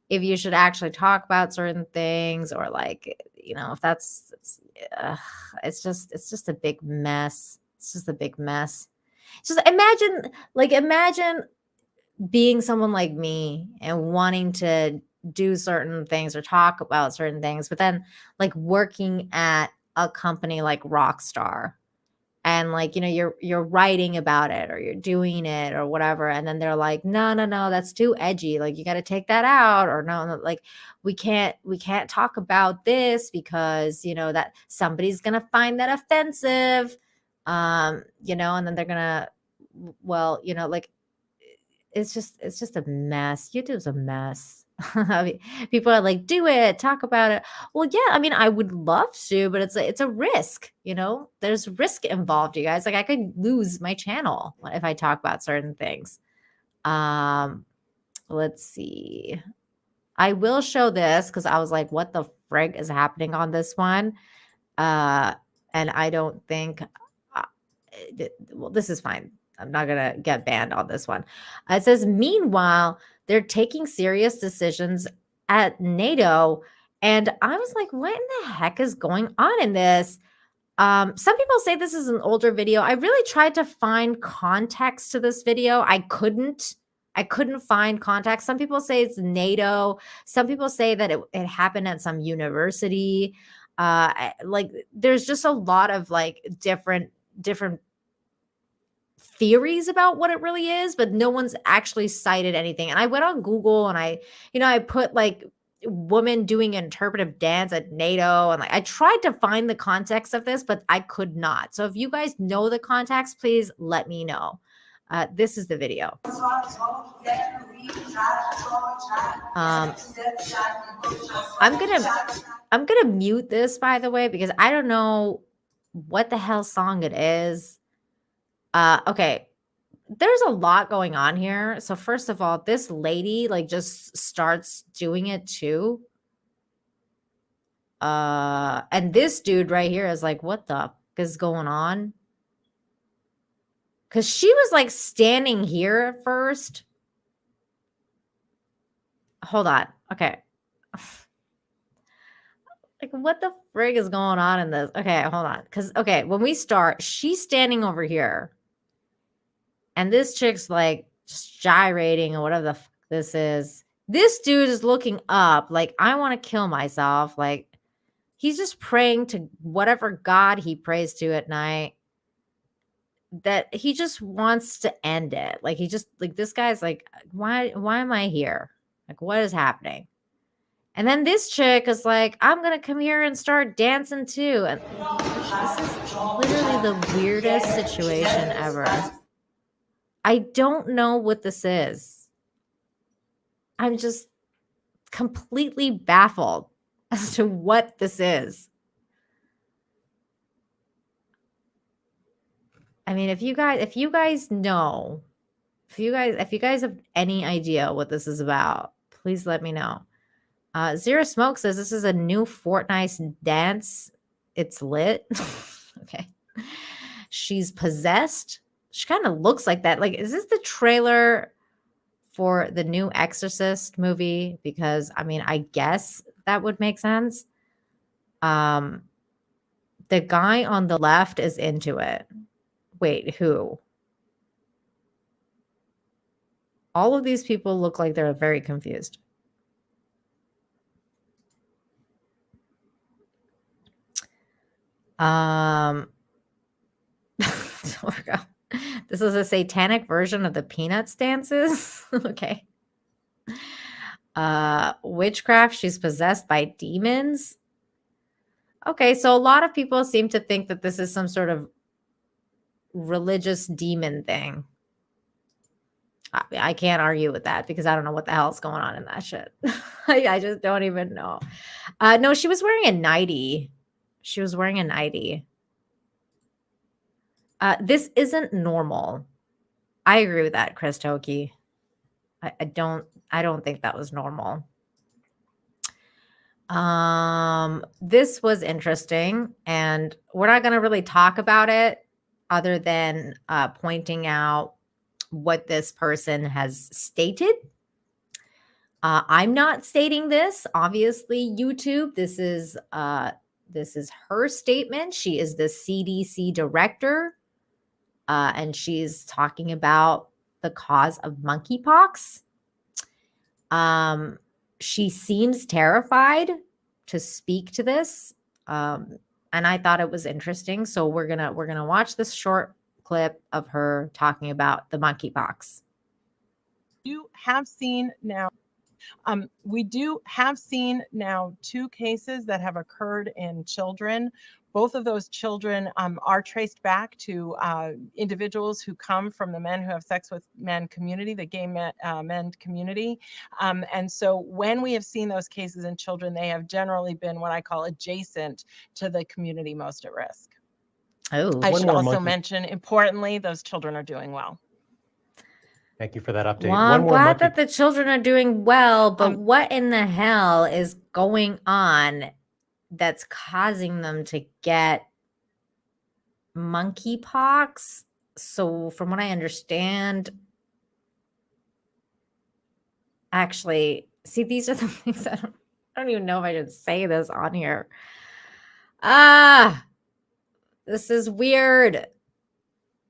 Speaker 2: if you should actually talk about certain things or like, if it's just a big mess. It's just a big mess. Just imagine being someone like me and wanting to do certain things or talk about certain things, but then like working at a company like Rockstar. And like, you're writing about it or you're doing it or whatever. And then they're like, no, that's too edgy. Like, you got to take that out, or no, like we can't talk about this because, that somebody's going to find that offensive. You know, and then they're gonna, well, you know, like it's just a mess. YouTube's a mess. I mean, people are like, do it, talk about it. Well, yeah, I mean, I would love to, but it's a risk, you know. There's risk involved, you guys. Like I could lose my channel if I talk about certain things. Um, let's see. I will show this because I was like, what the frig is happening on this one? And I don't think, well, this is fine. I'm not going to get banned on this one. It says, meanwhile, they're taking serious decisions at NATO. And I was like, what in the heck is going on in this? Some people say this is an older video. I really tried to find context to this video. I couldn't find context. Some people say it's NATO. Some people say that it happened at some university. Like there's just a lot of like different theories about what it really is, but no one's actually cited anything. And I went on Google and I put like woman doing interpretive dance at NATO, and like I tried to find the context of this, but I could not. So if you guys know the context, please let me know. This is the video. I'm gonna mute this, by the way, because I don't know what the hell song it is. Okay, there's a lot going on here. So first of all, this lady like just starts doing it too. And this dude right here is like, what the fuck is going on? Because she was like standing here at first. Hold on. Okay. Like, what the frig is going on in this? Okay, hold on. Because, okay, when we start, she's standing over here. And this chick's like just gyrating or whatever the fuck this is. This dude is looking up like, I want to kill myself. Like, he's just praying to whatever God he prays to at night, that he just wants to end it. Like, he just, like, this guy's like, why am I here? Like, what is happening? And then this chick is like, I'm going to come here and start dancing too. And this is literally the weirdest situation ever. I don't know what this is. I'm just completely baffled as to what this is. I mean, if you guys know, if you guys have any idea what this is about, please let me know. Zero Smoke says this is a new Fortnite dance. It's lit. Okay. She's possessed. She kind of looks like that. Like, is this the trailer for the new Exorcist movie? Because I mean, I guess that would make sense. The guy on the left is into it. Wait, who? All of these people look like they're very confused. This is a satanic version of the Peanuts dances. Okay. Witchcraft, she's possessed by demons. Okay, so a lot of people seem to think that this is some sort of religious demon thing. I can't argue with that because I don't know what the hell's going on in that shit. I just don't even know. No, she was wearing a nightie. She was wearing a nightie. This isn't normal. I agree with that, Chris Toki. I don't think that was normal. This was interesting, and we're not going to really talk about it other than pointing out what this person has stated. I'm not stating this, obviously, YouTube. This is her statement. She is the CDC director, and she's talking about the cause of monkeypox. She seems terrified to speak to this, and I thought it was interesting. So we're gonna watch this short clip of her talking about the monkeypox.
Speaker 5: You have seen now We have seen now 2 cases that have occurred in children. Both of those children are traced back to individuals who come from the men who have sex with men community, the gay men community. And so when we have seen those cases in children, they have generally been what I call adjacent to the community most at risk.
Speaker 2: Oh,
Speaker 5: I should also mention, importantly, those children are doing well.
Speaker 6: Thank you for that update.
Speaker 2: well, I'm glad that the children are doing well, but what in the hell is going on that's causing them to get monkeypox? So from what I understand, actually, see, these are the things I don't even know if I should say this on here. This is weird.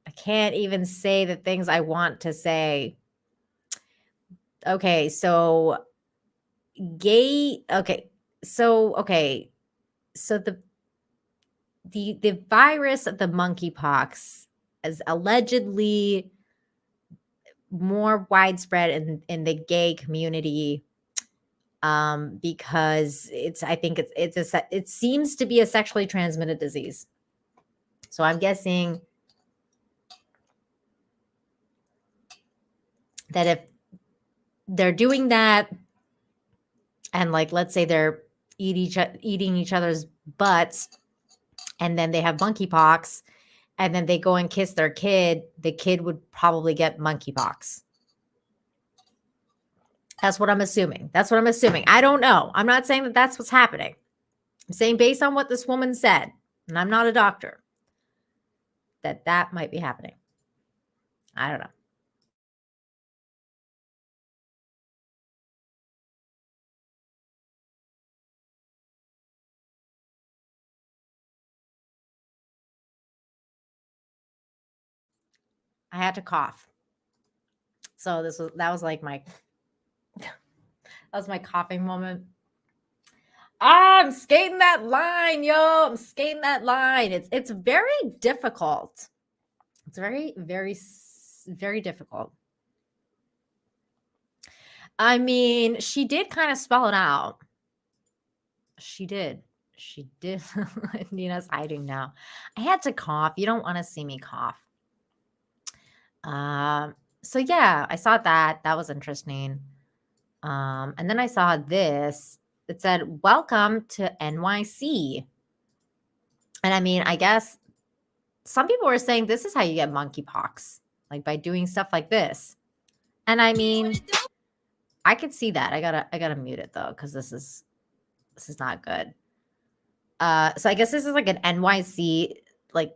Speaker 2: I can't even say the things I want to say. Okay, so so the virus of the monkeypox is allegedly more widespread in the gay community, because it seems to be a sexually transmitted disease. So I'm guessing that if they're doing that, and like, let's say they're eating each other's butts, and then they have monkeypox, and then they go and kiss their kid, the kid would probably get monkeypox. That's what I'm assuming. I don't know. I'm not saying that that's what's happening. I'm saying based on what this woman said, and I'm not a doctor, that might be happening. I don't know. I had to cough. So that was my coughing moment. I'm skating that line, yo. I'm skating that line. It's very difficult. It's very, very, very difficult. I mean, she did kind of spell it out. She did. Nina's hiding now. I had to cough. You don't want to see me cough. So yeah, I saw that. That was interesting. And then I saw this. It said, "Welcome to NYC." And I mean, I guess some people were saying this is how you get monkeypox, like by doing stuff like this. And I mean, I could see that. I gotta mute it though, because this is not good. So I guess this is like an NYC like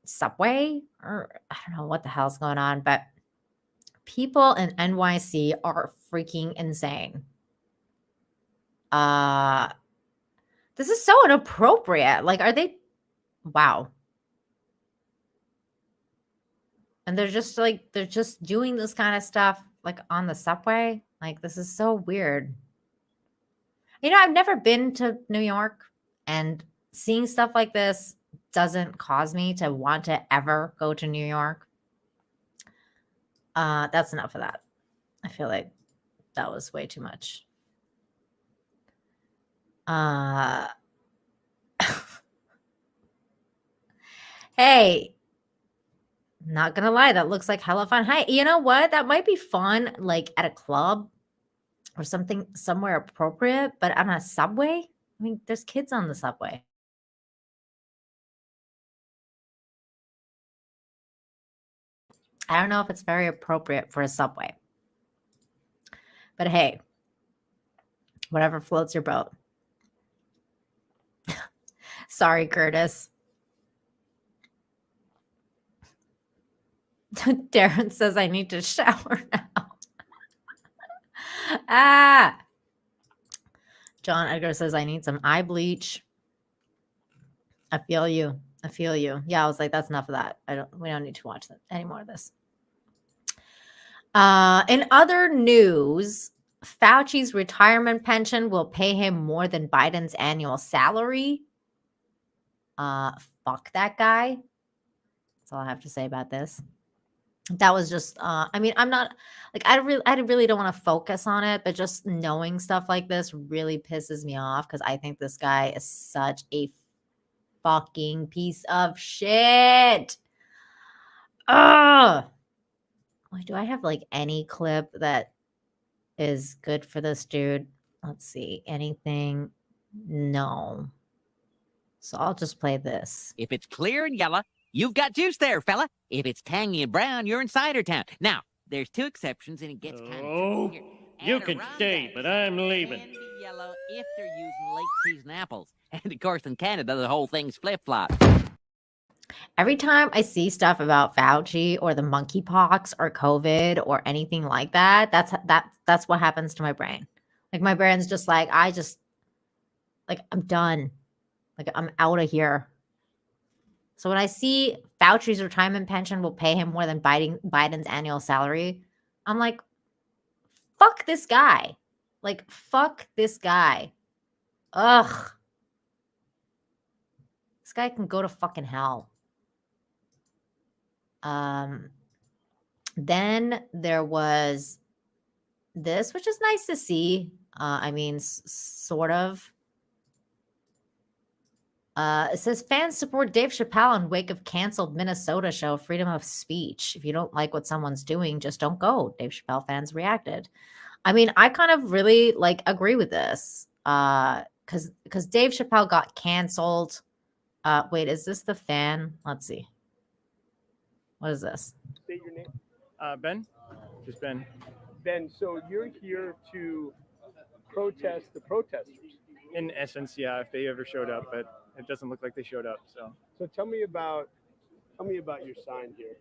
Speaker 2: subway, or I don't know what the hell's going on, but people in NYC are freaking insane. This is so inappropriate. Like, are they? Wow. And they're just doing this kind of stuff like on the subway. Like, this is so weird. You know, I've never been to New York, and seeing stuff like this doesn't cause me to want to ever go to New York. That's enough of that. I feel like that was way too much. Hey, not gonna lie, that looks like hella fun. Hey, you know what? That might be fun, like at a club or something, somewhere appropriate, but on a subway? I mean, there's kids on the subway. I don't know if it's very appropriate for a subway. But hey, whatever floats your boat. Sorry, Curtis. Darren says I need to shower now. John Edgar says I need some eye bleach. I feel you. Yeah, I was like, that's enough of that. We don't need to watch that any more of this. In other news, Fauci's retirement pension will pay him more than Biden's annual salary. Fuck that guy. That's all I have to say about this. that was just I mean, I'm not like I really don't want to focus on it, but just knowing stuff like this really pisses me off because I think this guy is such a fucking piece of shit. Ugh. Wait, do I have like any clip that is good for this dude? Let's see. Anything? No. So I'll just play this.
Speaker 7: If it's clear and yellow, you've got juice there, fella. If it's tangy and brown, you're in cider town. Now, there's two exceptions, and it gets kind of
Speaker 8: Oh,
Speaker 7: tricky here.
Speaker 8: you can stay, but I'm leaving.
Speaker 7: Can be yellow if they're using late season apples. And of course, in Canada, the whole thing's flip-flop.
Speaker 2: Every time I see stuff about Fauci or the monkeypox or COVID or anything like that, that's what happens to my brain. Like my brain's just like, I'm done. Like I'm out of here. So when I see Fauci's retirement pension will pay him more than Biden's annual salary, I'm like, fuck this guy. Like, fuck this guy. Ugh. This guy can go to fucking hell. Then there was this, which is nice to see. I mean, sort of. It says fans support Dave Chappelle in wake of canceled Minnesota show Freedom of Speech. If you don't like what someone's doing, just don't go. Dave Chappelle fans reacted. I mean, I kind of really like agree with this. Because Dave Chappelle got canceled. Wait, is this the fan? Let's see. What is this?
Speaker 9: State your name.
Speaker 8: Ben? Just Ben.
Speaker 9: Ben, so you're here to protest the protesters.
Speaker 8: In essence, yeah, if they ever showed up, but it doesn't look like they showed up.
Speaker 9: So tell me about your sign here.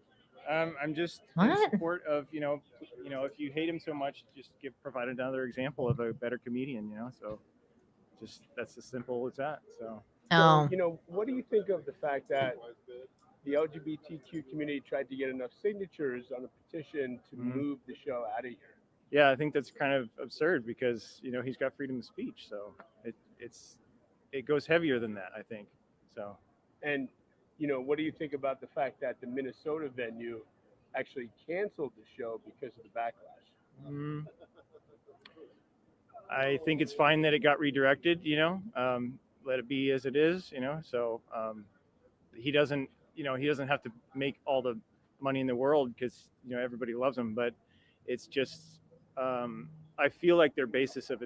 Speaker 8: I'm just
Speaker 2: What?
Speaker 8: in support of, if you hate him so much, just provide another example of a better comedian, So just that's as simple as that. So
Speaker 2: Oh,
Speaker 9: what do you think of the fact that the LGBTQ community tried to get enough signatures on a petition to move the show out of here?
Speaker 8: yeah, I think that's kind of absurd because he's got freedom of speech, so it goes heavier than that, I think. So,
Speaker 9: And what do you think about the fact that the Minnesota venue actually canceled the show because of the backlash?
Speaker 8: I think it's fine that it got redirected. Let it be as it is. So he doesn't have to make all the money in the world because everybody loves him, but it's just I feel like their basis of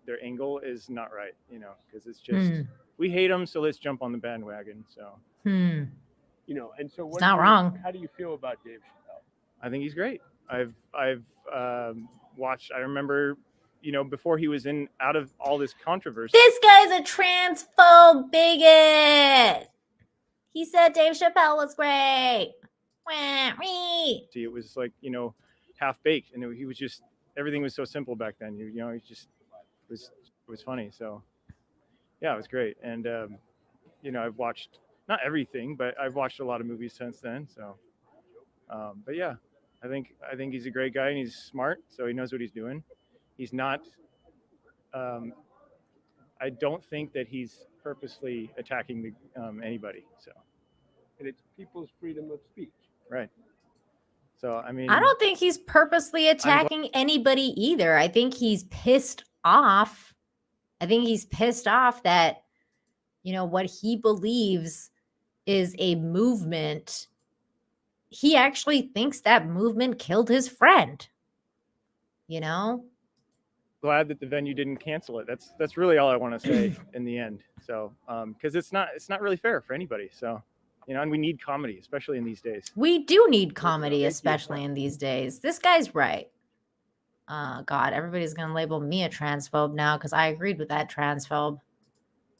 Speaker 8: their angle is not right, because it's just we hate him, so let's jump on the bandwagon. So
Speaker 9: And so
Speaker 2: it's not wrong.
Speaker 9: How do you feel about Dave Chappelle?
Speaker 8: I think he's great. I've watched. I remember, before he was out of all this controversy.
Speaker 2: This guy's a transphobe bigot. He said Dave Chappelle was great. Wah, wee.
Speaker 8: It was like half baked, and he was just everything was so simple back then. He just was funny. So yeah, it was great. And I've watched not everything, but I've watched a lot of movies since then. So but yeah, I think he's a great guy and he's smart, so he knows what he's doing. He's not I don't think that he's purposely attacking anybody. So
Speaker 9: And it's people's freedom of speech.
Speaker 8: right. So I mean,
Speaker 2: I don't think he's purposely attacking anybody either. I think he's pissed off. I think he's pissed off that, what he believes is a movement. He actually thinks that movement killed his friend.
Speaker 8: glad that the venue didn't cancel it. That's really all I want to say in the end. So because it's not really fair for anybody. So and we need comedy, especially in these days.
Speaker 2: We do need comedy, especially in these days. This guy's right. God, everybody's going to label me a transphobe now because I agreed with that transphobe.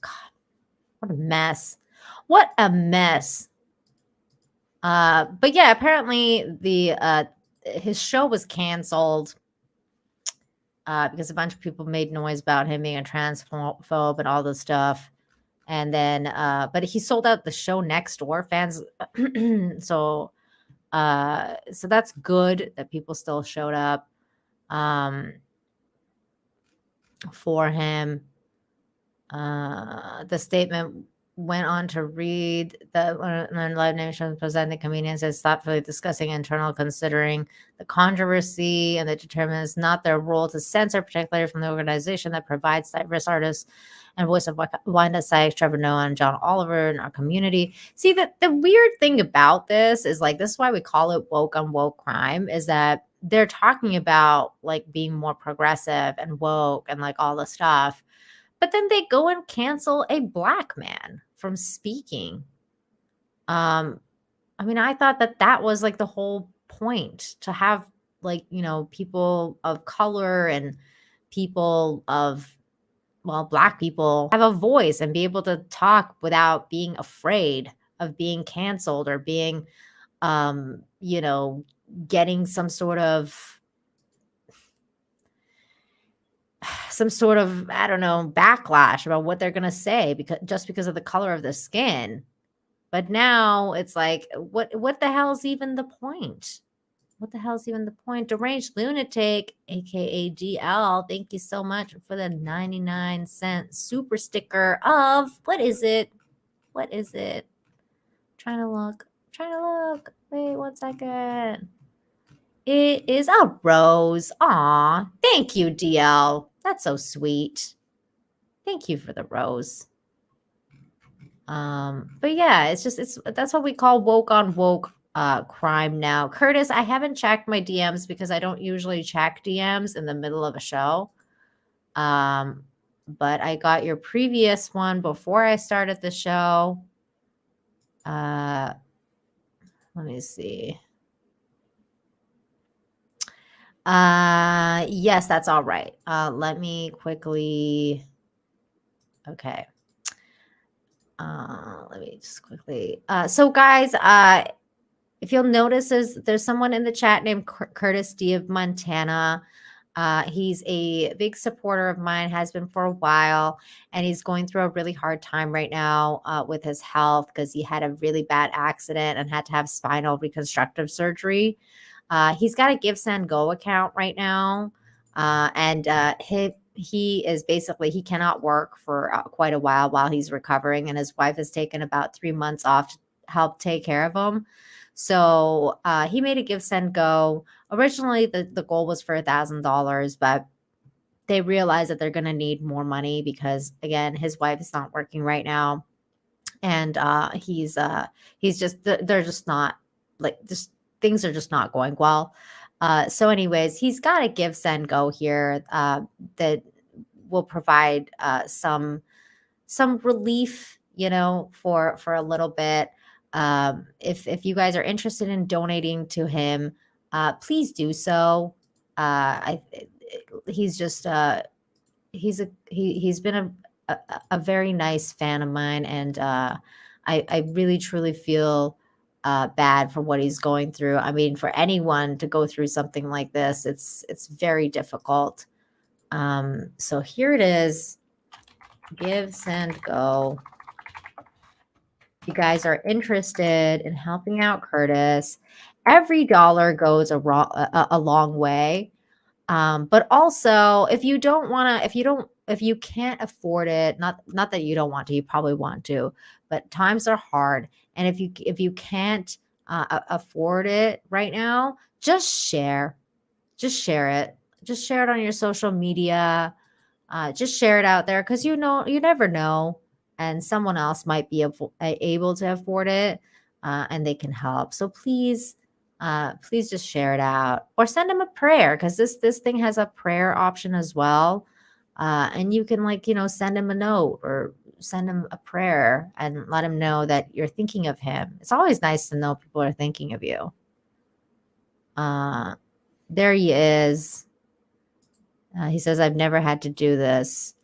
Speaker 2: God, what a mess. What a mess. But yeah, apparently his show was canceled because a bunch of people made noise about him being a transphobe and all this stuff. And then, but he sold out the show next door. Fans, so that's good that people still showed up for him. The statement went on to read the Live Nation presenting comedians as thoughtfully discussing internal, considering the controversy, and that determines not their role to censor, particularly from the organization that provides diverse artists and voice of Wanda Sykes, Trevor Noah, and John Oliver in our community. See, that the weird thing about this is like, this is why we call it woke on woke crime, is that they're talking about like being more progressive and woke and like all the stuff. But then they go and cancel a Black man from speaking. I mean, I thought that was like the whole point, to have like, you know, people of color and people of, well, Black people have a voice and be able to talk without being afraid of being canceled or being, you know, getting some sort of, I don't know, backlash about what they're going to say because of the color of the skin. But now it's like, what the hell's even the point? What the hell's even the point? Deranged Lunatic, aka DL, thank you so much for the 99-cent super sticker of, what is it? Trying to look. Wait 1 second. It is a rose. Aw, thank you, DL. That's so sweet. Thank you for the rose. But yeah, that's what we call woke on woke crime now. Curtis, I haven't checked my DMs because I don't usually check DMs in the middle of a show. But I got your previous one before I started the show. Let me see. Yes, that's all right. Let me quickly. Okay. Let me just quickly. So guys, if you'll notice, there's someone in the chat named Curtis D of Montana. He's a big supporter of mine, has been for a while, and he's going through a really hard time right now with his health because he had a really bad accident and had to have spinal reconstructive surgery. He's got a Give Send Go account right now, and he is basically, he cannot work for quite a while he's recovering, and his wife has taken about 3 months off to help take care of him. So he made a Give Send Go. Originally, the goal was for $1,000, but they realized that they're going to need more money because, again, his wife is not working right now, and he's just, they're just not, like, just things are just not going well. So anyways, he's got a Give Send Go here that will provide some relief, you know, for a little bit. If you guys are interested in donating to him, please do so. He's just he's been a very nice fan of mine, and I really truly feel bad for what he's going through. I mean, for anyone to go through something like this, it's very difficult. So here it is. Give Send Go. If you guys are interested in helping out Curtis, every dollar goes a long way. But also, if you can't afford it, not that you don't want to, you probably want to, but times are hard. And if you can't afford it right now, just share it. Just share it on your social media. Just share it out there, because you never know, and someone else might be able to afford it, and they can help. So please just share it out, or send them a prayer, because this thing has a prayer option as well, and you can, like, send him a note or send him a prayer and let him know that you're thinking of him. It's always nice to know people are thinking of you. There he is. He says, I've never had to do this.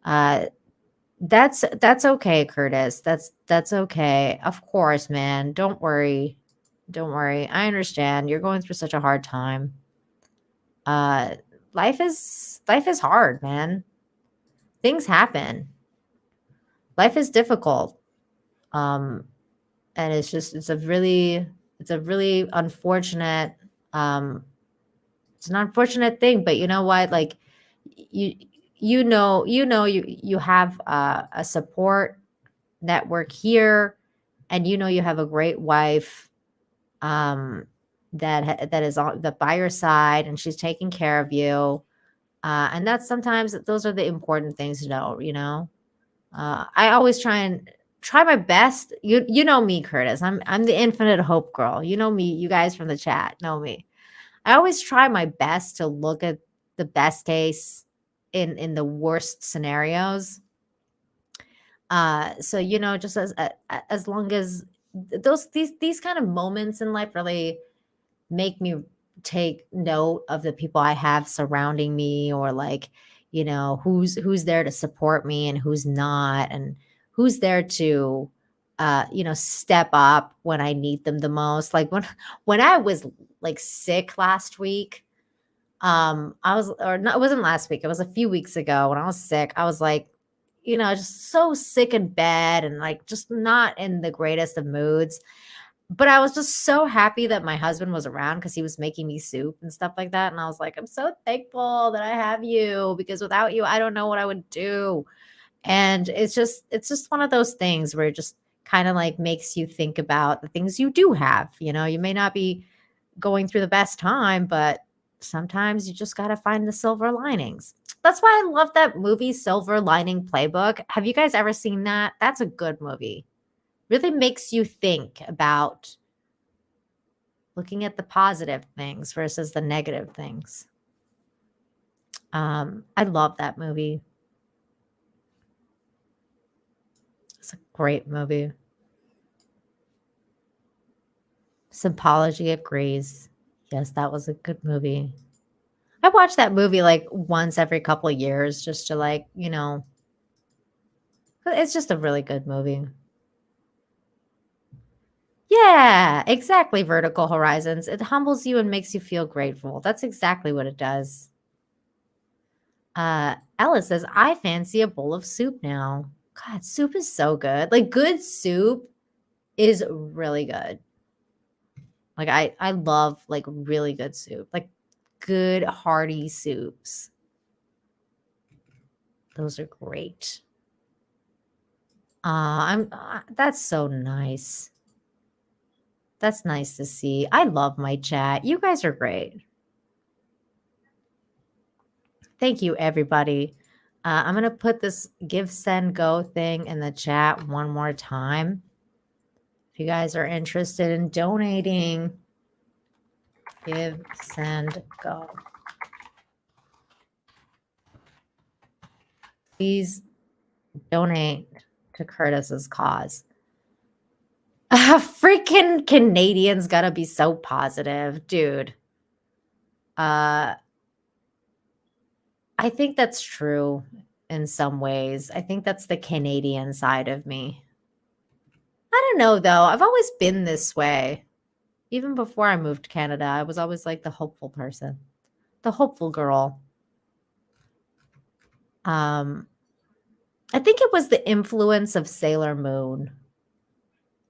Speaker 2: That's okay, Curtis. That's okay. Of course, man. Don't worry. I understand. You're going through such a hard time. Life is hard, man. Things happen. Life is difficult. And it's a really unfortunate, it's an unfortunate thing, but you know what? Like, you have a support network here, and you know you have a great wife that is on the by your side, and she's taking care of you. And that's sometimes those are the important things to know, you know. I always try my best. You know me, Curtis. I'm the infinite hope girl. You know me. You guys from the chat know me. I always try my best to look at the best case in the worst scenarios. So you know, just as long as these kind of moments in life really make me take note of the people I have surrounding me, or like, you know, who's there to support me and who's not, and who's there to you know, step up when I need them the most. Like when I was like sick last week, I was, or no, it wasn't last week, it was a few weeks ago when I was sick. I was like, you know, just so sick in bed and like just not in the greatest of moods. But I was just so happy that my husband was around because he was making me soup and stuff like that. And I was like, I'm so thankful that I have you, because without you, I don't know what I would do. And it's just one of those things where it just kind of like makes you think about the things you do have. You know, you may not be going through the best time, but sometimes you just got to find the silver linings. That's why I love that movie, Silver Lining Playbook. Have you guys ever seen that? That's a good movie. Really makes you think about looking at the positive things versus the negative things. I love that movie. It's a great movie. Sympology agrees. Yes, that was a good movie. I watch that movie like once every couple of years just to like, you know, it's just a really good movie. Yeah, exactly. Vertical Horizons. It humbles you and makes you feel grateful. That's exactly what it does. Ella says, I fancy a bowl of soup now. God, soup is so good. Like good soup is really good. Like I love like really good soup. Like good hearty soups. Those are great. That's so nice. That's nice to see. I love my chat. You guys are great. Thank you, everybody. I'm going to put this give, send, go thing in the chat one more time. If you guys are interested in donating, give, send, go. Please donate to Curtis's cause. Freaking Canadians gotta be so positive, dude. I think that's true in some ways. I think that's the Canadian side of me. I don't know though. I've always been this way. Even before I moved to Canada, I was always like the hopeful person, the hopeful girl. I think it was the influence of Sailor Moon.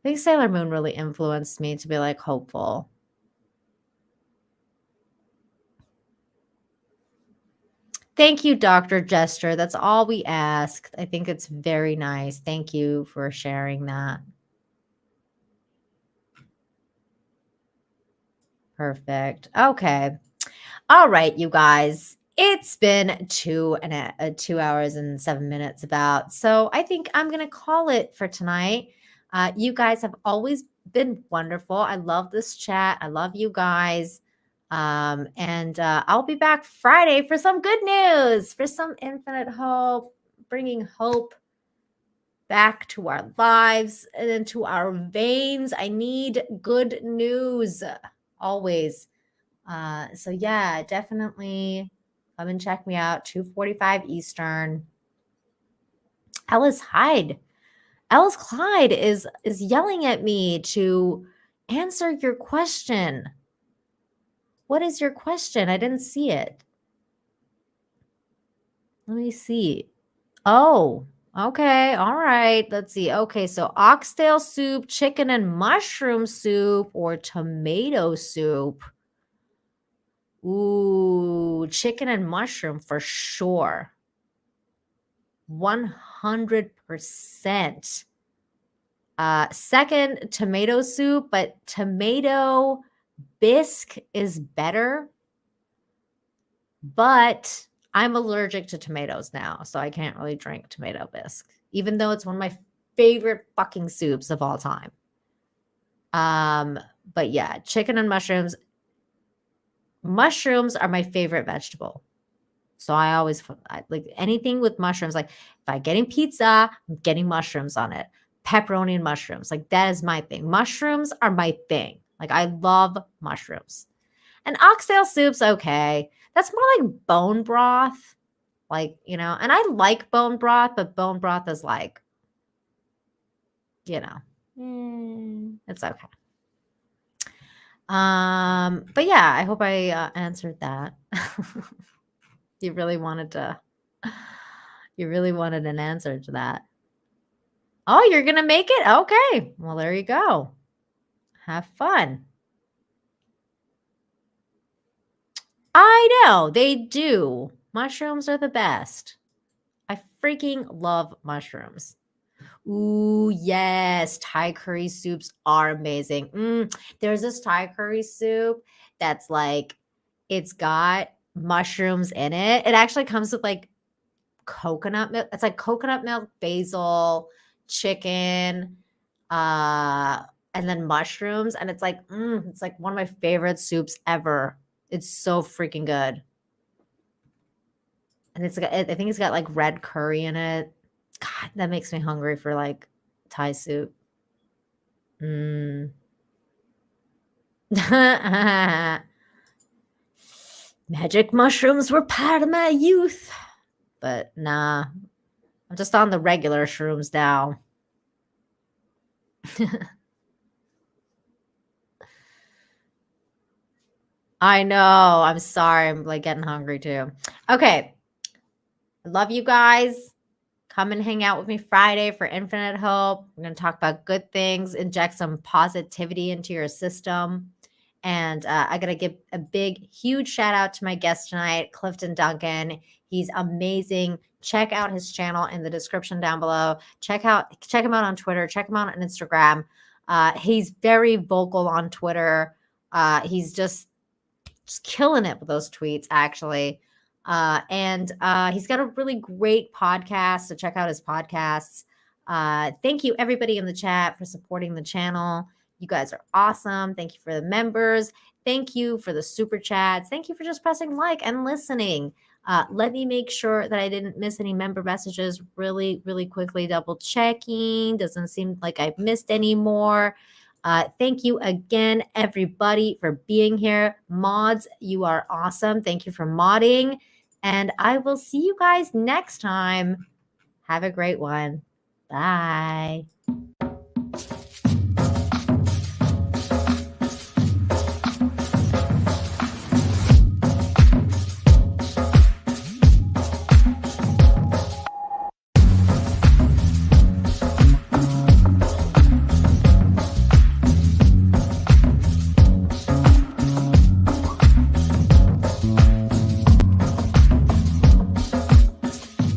Speaker 2: I think Sailor Moon really influenced me to be like hopeful. Thank you, Dr. Jester. That's all we asked. I think it's very nice. Thank you for sharing that. Perfect. Okay. All right, you guys. It's been 2 hours and 7 minutes about. So I think I'm going to call it for tonight. You guys have always been wonderful. I love this chat. I love you guys. And I'll be back Friday for some good news, for some infinite hope, bringing hope back to our lives and into our veins. I need good news always. So yeah, definitely come and check me out. 2:45 Eastern. Ellis Hyde. Ellis Clyde is yelling at me to answer your question. What is your question? I didn't see it. Let me see. Oh, okay. All right. Let's see. Okay. So oxtail soup, chicken and mushroom soup, or tomato soup. Ooh, chicken and mushroom for sure. 100%. Second, tomato soup, but tomato bisque is better. But I'm allergic to tomatoes now, so I can't really drink tomato bisque, even though it's one of my favorite fucking soups of all time. But yeah, chicken and mushrooms. Mushrooms are my favorite vegetable. So I like anything with mushrooms. Like if I'm getting pizza, I'm getting mushrooms on it. Pepperoni and mushrooms. Like that is my thing. Mushrooms are my thing. Like I love mushrooms. And oxtail soup's okay. That's more like bone broth. Like, you know, and I like bone broth, but bone broth is like, you know, it's okay. But yeah, I hope I answered that. You really wanted an answer to that. Oh, you're gonna make it? Okay. Well, there you go. Have fun. I know they do. Mushrooms are the best. I freaking love mushrooms. Ooh, yes. Thai curry soups are amazing. There's this Thai curry soup that's like, it's got mushrooms in it. It actually comes with like coconut milk. It's like coconut milk, basil, chicken, and then mushrooms. And it's like one of my favorite soups ever. It's so freaking good. And I think it's got like red curry in it. God, that makes me hungry for like Thai soup. Magic mushrooms were part of my youth. But nah, I'm just on the regular shrooms now. I know. I'm sorry. I'm like getting hungry too. Okay. I love you guys. Come and hang out with me Friday for Infinite Hope. We're going to talk about good things, inject some positivity into your system. And I got to give a big, huge shout out to my guest tonight, Clifton Duncan. He's amazing. Check out his channel in the description down below. Check him out on Twitter. Check him out on Instagram. He's very vocal on Twitter. He's just killing it with those tweets, actually. And he's got a really great podcast, so check out his podcasts. Thank you, everybody in the chat, for supporting the channel. You guys are awesome. Thank you for the members. Thank you for the super chats. Thank you for just pressing like and listening. Let me make sure that I didn't miss any member messages really, really quickly. Double checking. Doesn't seem like I've missed any more. Thank you again, everybody, for being here. Mods, you are awesome. Thank you for modding. And I will see you guys next time. Have a great one. Bye.